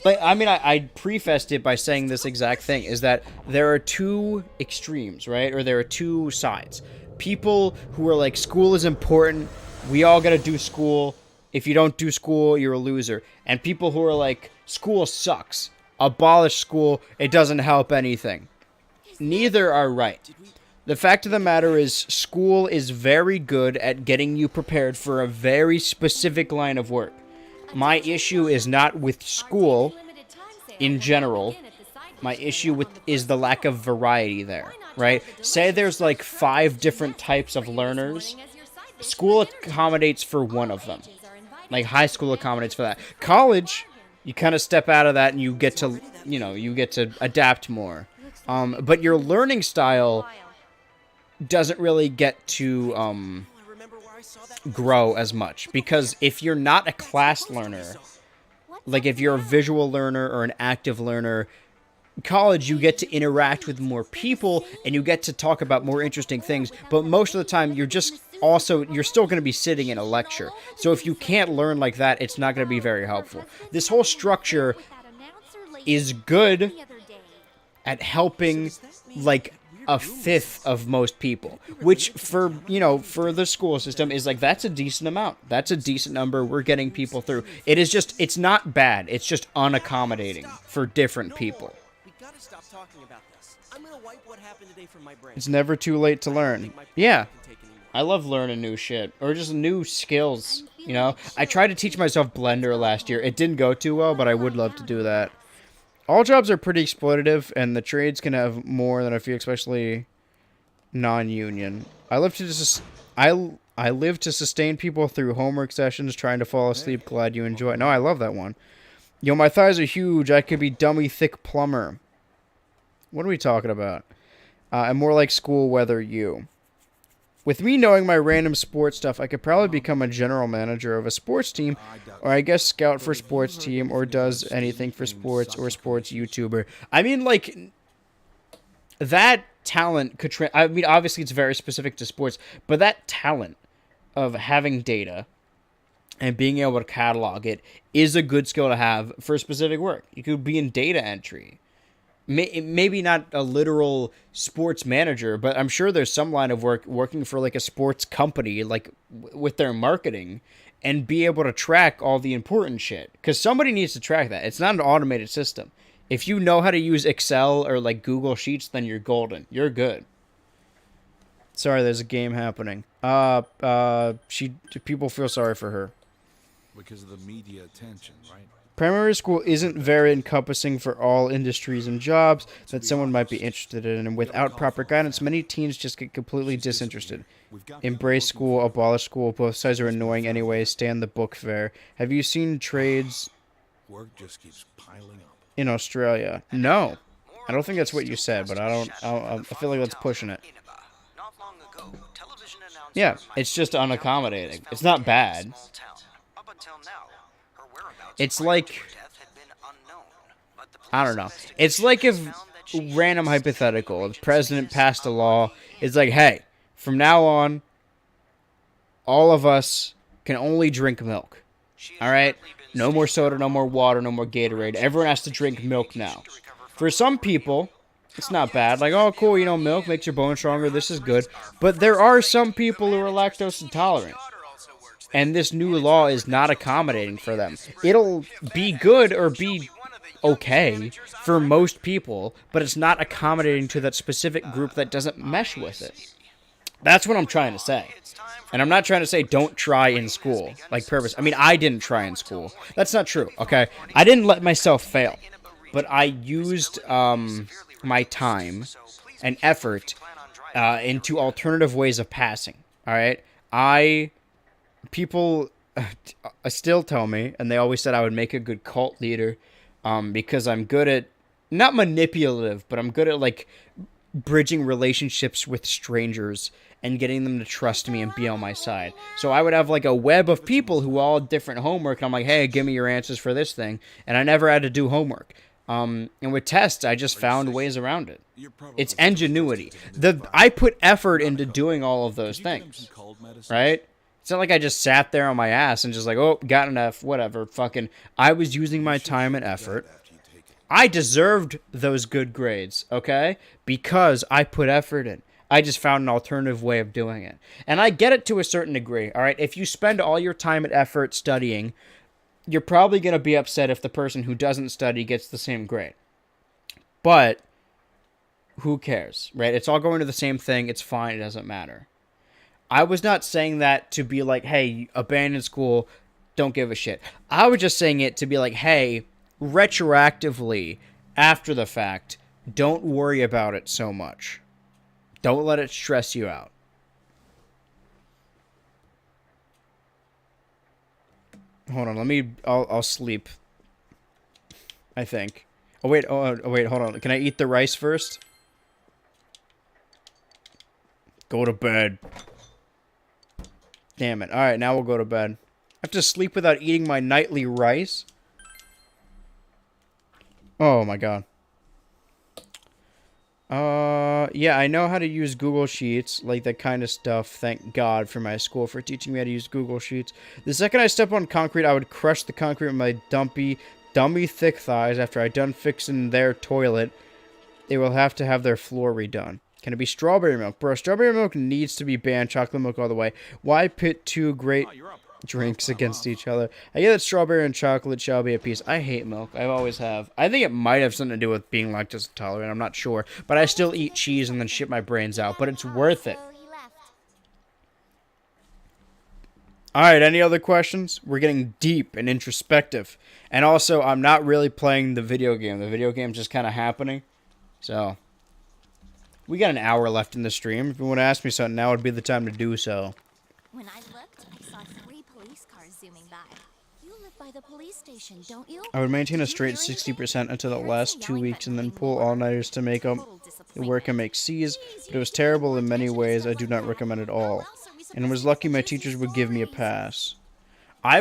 Like, I mean, I prefaced it by saying this exact thing, is that there are two extremes, right? Or there are two sides. People who are like, school is important, we all gotta do school, if you don't do school, you're a loser. And people who are like, school sucks, abolish school, it doesn't help anything. Neither are right. The fact of the matter is, school is very good at getting you prepared for a very specific line of work. My issue is not with school in general. My issue is the lack of variety there, right? Say there's like 5 different types of learners. School accommodates for one of them. Like high school accommodates for that. College, you kind of step out of that and you get to, you know, you get to adapt more. But your learning style doesn't really get to grow as much, because if you're not a class learner, like if you're a visual learner or an active learner, college you get to interact with more people and you get to talk about more interesting things, but most of the time you're still going to be sitting in a lecture. So if you can't learn like that, it's not going to be very helpful. This whole structure is good at helping like a fifth of most people, which for the school system is like, that's a decent amount. That's a decent number. We're getting people through. It's not bad. It's just unaccommodating for different people. It's never too late to learn. Yeah. I love learning new shit or just new skills. You know, I tried to teach myself Blender last year. It didn't go too well, but I would love to do that. All jobs are pretty exploitative, and the trades can have more than a few, especially non-union. I live to sustain people through homework sessions, trying to fall asleep. Glad you enjoy it. No, I love that one. Yo, my thighs are huge. I could be dummy thick plumber. What are we talking about? I'm more like school weather you. With me knowing my random sports stuff, I could probably become a general manager of a sports team, or I guess scout for sports team, or does anything for sports, or sports YouTuber. I mean, like, that talent could... I mean, obviously it's very specific to sports, but that talent of having data and being able to catalog it is a good skill to have for specific work. You could be in data entry. Maybe not a literal sports manager, but I'm sure there's some line of work working for like a sports company, like with their marketing, and be able to track all the important shit. Because somebody needs to track that. It's not an automated system. If you know how to use Excel or like Google Sheets, then you're golden. You're good. Sorry, there's a game happening. People feel sorry for her. Because of the media attention, right? Primary school isn't very encompassing for all industries and jobs that someone might be interested in, and without proper guidance, many teens just get completely disinterested. Embrace school, abolish school, both sides are annoying anyway, stand the book fair. Have you seen trades Work just keeps piling up. in Australia? No. I don't think that's what you said, but I feel like that's pushing it. Yeah, it's just unaccommodating. It's not bad. It's like, I don't know. It's like if, random hypothetical, the president passed a law, it's like, hey, from now on, all of us can only drink milk. Alright? No more soda, no more water, no more Gatorade. Everyone has to drink milk now. For some people, it's not bad. Like, oh, cool, you know, milk makes your bones stronger, this is good. But there are some people who are lactose intolerant. And this new law is not accommodating for them. It'll be good or be okay for most people, but it's not accommodating to that specific group that doesn't mesh with it. That's what I'm trying to say. And I'm not trying to say don't try in school, like purpose. I mean, I didn't try in school. That's not true, okay? I didn't let myself fail. But I used my time and effort into alternative ways of passing, all right? People still tell me, and they always said I would make a good cult leader because I'm good at, not manipulative, but I'm good at, like, bridging relationships with strangers and getting them to trust me and be on my side. So I would have like a web of people who all had different homework, and I'm like, hey, give me your answers for this thing, and I never had to do homework. And with tests, I just found ways around it. It's ingenuity. I put effort into doing all of those things, right? It's not like I just sat there on my ass and just like, oh, got an F, whatever, fucking. I was using my time and effort. I deserved those good grades, okay? Because I put effort in. I just found an alternative way of doing it. And I get it to a certain degree, all right? If you spend all your time and effort studying, you're probably going to be upset if the person who doesn't study gets the same grade. But who cares, right? It's all going to the same thing. It's fine. It doesn't matter. I was not saying that to be like, hey, abandon school, don't give a shit. I was just saying it to be like, hey, retroactively, after the fact, don't worry about it so much. Don't let it stress you out. Hold on, I'll sleep. I think. Oh wait, wait, hold on. Can I eat the rice first? Go to bed. Damn it. Alright, now we'll go to bed. I have to sleep without eating my nightly rice? Oh my god. Yeah, I know how to use Google Sheets, like that kind of stuff. Thank God for my school for teaching me how to use Google Sheets. The second I step on concrete, I would crush the concrete with my dummy thick thighs. After I done fixing their toilet, they will have to have their floor redone. Can it be strawberry milk? Bro, strawberry milk needs to be banned. Chocolate milk all the way. Why pit two great drinks against each other? I get that strawberry and chocolate shall be at peace. I hate milk. I always have. I think it might have something to do with being lactose intolerant. I'm not sure. But I still eat cheese and then shit my brains out. But it's worth it. Alright, any other questions? We're getting deep and introspective. And also, I'm not really playing the video game. The video game's just kind of happening. So, we got an hour left in the stream. If you want to ask me something, now would be the time to do so. When I looked, I saw 3 police cars zooming by. You live by the police station, don't you? I would maintain a straight 60% until the last 2 weeks and then pull all-nighters to make up the work and make C's, but it was terrible in many ways. I do not recommend it all. And I was lucky my teachers would give me a pass. I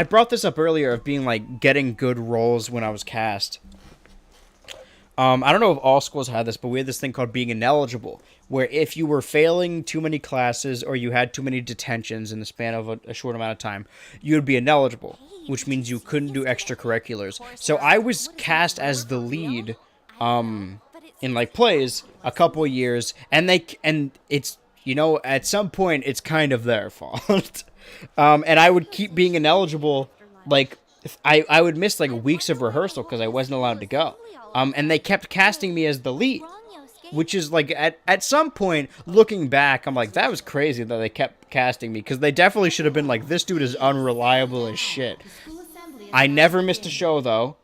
brought this up earlier of being like getting good roles when I was cast. I don't know if all schools had this, but we had this thing called being ineligible, where if you were failing too many classes or you had too many detentions in the span of a short amount of time, you would be ineligible, which means you couldn't do extracurriculars. So I was cast as the lead in like plays a couple years, and it's, you know, at some point it's kind of their fault. And I would keep being ineligible, like I would miss like weeks of rehearsal because I wasn't allowed to go. And they kept casting me as the lead, which is like at some point looking back, I'm like, that was crazy that they kept casting me, because they definitely should have been like, this dude is unreliable as shit. I never missed a show though.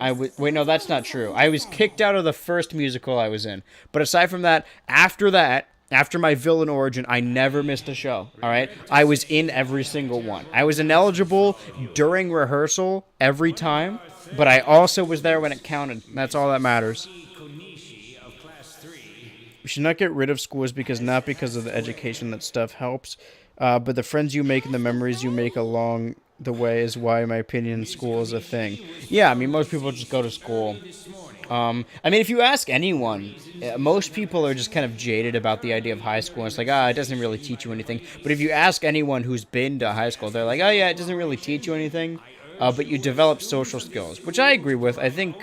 Wait, no, that's not true. I was kicked out of the first musical I was in. But aside from that, after my villain origin, I never missed a show, all right? I was in every single one. I was ineligible during rehearsal every time, but I also was there when it counted. That's all that matters. We should not get rid of schools not because of the education. That stuff helps, but the friends you make and the memories you make along the way is why, in my opinion, school is a thing. Yeah, I mean, most people just go to school. I mean, if you ask anyone, most people are just kind of jaded about the idea of high school. It's like, it doesn't really teach you anything. But if you ask anyone who's been to high school, they're like, oh yeah, it doesn't really teach you anything. But you develop social skills, which I agree with. I think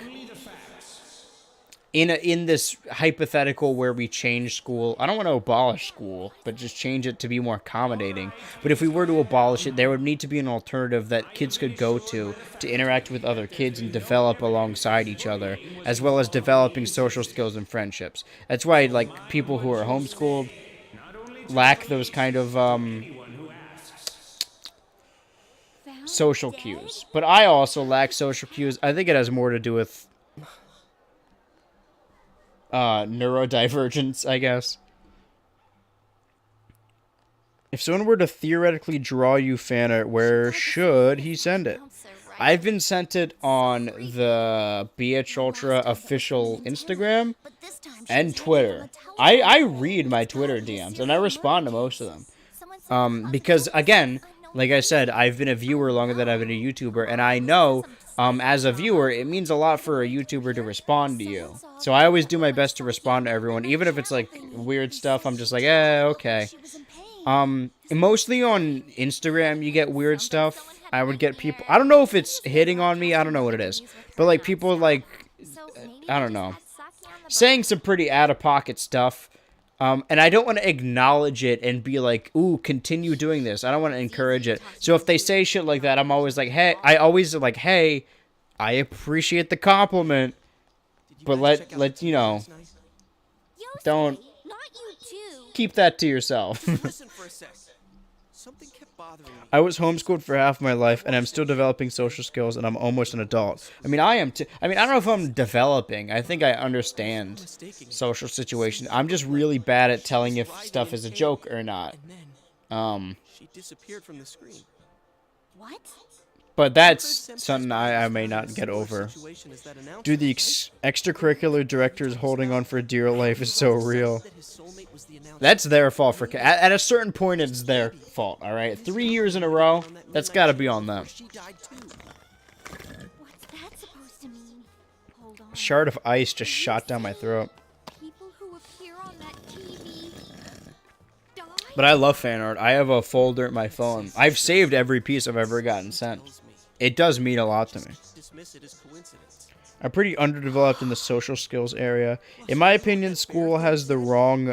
in this hypothetical where we change school, I don't want to abolish school, but just change it to be more accommodating. But if we were to abolish it, there would need to be an alternative that kids could go to interact with other kids and develop alongside each other, as well as developing social skills and friendships. That's why, like, people who are homeschooled lack those kind of social cues. But I also lack social cues. I think it has more to do with neurodivergence, I guess. If someone were to theoretically draw you fan art, where should he send it? I've been sent it on the BH Ultra official Instagram and Twitter. I read my Twitter DMs and I respond to most of them. Because again, like I said, I've been a viewer longer than I've been a YouTuber, and I know as a viewer, it means a lot for a YouTuber to respond to you. So I always do my best to respond to everyone, even if it's like weird stuff. I'm just like, okay. Mostly on Instagram, you get weird stuff. I would get people. I don't know if it's hitting on me. I don't know what it is, but like people like, I don't know, saying some pretty out of pocket stuff. And I don't want to acknowledge it and be like, ooh, continue doing this. I don't want to encourage it. So if they say shit like that, I'm always like, hey, I appreciate the compliment, but let you know, don't keep that to yourself. Listen for a sec. Something kept bothering me. I was homeschooled for half my life, and I'm still developing social skills, and I'm almost an adult. I mean, I am too. I mean, I don't know if I'm developing. I think I understand social situation. I'm just really bad at telling if stuff is a joke or not. She disappeared from the screen. What? But that's something I may not get over. Dude, the extracurricular directors holding on for dear life is so real. That's their fault. At a certain point, it's their fault, alright? 3 years in a row, that's gotta be on them. What's that supposed to mean? Hold on. A shard of ice just shot down my throat. People who appear on that TV die? But I love fan art. I have a folder at my phone. I've saved every piece I've ever gotten sent. It does mean a lot to me. Dismiss it as coincidence. I'm pretty underdeveloped in the social skills area. In my opinion, school has the wrong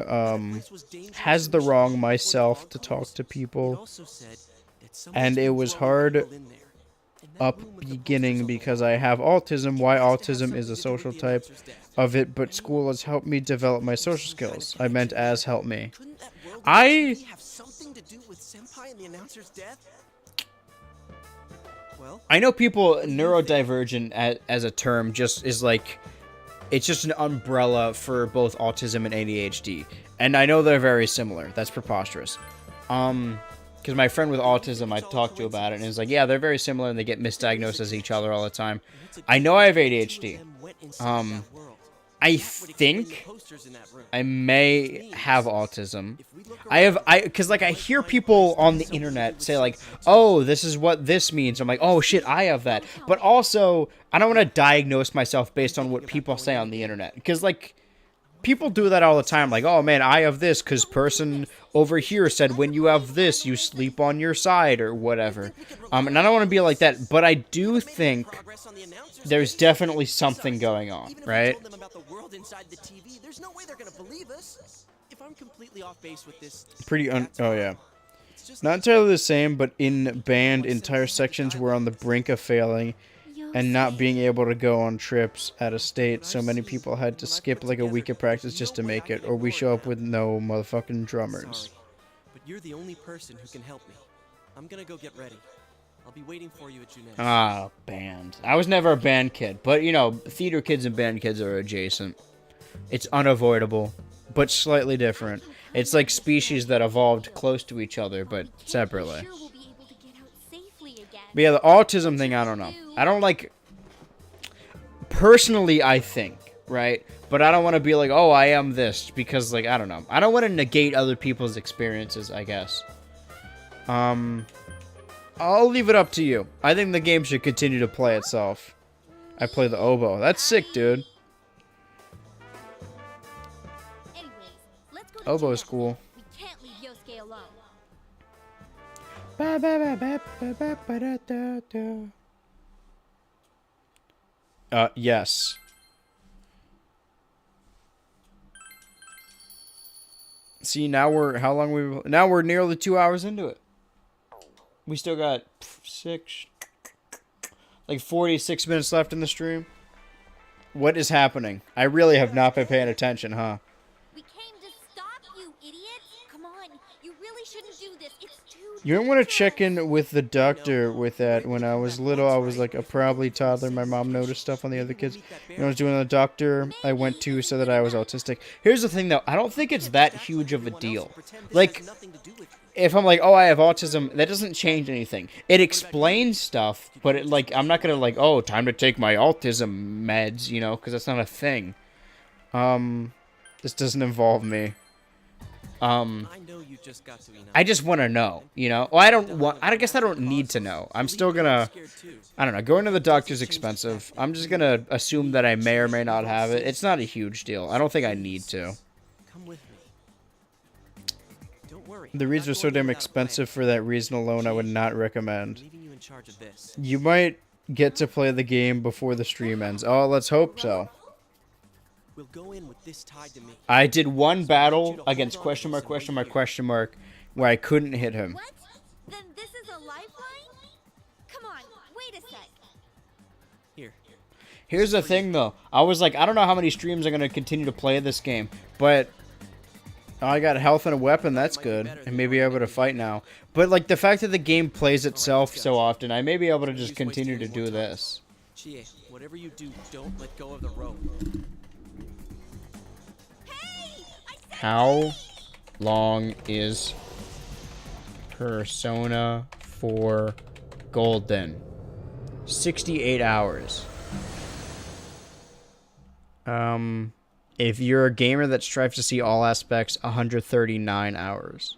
myself to talk to people. And it was hard up beginning because I have autism. Why autism is a social type of it, but school has helped me develop my social skills. I meant as helped me. I have something to do with Senpai and the announcer's death? Well, I know people neurodivergent as a term just is like, it's just an umbrella for both autism and ADHD. And I know they're very similar. That's preposterous. Because my friend with autism, I talked to about it, and he's like, yeah, they're very similar, and they get misdiagnosed as each other all the time. I know I have ADHD. I think I may have autism. Because like I hear people on the internet say like, oh, this is what this means. I'm like, oh shit, I have that. But also, I don't want to diagnose myself based on what people say on the internet. Because like, people do that all the time. Like, oh man, I have this because person over here said when you have this, you sleep on your side or whatever. And I don't want to be like that, but I do think there's definitely something going on, right? There's no way they're gonna believe us. If I'm completely off base with this, Oh yeah. Not entirely the same, but in band, entire sections were on the brink of failing and not being able to go on trips out of state, so many people had to skip like a week of practice just to make it, or we show up with no motherfucking drummers. but you're the only person who can help me. I'm gonna go get ready. I'll be waiting for you at June's. Ah, band. I was never a band kid, but you know, theater kids and band kids are adjacent. It's unavoidable, but slightly different. It's like species that evolved close to each other, but separately. But yeah, the autism thing, I don't know. I don't like... Personally, I think, right? But I don't want to be like, oh, I am this, because, like, I don't know. I don't want to negate other people's experiences, I guess. I'll leave it up to you. I think the game should continue to play itself. I play the oboe. That's sick, dude. Oboe is cool. We can't leave Yosuke alone. Yes. See, now we're how long we now we're nearly 2 hours into it. We still got 46 minutes left in the stream. What is happening? I really have not been paying attention, huh? We came to stop you, idiot. Come on, you really shouldn't do this. It's too You don't want to check in with the doctor with that. When I was little, I was like a probably toddler. My mom noticed stuff on the other kids. When I was doing the doctor I went to said that I was autistic. Here's the thing, though. I don't think it's that huge of a deal. Like, if I'm like, oh, I have autism, that doesn't change anything. It explains stuff, but it, like, I'm not gonna like, oh, time to take my autism meds, you know, because that's not a thing. This doesn't involve me. I just want to know, you know. Well, I guess I don't need to know. I'm still gonna, I don't know. Going to the doctor's expensive. I'm just gonna assume that I may or may not have it. It's not a huge deal. I don't think I need to. The reads are so damn expensive for that reason alone. I would not recommend. You might get to play the game before the stream ends. Oh, let's hope so. We'll go in with this tied to me. I did one battle against question mark where I couldn't hit him. What? Then this is a lifeline? Come on, wait a sec. Here's the thing, though. I was like, I don't know how many streams I'm going to continue to play this game, but I got health and a weapon. That's good. And maybe able to fight now. But, like, the fact that the game plays itself so often, I may be able to just continue to do this. Chie, whatever you do, don't let go of the rope. How long is Persona 4 Golden? 68 hours. If you're a gamer that strives to see all aspects, 139 hours.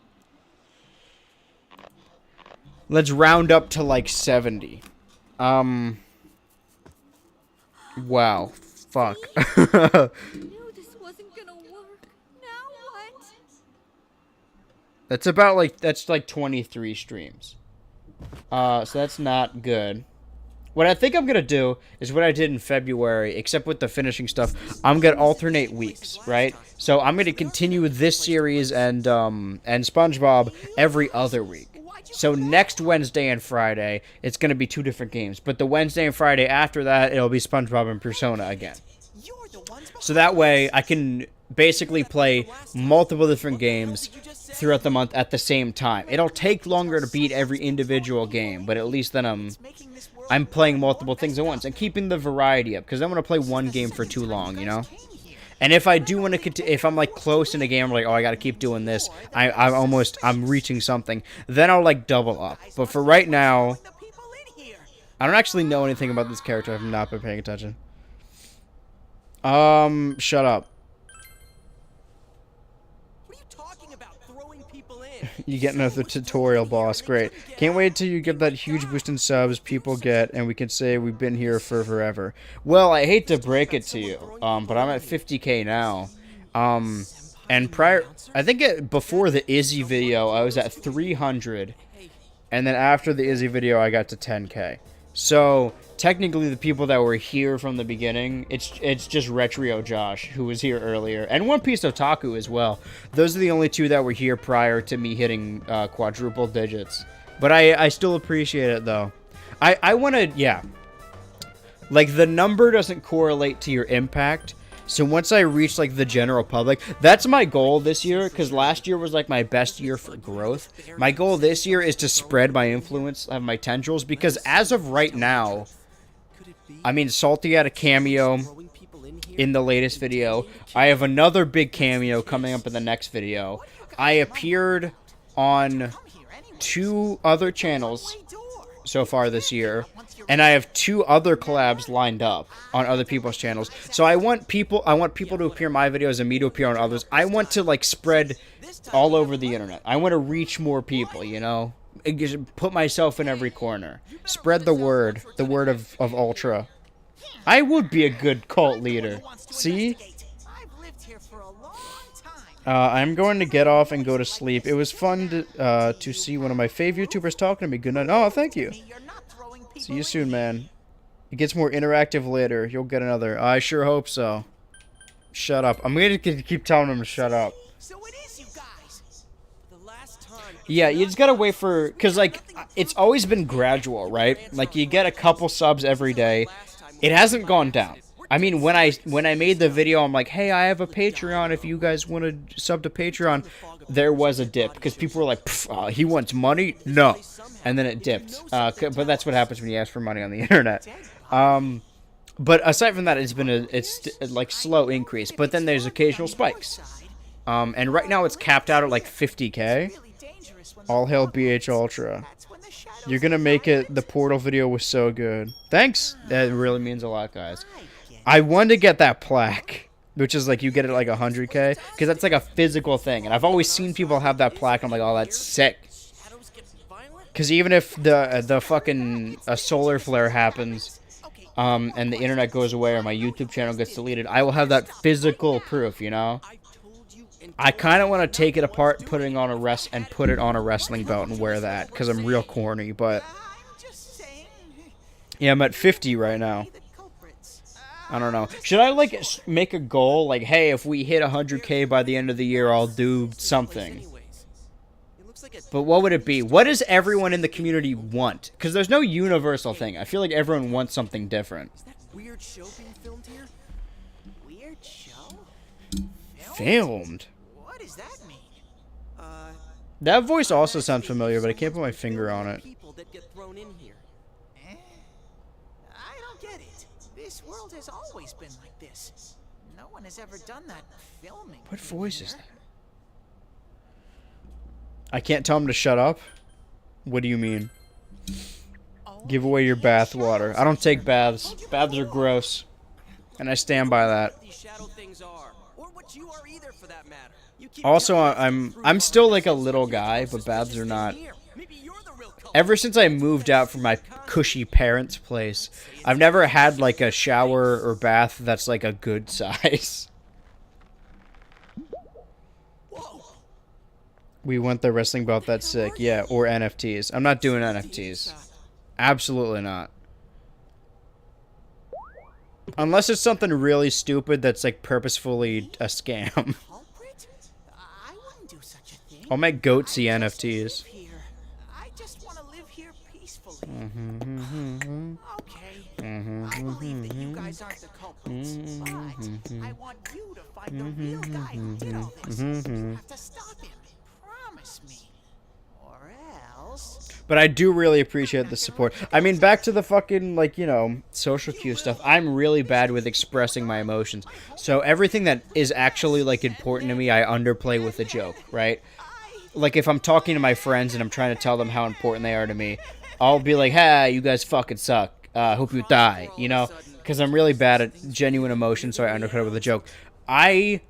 Let's round up to like 70. Wow. Fuck. That's about like, that's like 23 streams. So that's not good. What I think I'm going to do is what I did in February, except with the finishing stuff. I'm going to alternate weeks, right? So I'm going to continue this series and SpongeBob every other week. So next Wednesday and Friday, it's going to be 2 different games. But the Wednesday and Friday after that, it'll be SpongeBob and Persona again. So that way, I can basically play multiple different games throughout the month at the same time. It'll take longer to beat every individual game, but at least then I'm playing multiple things at once and keeping the variety up, because I don't want to play one game for too long, you know? And if I do want to, if I'm like close in a game, I'm like, oh, I got to keep doing this. I'm reaching something. Then I'll like double up. But for right now, I don't actually know anything about this character. I've not been paying attention. Shut up. You get another tutorial boss. Great. Can't wait till you get that huge boost in subs people get, and we can say we've been here for forever. Well, I hate to break it to you, but I'm at 50k now. And prior, I think before the Izzy video, I was at 300, and then after the Izzy video, I got to 10k. So technically, the people that were here from the beginning, it's just Retrio Josh, who was here earlier, and One Piece Otaku as well. Those are the only 2 that were here prior to me hitting quadruple digits. But I still appreciate it, though. I want to, yeah. Like, the number doesn't correlate to your impact. So once I reach, like, the general public, that's my goal this year, because last year was, like, my best year for growth. My goal this year is to spread my influence, have my tendrils, because as of right now, I mean, Salty had a cameo in the latest video. I have another big cameo coming up in the next video. I appeared on 2 other channels so far this year, and I have 2 other collabs lined up on other people's channels. So I want people to appear in my videos and me to appear on others. I want to like spread all over the internet. I want to reach more people, you know? Put myself in every corner. Spread the word of Ultra. I would be a good cult leader. See? I'm going to get off and go to sleep. It was fun to see one of my favorite YouTubers talking to me. Good night. Oh, thank you. See you soon, man. It gets more interactive later. You'll get another. I sure hope so. Shut up. I'm going to keep telling him to shut up. So it is you guys. Yeah, you just gotta wait for, cause like it's always been gradual, right? Like you get a couple subs every day. It hasn't gone down. I mean, when I made the video, I'm like, hey, I have a Patreon. If you guys want to sub to Patreon, there was a dip because people were like, he wants money, no, and then it dipped. But that's what happens when you ask for money on the internet. But aside from that, it's like slow increase. But then there's occasional spikes. And right now it's capped out at like 50K. All hail BH Ultra. You're gonna make it. The Portal video was so good. Thanks. That really means a lot, guys. I wanted to get that plaque, which is like you get it like 100K, because that's like a physical thing. And I've always seen people have that plaque. I'm like, oh, that's sick. Because even if the fucking a solar flare happens, and the internet goes away or my YouTube channel gets deleted, I will have that physical proof, you know? I kind of want to take it apart, put it on a wrestling belt and wear that, because I'm real corny, but... Yeah, I'm at 50 right now. I don't know. Should I, like, make a goal? Like, hey, if we hit 100K by the end of the year, I'll do something. But what would it be? What does everyone in the community want? Because there's no universal thing. I feel like everyone wants something different. Is that weird show being filmed here? Weird show? Filmed? What does that mean? That voice also sounds familiar, but I can't put my finger on it. People that get thrown in here. I don't get it. This world has always been like this. No one has ever done that filming. What voice is that? I can't tell him to shut up? What do you mean? Give away your bath water. I don't take baths. Baths are gross. And I stand by that. Also, I'm still like a little guy, but baths are not. Ever since I moved out from my cushy parents' place, I've never had like a shower or bath that's like a good size. We want the wrestling belt, that's sick. Yeah, or NFTs. I'm not doing NFTs. Absolutely not. Unless it's something really stupid that's like purposefully a scam. I'll make goatsy NFTs. I just want to live here peacefully. Okay. I believe that you guys aren't the culprits, but I want you to find the real guy who did all this. You have to stop him. Promise me. Or else... But I do really appreciate the support. I mean, back to the fucking, like, you know, social cue stuff. I'm really bad with expressing my emotions. So everything that is actually, like, important to me, I underplay with a joke, right? Like, if I'm talking to my friends and I'm trying to tell them how important they are to me, I'll be like, hey, you guys fucking suck. Hope you die, you know? Because I'm really bad at genuine emotion, so I undercut it with a joke. I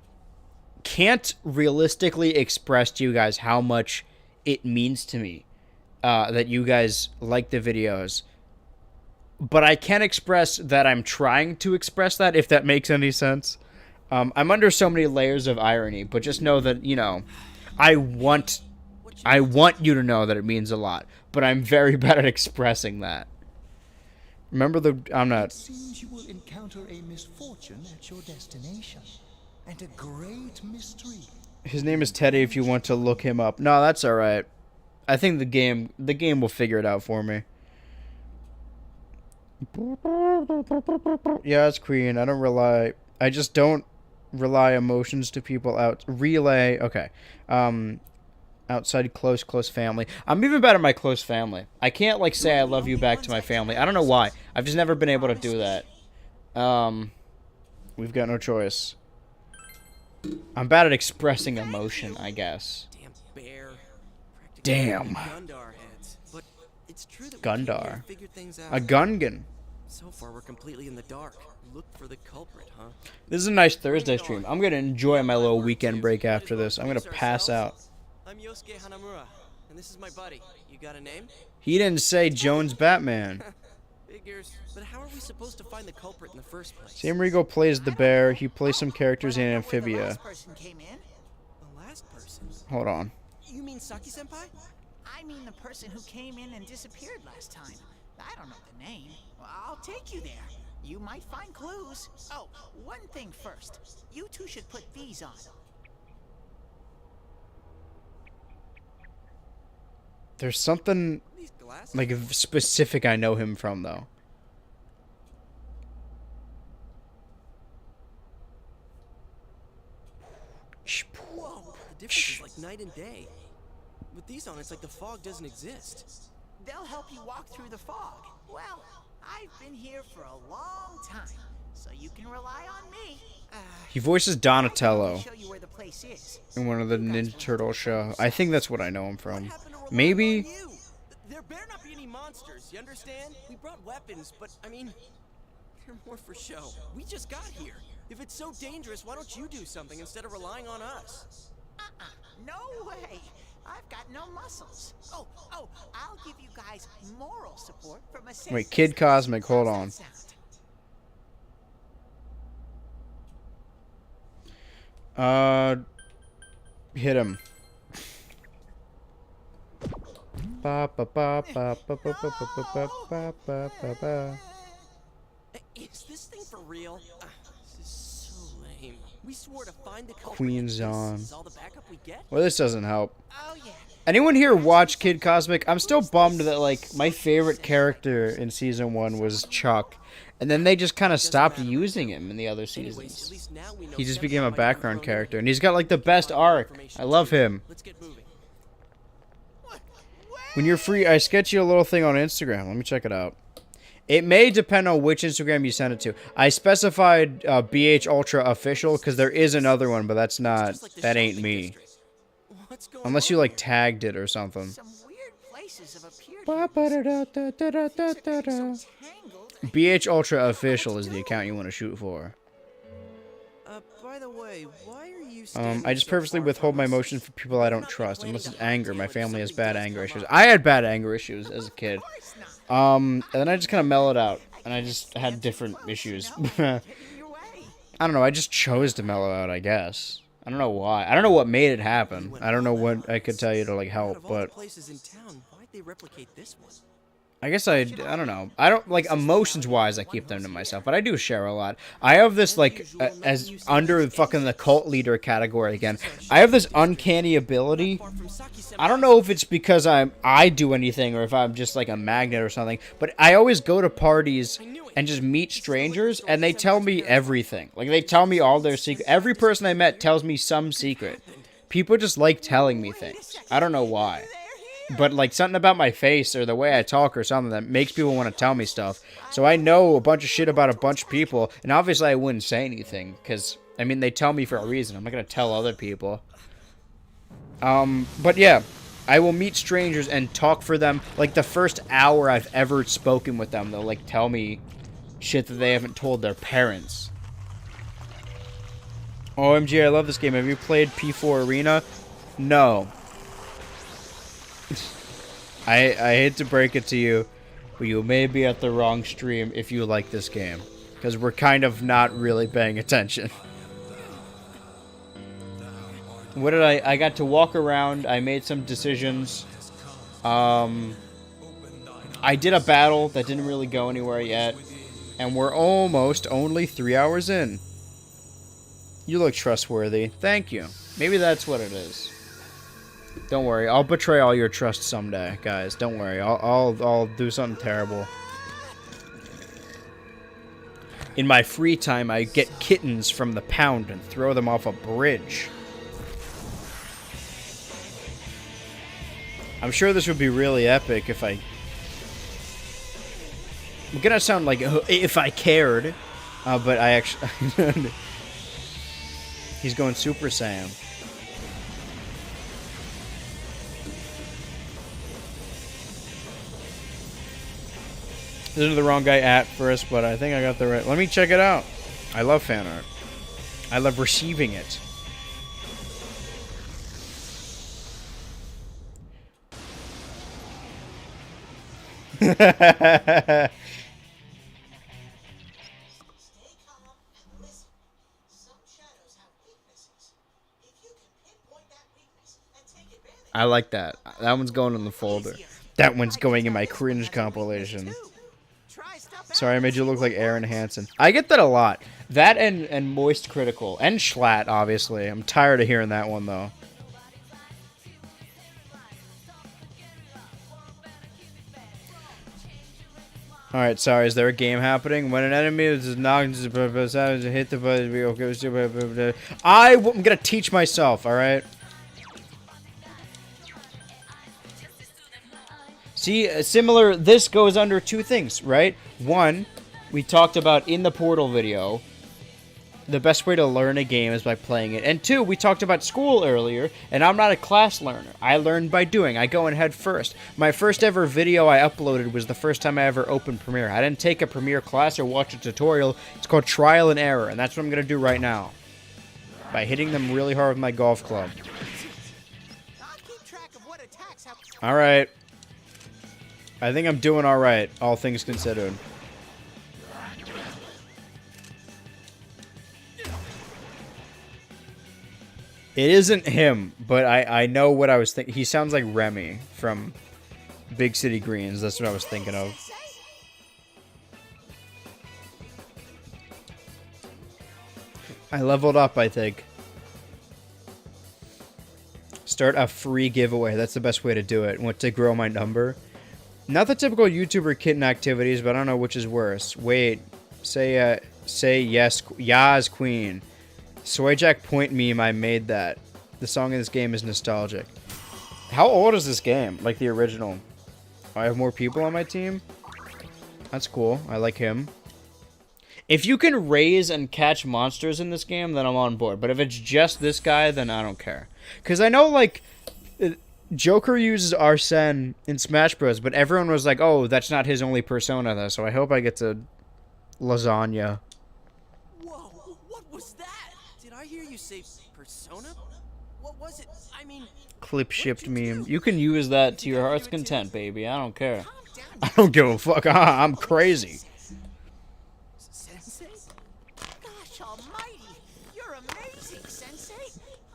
can't realistically express to you guys how much it means to me that you guys like the videos. But I can express that I'm trying to express that, if that makes any sense. I'm under so many layers of irony, but just know that, you know, I want you to know that it means a lot, but I'm very bad at expressing that. Remember I'm not... It seems you will encounter a misfortune at your destination, and a great mystery. His name is Teddy if you want to look him up. No, that's alright. I think the game will figure it out for me. Yeah, it's Queen. I just don't relay emotions to people okay. Outside close family. I'm even better at my close family. I can't like say I love you back to my family. I don't know why. I've just never been able to do that. We've got no choice. I'm bad at expressing emotion, I guess. Damn bear. Damn. Gundar heads. But it's true that Gundar. we figured things out. A Gungan. So far we're completely in the dark. Look for the culprit, huh? This is a nice Thursday stream. I'm gonna enjoy my little weekend break after this. I'm gonna pass out. I'm Yosuke Hanamura, and this is my buddy. You got a name? He didn't say Jones Batman. Figures. But how are we supposed to find the culprit in the first place? Sam Rigo plays the bear. He plays some characters in Amphibia. The last person came in? The last person? Hold on. You mean Saki-senpai? I mean the person who came in and disappeared last time. I don't know the name. Well, I'll take you there. You might find clues. Oh, one thing first. You two should put these on. There's something like specific I know him from though. Whoa, the difference is like night and day. With these on, it's like the fog doesn't exist. They'll help you walk through the fog. Well, I've been here for a long time, so you can rely on me. He voices Donatello Show you where the place is. in one of the Ninja Turtle show. I think that's what I know him from. Maybe. There better not be any monsters, you understand? We brought weapons, but I mean, they're more for show. We just got here. If it's so dangerous, why don't you do something instead of relying on us? No way. I've got no muscles. Oh, I'll give you guys moral support from a Wait, Kid Cosmic, hold on. Hit him. Ba ba ba ba ba ba ba ba ba ba ba ba ba. Is this thing for real? This is so lame. We swore to find the culprit. Queen's on. This is all the backup we get? Well, this doesn't help. Oh yeah. Anyone here watch Kid Cosmic? I'm still bummed that like my favorite character in season 1 was Chuck, and then they just kind of stopped using him in the other seasons. He just became a background character, and he's got like the best arc. I love him. When you're free, I sketch you a little thing on Instagram. Let me check it out. It may depend on which Instagram you send it to. I specified BH Ultra Official because there is another one, but that's not. That ain't me. Unless you like tagged it or something. Some weird places have appeared. BH Ultra Official is the account you want to shoot for. By the way, why are you I just purposely withhold my emotions for people I don't trust. Unless it's anger. My family has bad anger issues. I had bad anger issues as a kid. And then I just kind of mellowed out. And I just had different issues. I don't know. I just chose to mellow out, I guess. I don't know why. I don't know what made it happen. I don't know what I could tell you to like help, but places in town, why'd they replicate this one? I guess I don't know. I don't like emotions wise. I keep them to myself, but I do share a lot. I have this like as under fucking the cult leader category again. I have this uncanny ability. I don't know if it's because I do anything or if I'm just like a magnet or something, but I always go to parties and just meet strangers and they tell me everything. Like they tell me all their secrets. Every person I met tells me some secret. People just like telling me things. I don't know why. But like something about my face or the way I talk or something that makes people want to tell me stuff. So I know a bunch of shit about a bunch of people, and obviously I wouldn't say anything because I mean they tell me for a reason. I'm not gonna tell other people. But yeah, I will meet strangers and talk for them. Like the first hour I've ever spoken with them, they'll like tell me shit that they haven't told their parents. OMG, I love this game. Have you played P4 Arena? No. I hate to break it to you, but you may be at the wrong stream if you like this game. Because we're kind of not really paying attention. What did I got to walk around, I made some decisions. I did a battle that didn't really go anywhere yet. And we're almost only 3 hours in. You look trustworthy. Thank you. Maybe that's what it is. Don't worry, I'll betray all your trust someday, guys. Don't worry, I'll do something terrible. In my free time, I get kittens from the pound and throw them off a bridge. I'm sure this would be really epic if I... I'm gonna sound like if I cared, but I actually... He's going Super Saiyan. This is the wrong guy at first, but I think I got the right... Let me check it out. I love fan art. I love receiving it. I like that. That one's going in the folder. That one's going in my cringe compilation. Sorry, I made you look like Aaron Hansen. I get that a lot. That and Moist Critical. And Schlatt, obviously. I'm tired of hearing that one, though. All right, sorry. Is there a game happening? When an enemy is knocked, hit the button. I'm gonna teach myself. All right. See, similar. This goes under two things, right? One, we talked about in the Portal video. The best way to learn a game is by playing it. And two, we talked about school earlier, and I'm not a class learner. I learn by doing. I go in head first. My first ever video I uploaded was the first time I ever opened Premiere. I didn't take a Premiere class or watch a tutorial. It's called trial and error, and that's what I'm going to do right now. By hitting them really hard with my golf club. Alright. I think I'm doing alright, all things considered. It isn't him, but I know what I was thinking. He sounds like Remy from Big City Greens. That's what I was thinking of. I leveled up, I think. Start a free giveaway. That's the best way to do it. Want to grow my number? Not the typical YouTuber kitten activities, but I don't know which is worse. Wait. Say yes. Yas Queen. Soyjack point meme, I made that. The song in this game is nostalgic. How old is this game? Like the original? I have more people on my team? That's cool. I like him. If you can raise and catch monsters in this game, then I'm on board. But if it's just this guy, then I don't care. Because I know, like, Joker uses Arsene in Smash Bros. But everyone was like, oh, that's not his only persona, though. So I hope I get to lasagna. I hear you say persona? What was it? I mean, Clip shipped meme. You can use that to your heart's content, baby. I don't care. I don't give a fuck. I'm crazy. Sensei? Gosh almighty, you're amazing, Sensei.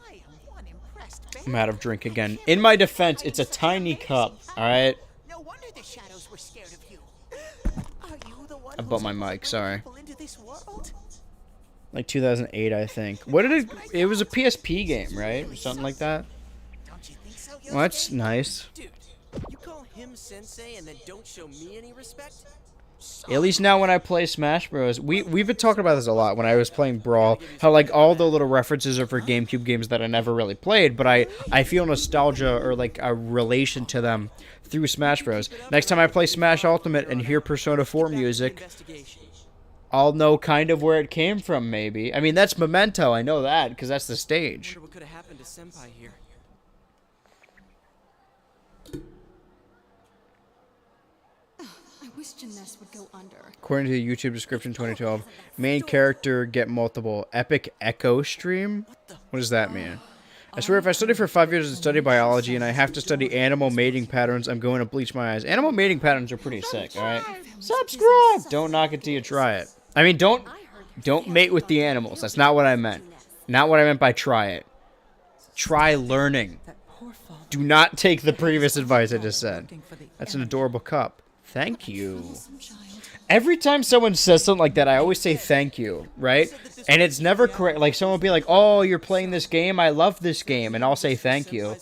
I am one impressed bear. I'm out of drink again. In my defense, it's a tiny cup, alright? No wonder the shadows were scared of you. Are you the one I bought my mic, sorry. into this world? Like 2008, I think. What did it... It was a PSP game, right? Or something like that? Well, that's nice. Dude, you call him sensei and then don't show me any respect? At least now when I play Smash Bros. We've been talking about this a lot when I was playing Brawl. How, like, all the little references are for GameCube games that I never really played. But I feel nostalgia or, like, a relation to them through Smash Bros. Next time I play Smash Ultimate and hear Persona 4 music... I'll know kind of where it came from, maybe. I mean, that's Memento. I know that, because that's the stage. I wonder what could have happened to Senpai here. I wish Janess would go under. According to the YouTube description 2012, main character get multiple. Epic Echo stream? What does that mean? I swear if I study for 5 years and study biology and I have to study animal mating patterns, I'm going to bleach my eyes. Animal mating patterns are pretty sick, alright? Subscribe! Don't knock it till you try it. I mean, don't mate with the animals. That's not what I meant. Not what I meant by try it. Try learning. Do not take the previous advice I just said. That's an adorable cup. Thank you. Every time someone says something like that, I always say thank you, right? And it's never correct. Like, someone will be like, oh, you're playing this game? I love this game. And I'll say thank you.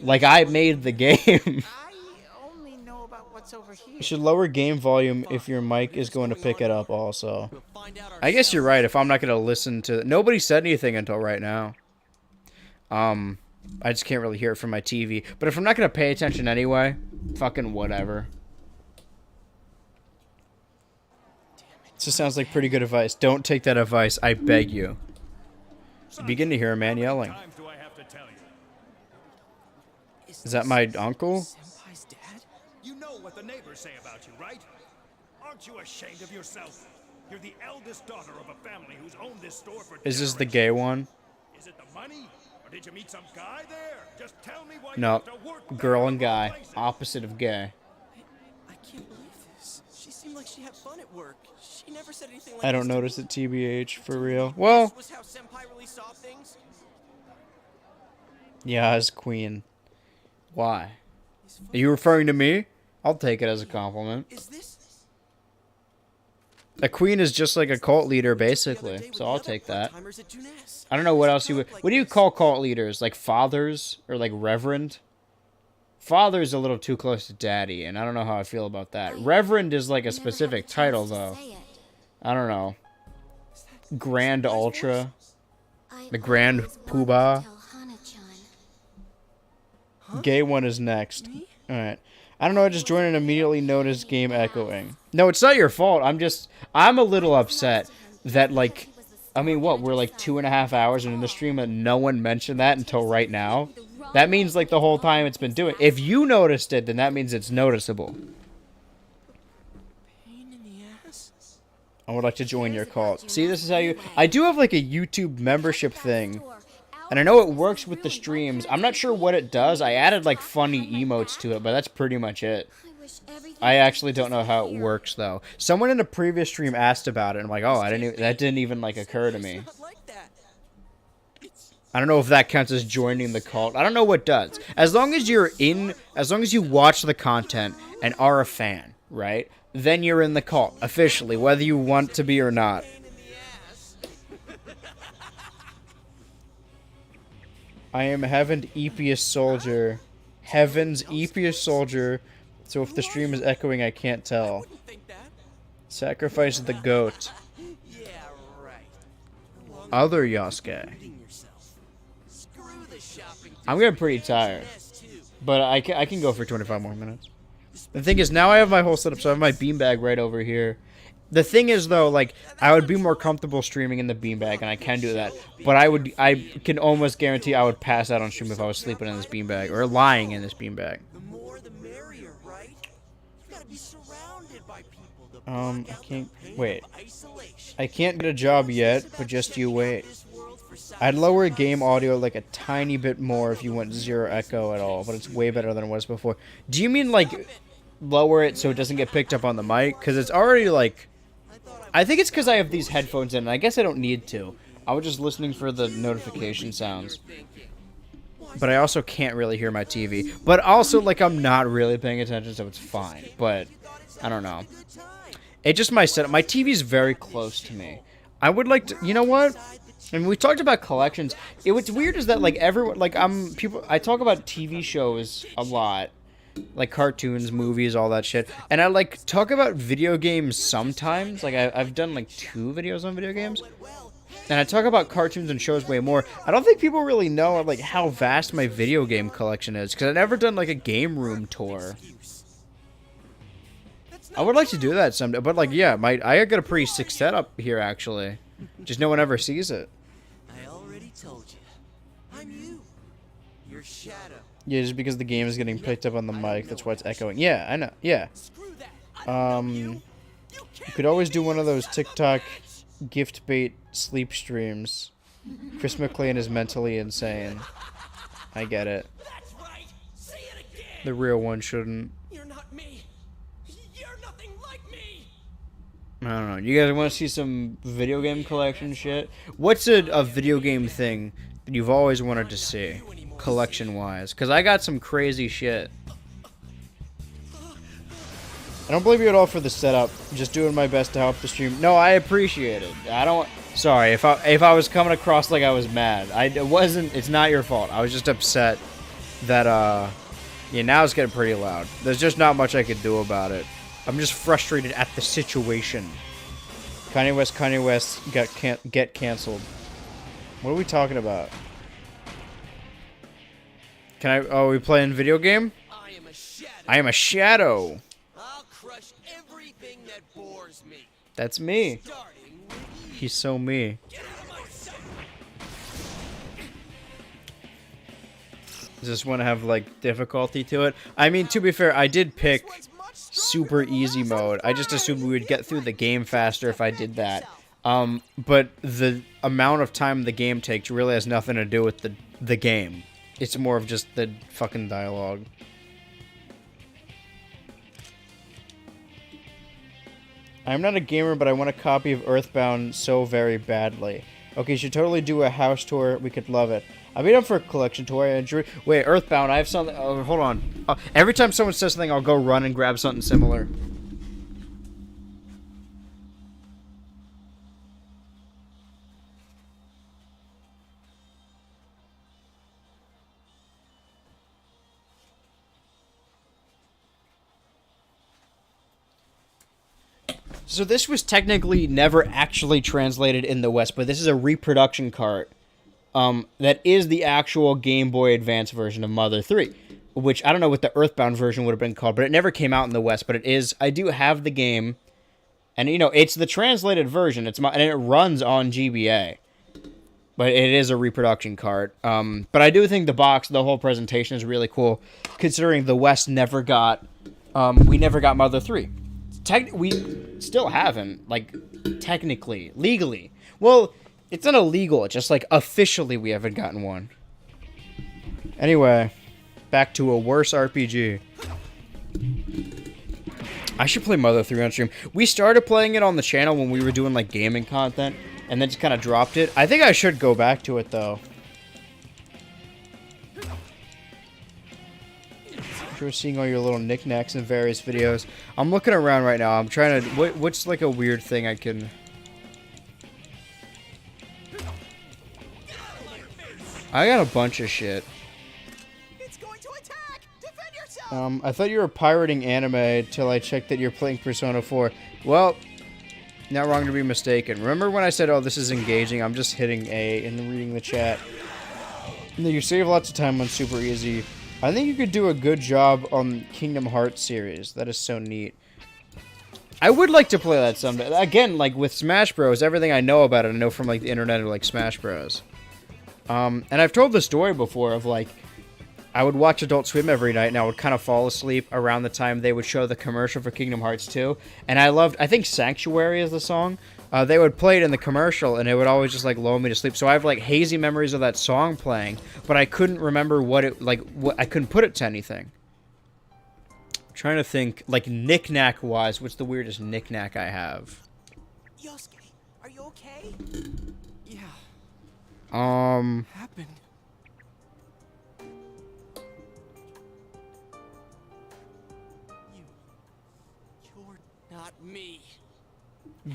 Like, I made the game. You should lower game volume if your mic is going to pick it up also. I guess you're right if I'm not going to listen to... Nobody said anything until right now. I just can't really hear it from my TV. But if I'm not going to pay attention anyway, fucking whatever. This sounds like pretty good advice. Don't take that advice, I beg you. You begin to hear a man yelling. Is that my uncle? You know what the neighbors say about you, right? Aren't you ashamed of yourself? You're the eldest daughter of a family who's owned this store for Is this the gay one? Is it the money? Or did you meet some guy there? Just tell me why No. you have to work Girl and guy. Opposite of gay. I can't believe this. She seemed like she had fun at work. She never said anything like I don't this to notice me. it, TBH, for real. Well, This was how Senpai really saw things? yeah, as queen. Why? Are you referring to me? I'll take it as a compliment. A queen is just like a cult leader, basically. So I'll take that. I don't know what else you would... What do you call cult leaders? Like fathers? Or like reverend? Father's a little too close to daddy, and I don't know how I feel about that. Reverend is like a specific title, though. I don't know. Grand Ultra. The Grand Poobah. Gay one is next. Alright. I don't know, I just joined and immediately noticed game echoing. No, it's not your fault. I'm a little upset that, like, I mean, what, we're like 2.5 hours into the stream and no one mentioned that until right now? That means, like, the whole time it's been doing. If you noticed it, then that means it's noticeable. I would like to join your cult. See, this is how you... I do have, like, a YouTube membership thing. And I know it works with the streams. I'm not sure what it does. I added, like, funny emotes to it, but that's pretty much it. I actually don't know how it works, though. Someone in a previous stream asked about it, and I'm like, oh, that didn't even, like, occur to me. I don't know if that counts as joining the cult. I don't know what does. As long as you watch the content and are a fan, right? Then you're in the cult, officially, whether you want to be or not. I am Heaven's eepiest soldier. Heaven's eepiest soldier. So if the stream is echoing, I can't tell. Sacrifice the goat. Other Yasuke. I'm getting pretty tired. But I can go for 25 more minutes. The thing is, now I have my whole setup, so I have my beanbag right over here. The thing is, though, like, I would be more comfortable streaming in the beanbag, and I can do that. But I can almost guarantee I would pass out on stream if I was sleeping in this beanbag, or lying in this beanbag. I can't, wait. I can't get a job yet, but just you wait. I'd lower game audio like a tiny bit more if you went 0 echo at all, but it's way better than it was before. Do you mean, like, lower it so it doesn't get picked up on the mic? Because it's already, like... I think it's because I have these headphones in, and I guess I don't need to. I was just listening for the notification sounds. But I also can't really hear my TV. But also, like, I'm not really paying attention, so it's fine. But, I don't know. It's just my setup. My TV's very close to me. I would like to... You know what? I mean, we talked about collections. What's weird is that, like, everyone... Like, I talk about TV shows a lot. Like cartoons, movies, all that shit. And I like talk about video games sometimes. Like I've done like 2 videos on video games. And I talk about cartoons and shows way more. I don't think people really know like how vast my video game collection is. Because I've never done like a game room tour. I would like to do that someday. But like, yeah, I got a pretty sick setup here actually. Just no one ever sees it. I already told you. I'm you. Your shadow. Yeah, just because the game is getting picked up on the mic, that's why it's echoing. Yeah, I know. Yeah. You could always do one of those TikTok gift bait sleep streams. Chris McLean is mentally insane. I get it. The real one shouldn't. You're not me. You're nothing like me. I don't know. You guys want to see some video game collection shit? What's a video game thing that you've always wanted to see? Collection-wise, because I got some crazy shit. I don't blame you at all for the setup. I'm just doing my best to help the stream. No, I appreciate it. I don't... Sorry, if I was coming across like I was mad. It wasn't... It's not your fault. I was just upset that, yeah, now it's getting pretty loud. There's just not much I could do about it. I'm just frustrated at the situation. Kanye West get canceled. What are we talking about? Can I... Oh, we playing video game? I am a shadow. I'll crush everything that bores me. That's me. He's so me. Does this one have, like, difficulty to it? I mean, to be fair, I did pick super easy mode. I just assumed we would get through the game faster if I did that. But the amount of time the game takes really has nothing to do with the game. It's more of just the fucking dialogue. I'm not a gamer, but I want a copy of Earthbound so very badly. Okay, you should totally do a house tour. We could love it. I'll be down for a collection tour. I enjoy... Wait, Earthbound, I have something... Oh, hold on. Every time someone says something, I'll go run and grab something similar. So this was technically never actually translated in the West, but this is a reproduction cart that is the actual Game Boy Advance version of Mother 3, which I don't know what the Earthbound version would have been called, but it never came out in the West, but it is. I do have the game, and it's the translated version. And it runs on GBA, but it is a reproduction cart. But I do think the whole presentation is really cool, considering the West never got, we never got Mother 3. We still haven't, like, technically, legally. Well, it's not illegal, it's just, like, officially we haven't gotten one. Anyway, back to a worse RPG. I should play Mother 3 on stream. We started playing it on the channel when we were doing, like, gaming content, and then just kind of dropped it. I think I should go back to it, though. You're seeing all your little knickknacks in various videos. I'm looking around right now. I'm trying to... What's like a weird thing I can... I got a bunch of shit. I thought you were pirating anime till I checked that you're playing Persona 4. Well, not wrong to be mistaken. Remember when I said, oh, this is engaging? I'm just hitting A and reading the chat. You save lots of time on super easy. I think you could do a good job on Kingdom Hearts series. That is so neat. I would like to play that someday. Again, like with Smash Bros, everything I know about it, I know from like the internet or like Smash Bros. And I've told the story before of like, I would watch Adult Swim every night and I would kind of fall asleep around the time they would show the commercial for Kingdom Hearts 2. And I think Sanctuary is the song. They would play it in the commercial, and it would always just, like, lull me to sleep. So I have, like, hazy memories of that song playing, but I couldn't remember I couldn't put it to anything. I'm trying to think, like, knick-knack-wise, what's the weirdest knick-knack I have? Yosuke, are you okay? Yeah. Happened. You're not me.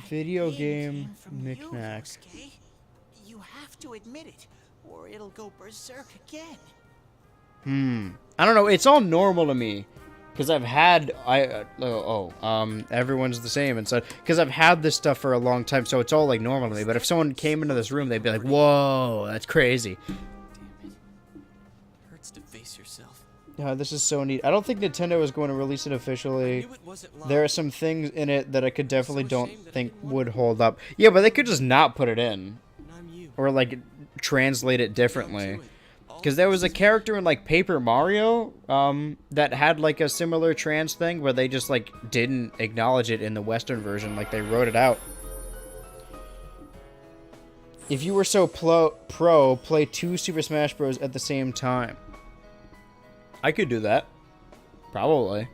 Video game knick-knack. You have to admit it, or it'll go berserk again. I don't know. It's all normal to me, because I've had everyone's the same and so because I've had this stuff for a long time, so it's all like normal to me. But if someone came into this room, they'd be like, "Whoa, that's crazy." Damn it. Hurts to face yourself. This is so neat. I don't think Nintendo is going to release it officially. There are some things in it that I could definitely don't think would hold up. Yeah, but they could just not put it in. Or, like, translate it differently. Because there was a character in, like, Paper Mario that had, like, a similar trans thing where they just, like, didn't acknowledge it in the Western version. Like, they wrote it out. If you were so pro, play 2 Super Smash Bros. At the same time. I could do that. Probably.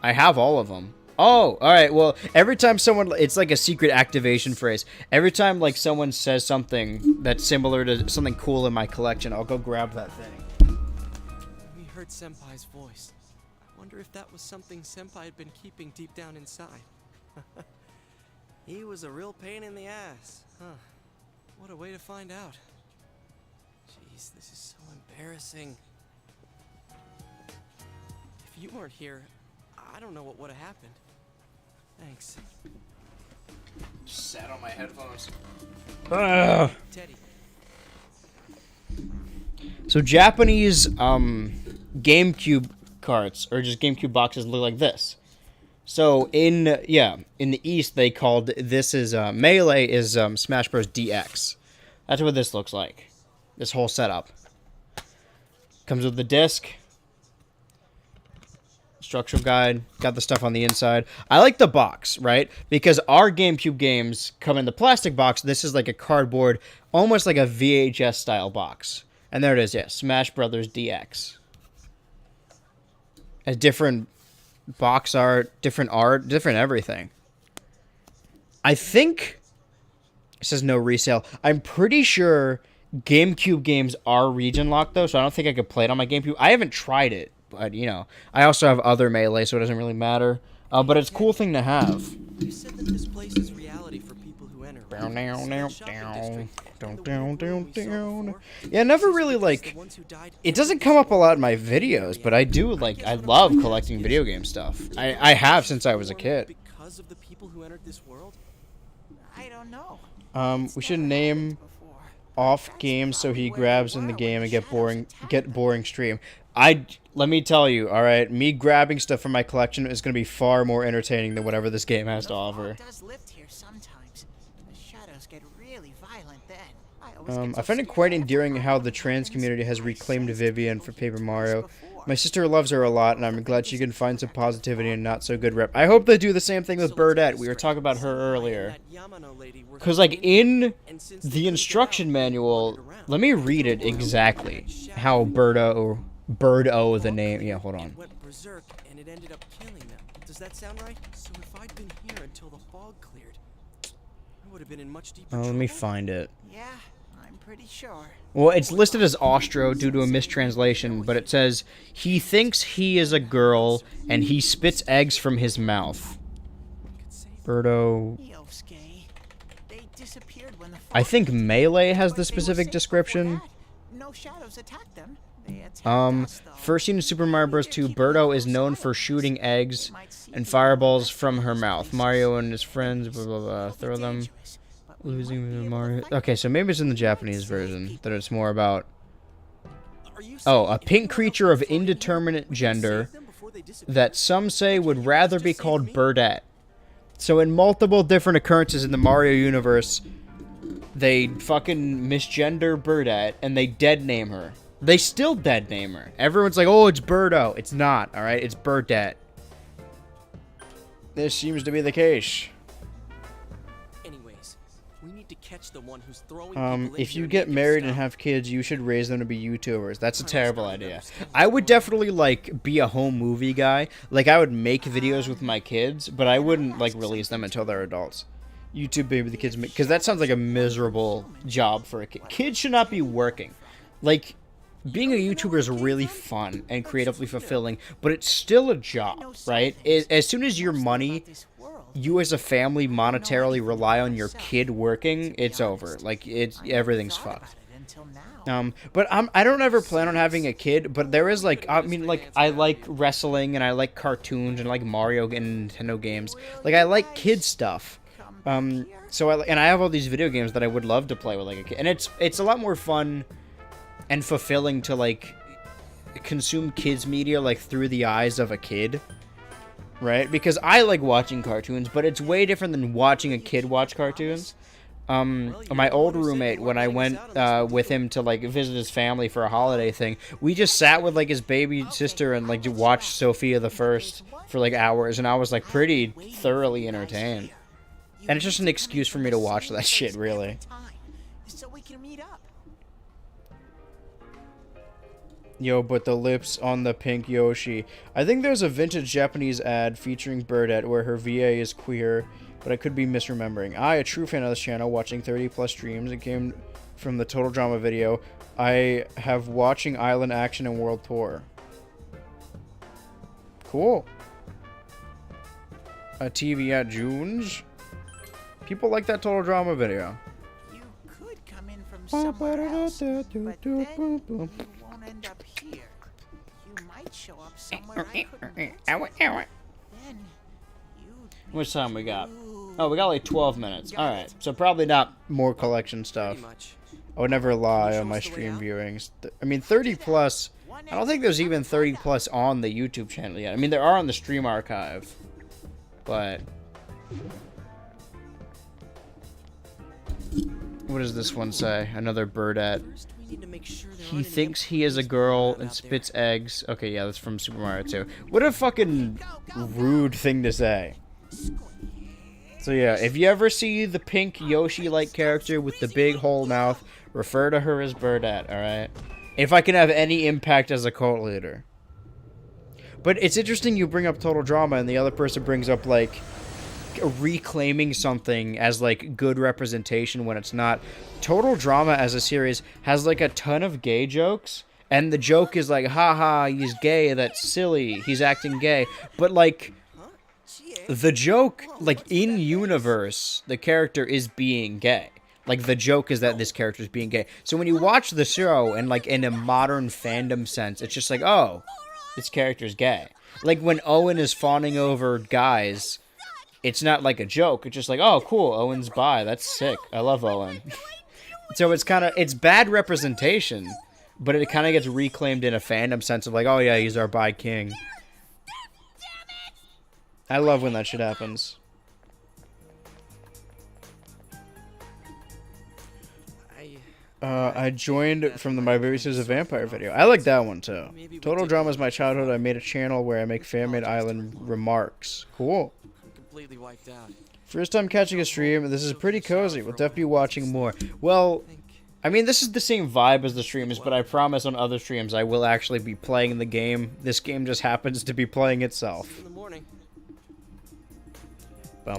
I have all of them. Oh, alright, well, every time someone... It's like a secret activation phrase. Every time, like, someone says something that's similar to something cool in my collection, I'll go grab that thing. We heard Senpai's voice. I wonder if that was something Senpai had been keeping deep down inside. He was a real pain in the ass, huh? What a way to find out. Jeez, this is so embarrassing. If you weren't here, I don't know what would have happened. Thanks. Just sat on my headphones. Teddy. So Japanese GameCube carts or just GameCube boxes look like this. So in the East they called this is Melee is Smash Bros DX. That's what this looks like. This whole setup comes with the disc. Instructional guide, got the stuff on the inside. I like the box, right? Because our GameCube games come in the plastic box. This is like a cardboard, almost like a VHS style box. And there it is, yeah, Smash Brothers DX. A different box art, different everything. I think it says no resale. I'm pretty sure GameCube games are region locked though, so I don't think I could play it on my GameCube. I haven't tried it. But, you know, I also have other Melee, so it doesn't really matter. But it's a cool thing to have. You said that this place is reality for people who enter. Yeah, never really, like... It doesn't come up a lot in my videos, but I do, like... I love collecting video game stuff. I have since I was a kid. because of the people who entered this world? I don't know. We should name off games so he grabs in the game and get boring stream. Let me tell you, all right, me grabbing stuff from my collection is going to be far more entertaining than whatever this game has to offer. Does lift here sometimes. The shadows get really violent then. I find it quite endearing how the trans community has reclaimed Vivian for Paper Mario. My sister loves her a lot, and I'm glad she can find some positivity and not so good rep. I hope they do the same thing with Burdette. We were talking about her earlier. Because, like, in the instruction manual, let me read it exactly. How Birdo, the name. Yeah, hold on. Went berserk and it ended up killing them. Does that sound right? So if I'd been here until the fog cleared, I would have been in much deeper trouble. Let me find it. Yeah, I'm pretty sure. Well, it's listed as Austro due to a mistranslation, but it says, he thinks he is a girl, and he spits eggs from his mouth. Birdo. I think Melee has the specific description. No shadows attacked them. First seen in Super Mario Bros. 2, Birdo is known for shooting eggs and fireballs from her mouth. Mario and his friends, blah, blah, blah, throw them. Losing Mario. Okay, so maybe it's in the Japanese version that it's more about. Oh, a pink creature of indeterminate gender that some say would rather be called Burdette. So in multiple different occurrences in the Mario universe, they fucking misgender Burdette and they dead name her. They still dead name her. Everyone's like, oh, it's Birdo. It's not, alright? It's Burdette. This seems to be the case. Anyways, we need to catch the one who's throwing if you get married and have kids, you should raise them to be YouTubers. That's a terrible idea. I would definitely, like, be a home movie guy. Like, I would make videos with my kids, but I wouldn't, like, release them until they're adults. YouTube baby the kids, because that sounds like a miserable job for a kid. Kids should not be working. Like, being a YouTuber is really fun and creatively fulfilling, but it's still a job, right? As soon as your money, you as a family monetarily rely on your kid working, it's over. Like, everything's fucked. But I don't ever plan on having a kid, but there is, like, I mean, like, I like wrestling and I like cartoons and I like Mario and Nintendo games. Like, I like kid stuff. So I have all these video games that I would love to play with, like, a kid. And it's a lot more fun and fulfilling to, like, consume kids media, like, through the eyes of a kid, right? Because I like watching cartoons, but it's way different than watching a kid watch cartoons. My old roommate, when I went with him to, like, visit his family for a holiday thing, we just sat with, like, his baby sister and, like, watched Sophia the First for, like, hours, and I was, like, pretty thoroughly entertained. And it's just an excuse for me to watch that shit, really. So we can meet up. Yo, but the lips on the pink Yoshi. I think there's a vintage Japanese ad featuring Burdette where her VA is queer, but I could be misremembering. I, a true fan of this channel, watching 30+ streams, it came from the Total Drama video. I have watching Island Action and World Tour. Cool. A TV at June's. People like that Total Drama video. You could come in from somewhere else, but then you won't end up here. You might show up somewhere I couldn't get to. Then Which time we got? Oh, we got like 12 minutes. Alright, so probably not more collection stuff. I would never lie on my stream viewings. I mean, 30+, I don't think there's even 30+ on the YouTube channel yet. I mean, there are on the stream archive, but... What does this one say? Another Burdette. He thinks he is a girl and spits eggs. Okay, yeah, that's from Super Mario 2. What a fucking rude thing to say. So yeah, if you ever see the pink Yoshi-like character with the big whole mouth, refer to her as Burdette, alright? If I can have any impact as a cult leader. But it's interesting you bring up Total Drama and the other person brings up, like, reclaiming something as, like, good representation when it's not. Total Drama as a series has, like, a ton of gay jokes, and the joke is like, haha, he's gay, that's silly, he's acting gay, but, like, the joke, like, in universe, the character is being gay. Like, the joke is that this character is being gay. So when you watch the show, and, like, in a modern fandom sense, it's just like, oh, this character's gay. Like, when Owen is fawning over guys, it's not like a joke. It's just like, oh, cool, Owen's bi. That's sick. I love Owen. So it's bad representation, but it kind of gets reclaimed in a fandom sense of like, oh yeah, he's our bi king. I love when that shit happens. I joined from the My Baby Sister's a Vampire video. I like that one too. Total Drama is my childhood. I made a channel where I make Fan-Made Island remarks. Cool. Completely wiped out. First time catching a stream. This is pretty cozy. We'll definitely be watching more. Well, I mean, this is the same vibe as the streams, but I promise on other streams I will actually be playing the game. This game just happens to be playing itself. In the morning. Near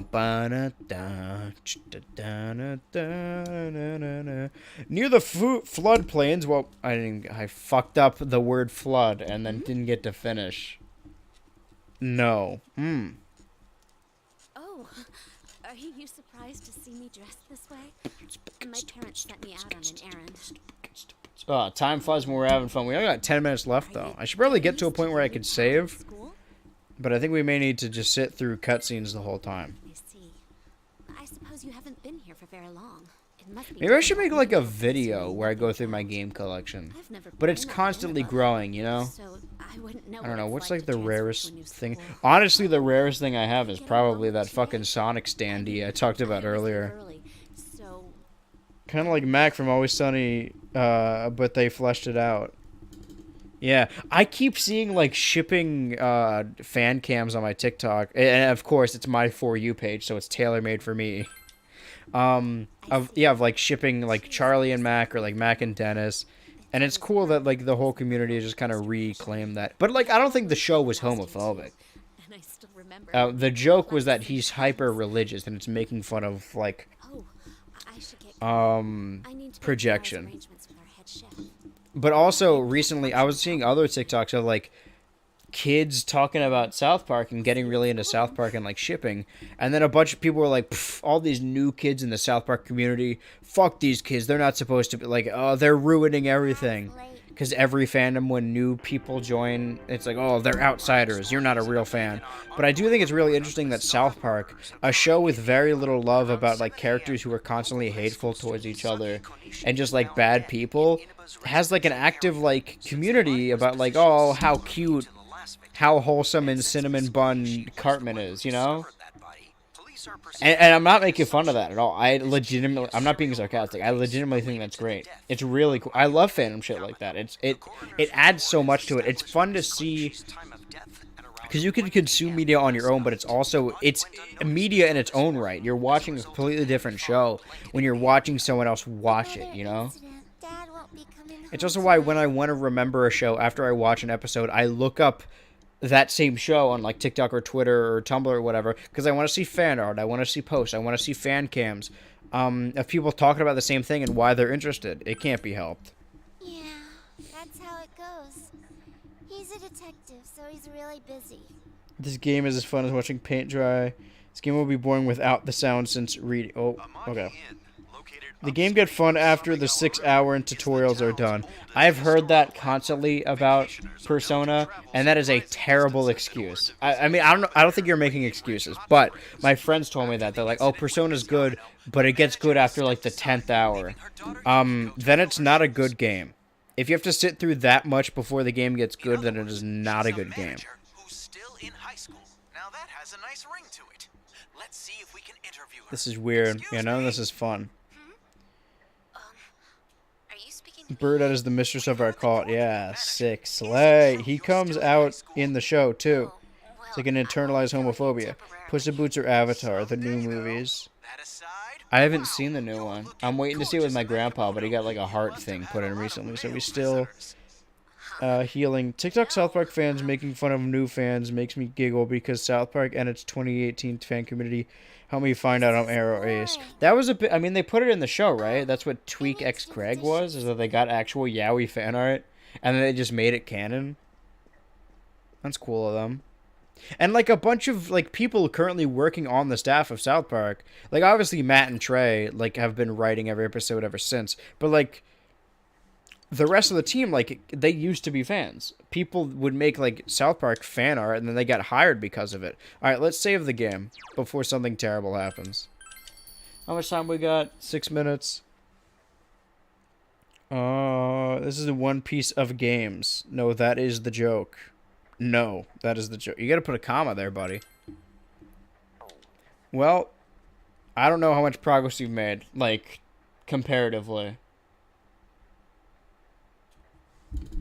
the floodplains. Well, I fucked up the word flood and then didn't get to finish. No. Oh, are you surprised to see me dressed this way? My parents sent me out on an errand. Time flies when we're having fun. We only got 10 minutes left, though. I should probably get to a point where I could save. But I think we may need to just sit through cutscenes the whole time. I see. I suppose you haven't been here for very long. It must be Maybe I should make like a video where I go through my game collection. But it's constantly growing, you know? I don't know, what's like the rarest thing? Honestly, the rarest thing I have is probably that fucking Sonic standee I talked about earlier. Kind of like Mac from Always Sunny, but they fleshed it out. Yeah, I keep seeing like shipping fan cams on my TikTok, and of course it's my For You page, so it's tailor made for me. Of like shipping like Charlie and Mac or like Mac and Dennis, and it's cool that like the whole community has just kind of reclaimed that. But like I don't think the show was homophobic. The joke was that he's hyper religious and it's making fun of like projection. But also, recently, I was seeing other TikToks of, like, kids talking about South Park and getting really into South Park and, like, shipping. And then a bunch of people were like, all these new kids in the South Park community, fuck these kids. They're not supposed to be, like, oh, they're ruining everything. Because every fandom, when new people join, it's like, oh, they're outsiders. You're not a real fan. But I do think it's really interesting that South Park, a show with very little love about, like, characters who are constantly hateful towards each other and just, like, bad people, has, like, an active, like, community about, like, oh, how cute, how wholesome and cinnamon bun Cartman is, you know? And I'm not making fun of that at all. I'm not being sarcastic. I legitimately think that's great. It's really cool. I love fandom shit like that. It adds so much to it. It's fun to see, because you can consume media on your own, but it's media in its own right. You're watching a completely different show when you're watching someone else watch it, you know? It's also why when I want to remember a show after I watch an episode, I look up that same show on like TikTok or Twitter or Tumblr or whatever, because I want to see fan art, I want to see posts, I want to see fan cams of people talking about the same thing and why they're interested. It can't be helped. Yeah, that's how it goes. He's a detective, so he's really busy. This game is as fun as watching paint dry. This game will be boring without the sound since reading. Oh, okay. The game gets fun after the 6-hour tutorials are done. I've heard that constantly about Persona, and that is a terrible excuse. I mean, I don't think you're making excuses, but my friends told me that. They're like, oh, Persona's good, but it gets good after like the 10th hour. Then it's not a good game. If you have to sit through that much before the game gets good, then it is not a good game. This is weird, you know? This is fun. Birdette is the mistress of our cult. Yeah, sick. Slay. He comes out in the show, too. It's like an internalized homophobia. Puss in Boots or Avatar, the new movies. I haven't seen the new one. I'm waiting to see it with my grandpa, but he got like a heart thing put in recently, so he's still healing. TikTok South Park fans making fun of new fans makes me giggle because South Park and its 2018 fan community helped me find out I'm Arrow Ace. That was a bit, I mean, they put it in the show, right? That's what Tweak X Craig was, is that they got actual Yowie fan art, and then they just made it canon. That's cool of them. And, like, a bunch of, like, people currently working on the staff of South Park, like, obviously Matt and Trey, like, have been writing every episode ever since, but, like, the rest of the team, like, they used to be fans. People would make, like, South Park fan art, and then they got hired because of it. Alright, let's save the game before something terrible happens. How much time we got? 6 minutes. This is one piece of games. No, that is the joke. No, that is the joke. You gotta put a comma there, buddy. Well, I don't know how much progress you've made, like, comparatively.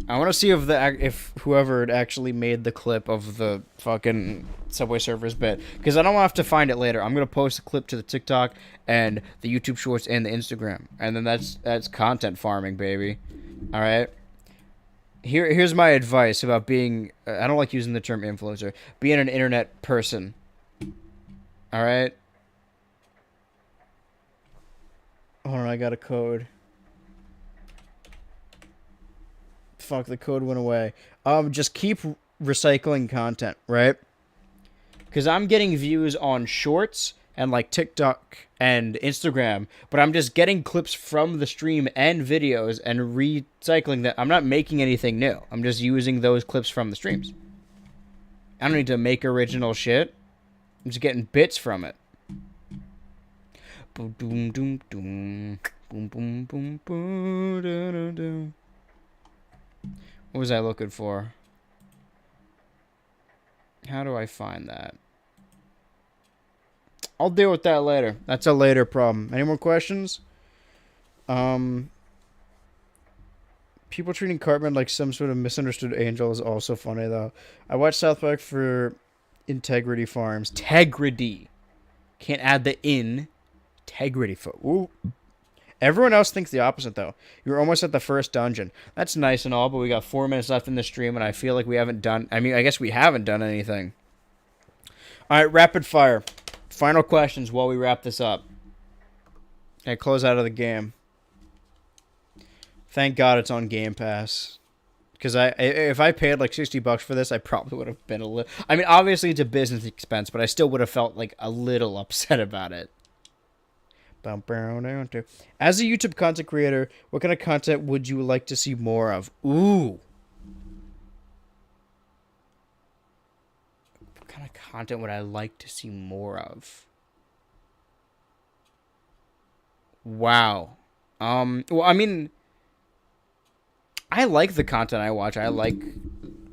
I want to see if whoever had actually made the clip of the fucking Subway Surfers bit, because I don't have to find it later. I'm gonna post a clip to the TikTok and the YouTube Shorts and the Instagram, and then that's content farming, baby. All right. Here's my advice about being. I don't like using the term influencer. Being an internet person. All right. Hold on, I got a code. Fuck, the code went away. Just keep recycling content, right? Because I'm getting views on Shorts and like TikTok and Instagram, but I'm just getting clips from the stream and videos and recycling that. I'm not making anything new. I'm just using those clips from the streams. I don't need to make original shit. I'm just getting bits from it. Boom, boom, boom, boom, boom, boom, boom, boom, da, da, da. What was I looking for? How do I find that? I'll deal with that later. That's a later problem. Any more questions? People treating Cartman like some sort of misunderstood angel is also funny, though. I watched South Park for Integrity Farms. Tegrity. Can't add the in. Tegrity. Ooh. Everyone else thinks the opposite, though. You're almost at the first dungeon. That's nice and all, but we got 4 minutes left in the stream, and I feel like we haven't done... I mean, I guess we haven't done anything. All right, rapid fire. Final questions while we wrap this up. Okay, close out of the game. Thank God it's on Game Pass. Because if I paid like $60 for this, I probably would have been a little... I mean, obviously it's a business expense, but I still would have felt like a little upset about it. As a YouTube content creator, what kind of content would you like to see more of? Ooh. What kind of content would I like to see more of? Wow. Well, I mean, I like the content I watch. I like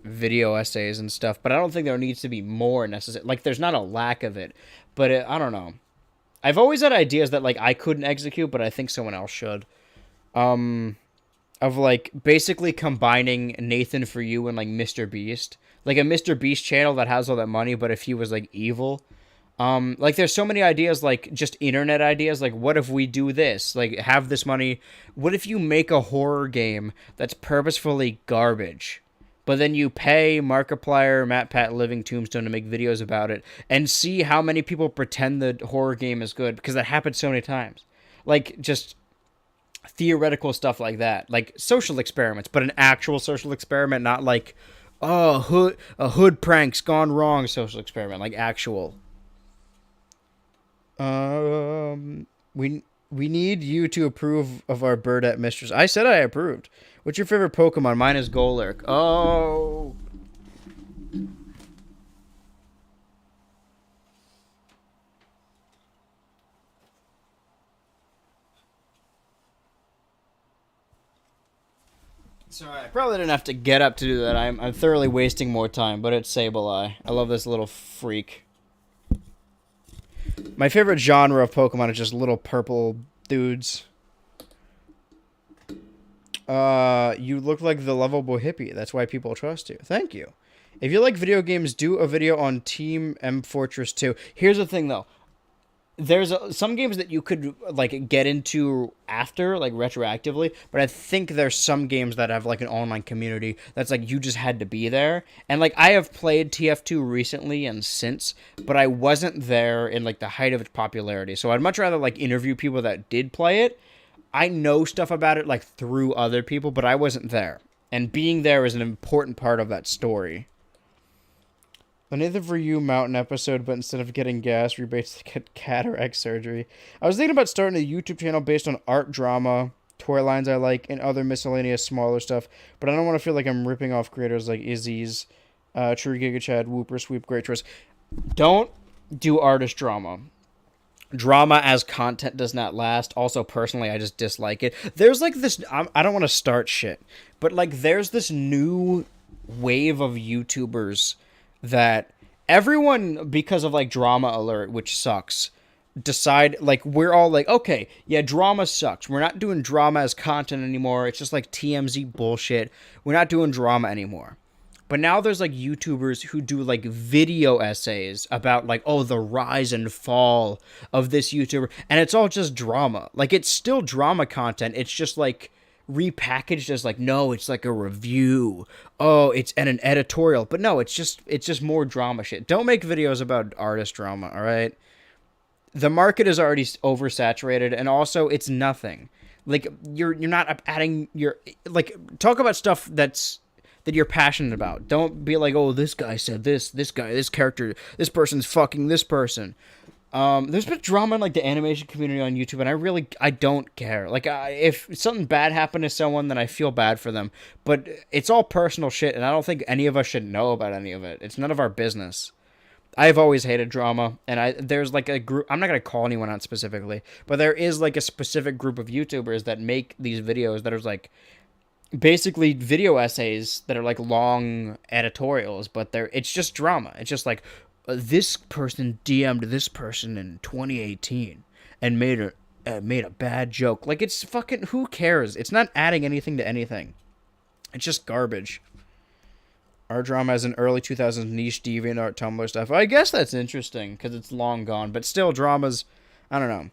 video essays and stuff, but I don't think there needs to be more necessary. Like, there's not a lack of it, but I don't know. I've always had ideas that, like, I couldn't execute, but I think someone else should. Of, like, basically combining Nathan For You and, like, Mr. Beast. Like, a Mr. Beast channel that has all that money, but if he was, like, evil. Like, there's so many ideas, like, just internet ideas. Like, what if we do this? Like, have this money. What if you make a horror game that's purposefully garbage? But then you pay Markiplier, MatPat, Living Tombstone to make videos about it and see how many people pretend the horror game is good, because that happens so many times. Like, just theoretical stuff like that. Like, social experiments, but an actual social experiment, not like, oh, a hood prank's gone wrong social experiment. Like, actual. We need you to approve of our Birdette Mistress. I said I approved. What's your favorite Pokemon? Mine is Golurk. Oh. Sorry, I probably didn't have to get up to do that. I'm thoroughly wasting more time, but it's Sableye. I love this little freak. My favorite genre of Pokemon is just little purple dudes. You look like the lovable hippie. That's why people trust you. Thank you. If you like video games, do a video on Team M Fortress 2. Here's the thing, though. There's some games that you could, like, get into after, like, retroactively, but I think there's some games that have, like, an online community that's, like, you just had to be there. And, like, I have played TF2 recently and since, but I wasn't there in, like, the height of its popularity. So I'd much rather, like, interview people that did play it. I know stuff about it, like, through other people, but I wasn't there. And being there is an important part of that story. A Nathan For You mountain episode, but instead of getting gas rebates to get cataract surgery. I was thinking about starting a YouTube channel based on art drama toy lines I like, and other miscellaneous smaller stuff. But I don't want to feel like I'm ripping off creators like Izzy's, True Giga Chad, Whooper Sweep, Great Choice. Don't do artist drama. Drama as content does not last. Also, personally, I just dislike it. There's like this, I don't want to start shit, but like there's this new wave of YouTubers that everyone, because of like Drama Alert, which sucks, decide, like, we're all like, okay, yeah, drama sucks. We're not doing drama as content anymore. It's just like TMZ bullshit. We're not doing drama anymore. But now there's like YouTubers who do like video essays about like, oh, the rise and fall of this YouTuber. And it's all just drama. Like, it's still drama content. It's just like repackaged as like, no, it's like a review. Oh, it's an editorial. But no, it's just more drama shit. Don't make videos about artist drama, all right? The market is already oversaturated, and also it's nothing. Like, you're not adding your, like, talk about stuff that you're passionate about. Don't be like, oh, this guy said this guy, this character, this person's fucking this person. There's been drama in like the animation community on YouTube, and I don't care. Like, if something bad happened to someone, then I feel bad for them. But it's all personal shit, and I don't think any of us should know about any of it. It's none of our business. I've always hated drama, and there's like a group, I'm not going to call anyone out specifically, but there is like a specific group of YouTubers that make these videos that are like basically video essays that are like long editorials, but it's just drama. It's just like, this person DM'd this person in 2018 and made a bad joke. Like, it's fucking, who cares? It's not adding anything to anything. It's just garbage. Our drama as an early 2000s niche DeviantArt Tumblr stuff. I guess that's interesting, because it's long gone. But still, dramas, I don't know.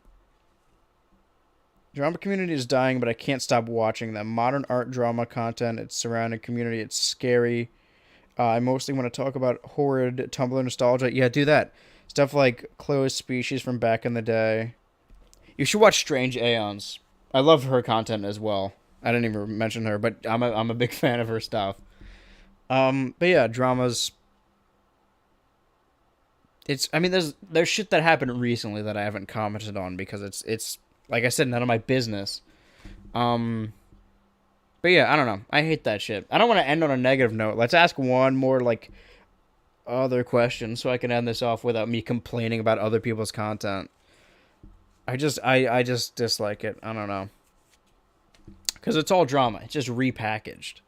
Drama community is dying, but I can't stop watching them. Modern art drama content, its surrounding community, it's scary. I mostly want to talk about horrid Tumblr nostalgia. Yeah, do that. Stuff like Closed Species from back in the day. You should watch Strange Aeons. I love her content as well. I didn't even mention her, but I'm a big fan of her stuff. But yeah, dramas. I mean, there's shit that happened recently that I haven't commented on because it's like I said, none of my business. But yeah, I don't know. I hate that shit. I don't want to end on a negative note. Let's ask one more like other question so I can end this off without me complaining about other people's content. I just dislike it. I don't know. Because it's all drama. It's just repackaged.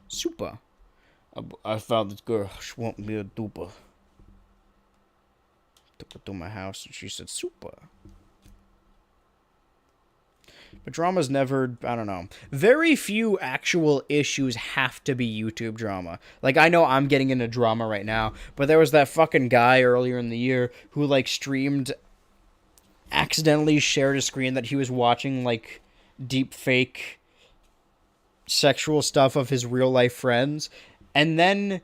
Super. I found this girl. She want me a duper. Took her to my house and she said super. But drama's never, I don't know. Very few actual issues have to be YouTube drama. Like, I know I'm getting into drama right now, but there was that fucking guy earlier in the year who, like, accidentally shared a screen that he was watching, like, deep fake sexual stuff of his real life friends, and then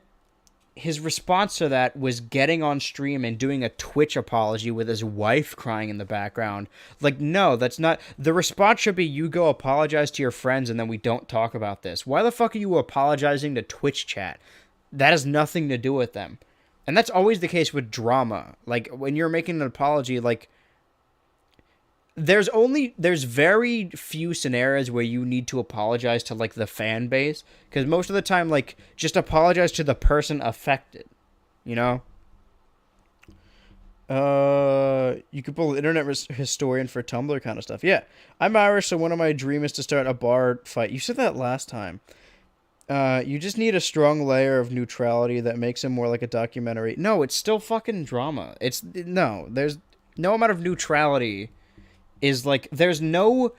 his response to that was getting on stream and doing a Twitch apology with his wife crying in the background. Like, no, that's not, the response should be, you go apologize to your friends and then we don't talk about this. Why the fuck are you apologizing to Twitch chat? That has nothing to do with them. And that's always the case with drama. Like, when you're making an apology, like, there's very few scenarios where you need to apologize to, like, the fan base, because most of the time, like, just apologize to the person affected, you know? You could pull internet historian for Tumblr kind of stuff. Yeah, I'm Irish, so one of my dreams is to start a bar fight. You said that last time. You just need a strong layer of neutrality that makes it more like a documentary. No, it's still fucking drama. There's no amount of neutrality is like, there's no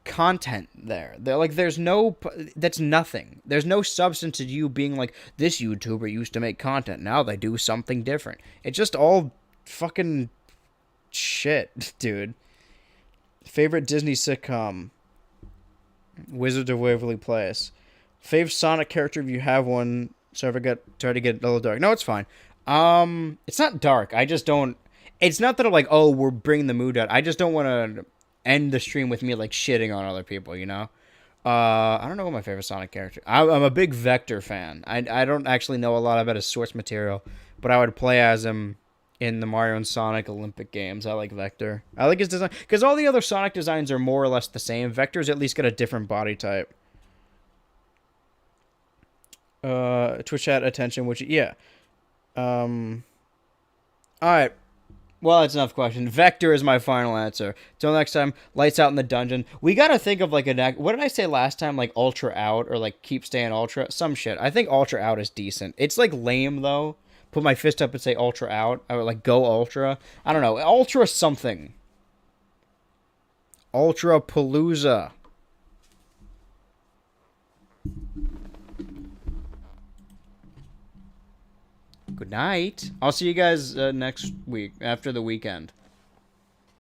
content there. That's nothing. There's no substance to you being like, this YouTuber used to make content, now they do something different. It's just all fucking shit, dude. Favorite Disney sitcom? Wizards of Waverly Place. Fave Sonic character if you have one. So if I try to get a little dark. No, it's fine. It's not dark. I just don't. It's not that I'm like, oh, we're bringing the mood out. I just don't want to end the stream with me like shitting on other people, you know? I don't know what my favorite Sonic character. I'm a big Vector fan. I don't actually know a lot about his source material, but I would play as him in the Mario and Sonic Olympic games. I like Vector. I like his design because all the other Sonic designs are more or less the same. Vector's at least got a different body type. Twitch chat attention, which yeah. All right. Well, that's enough question. Vector is my final answer. Till next time, lights out in the dungeon. We gotta think of like a... What did I say last time? Like Ultra Out or like Keep Staying Ultra? Some shit. I think Ultra Out is decent. It's like lame though. Put my fist up and say Ultra Out. I would like go Ultra. I don't know. Ultra something. Ultra Palooza. Good night. I'll see you guys next week after the weekend.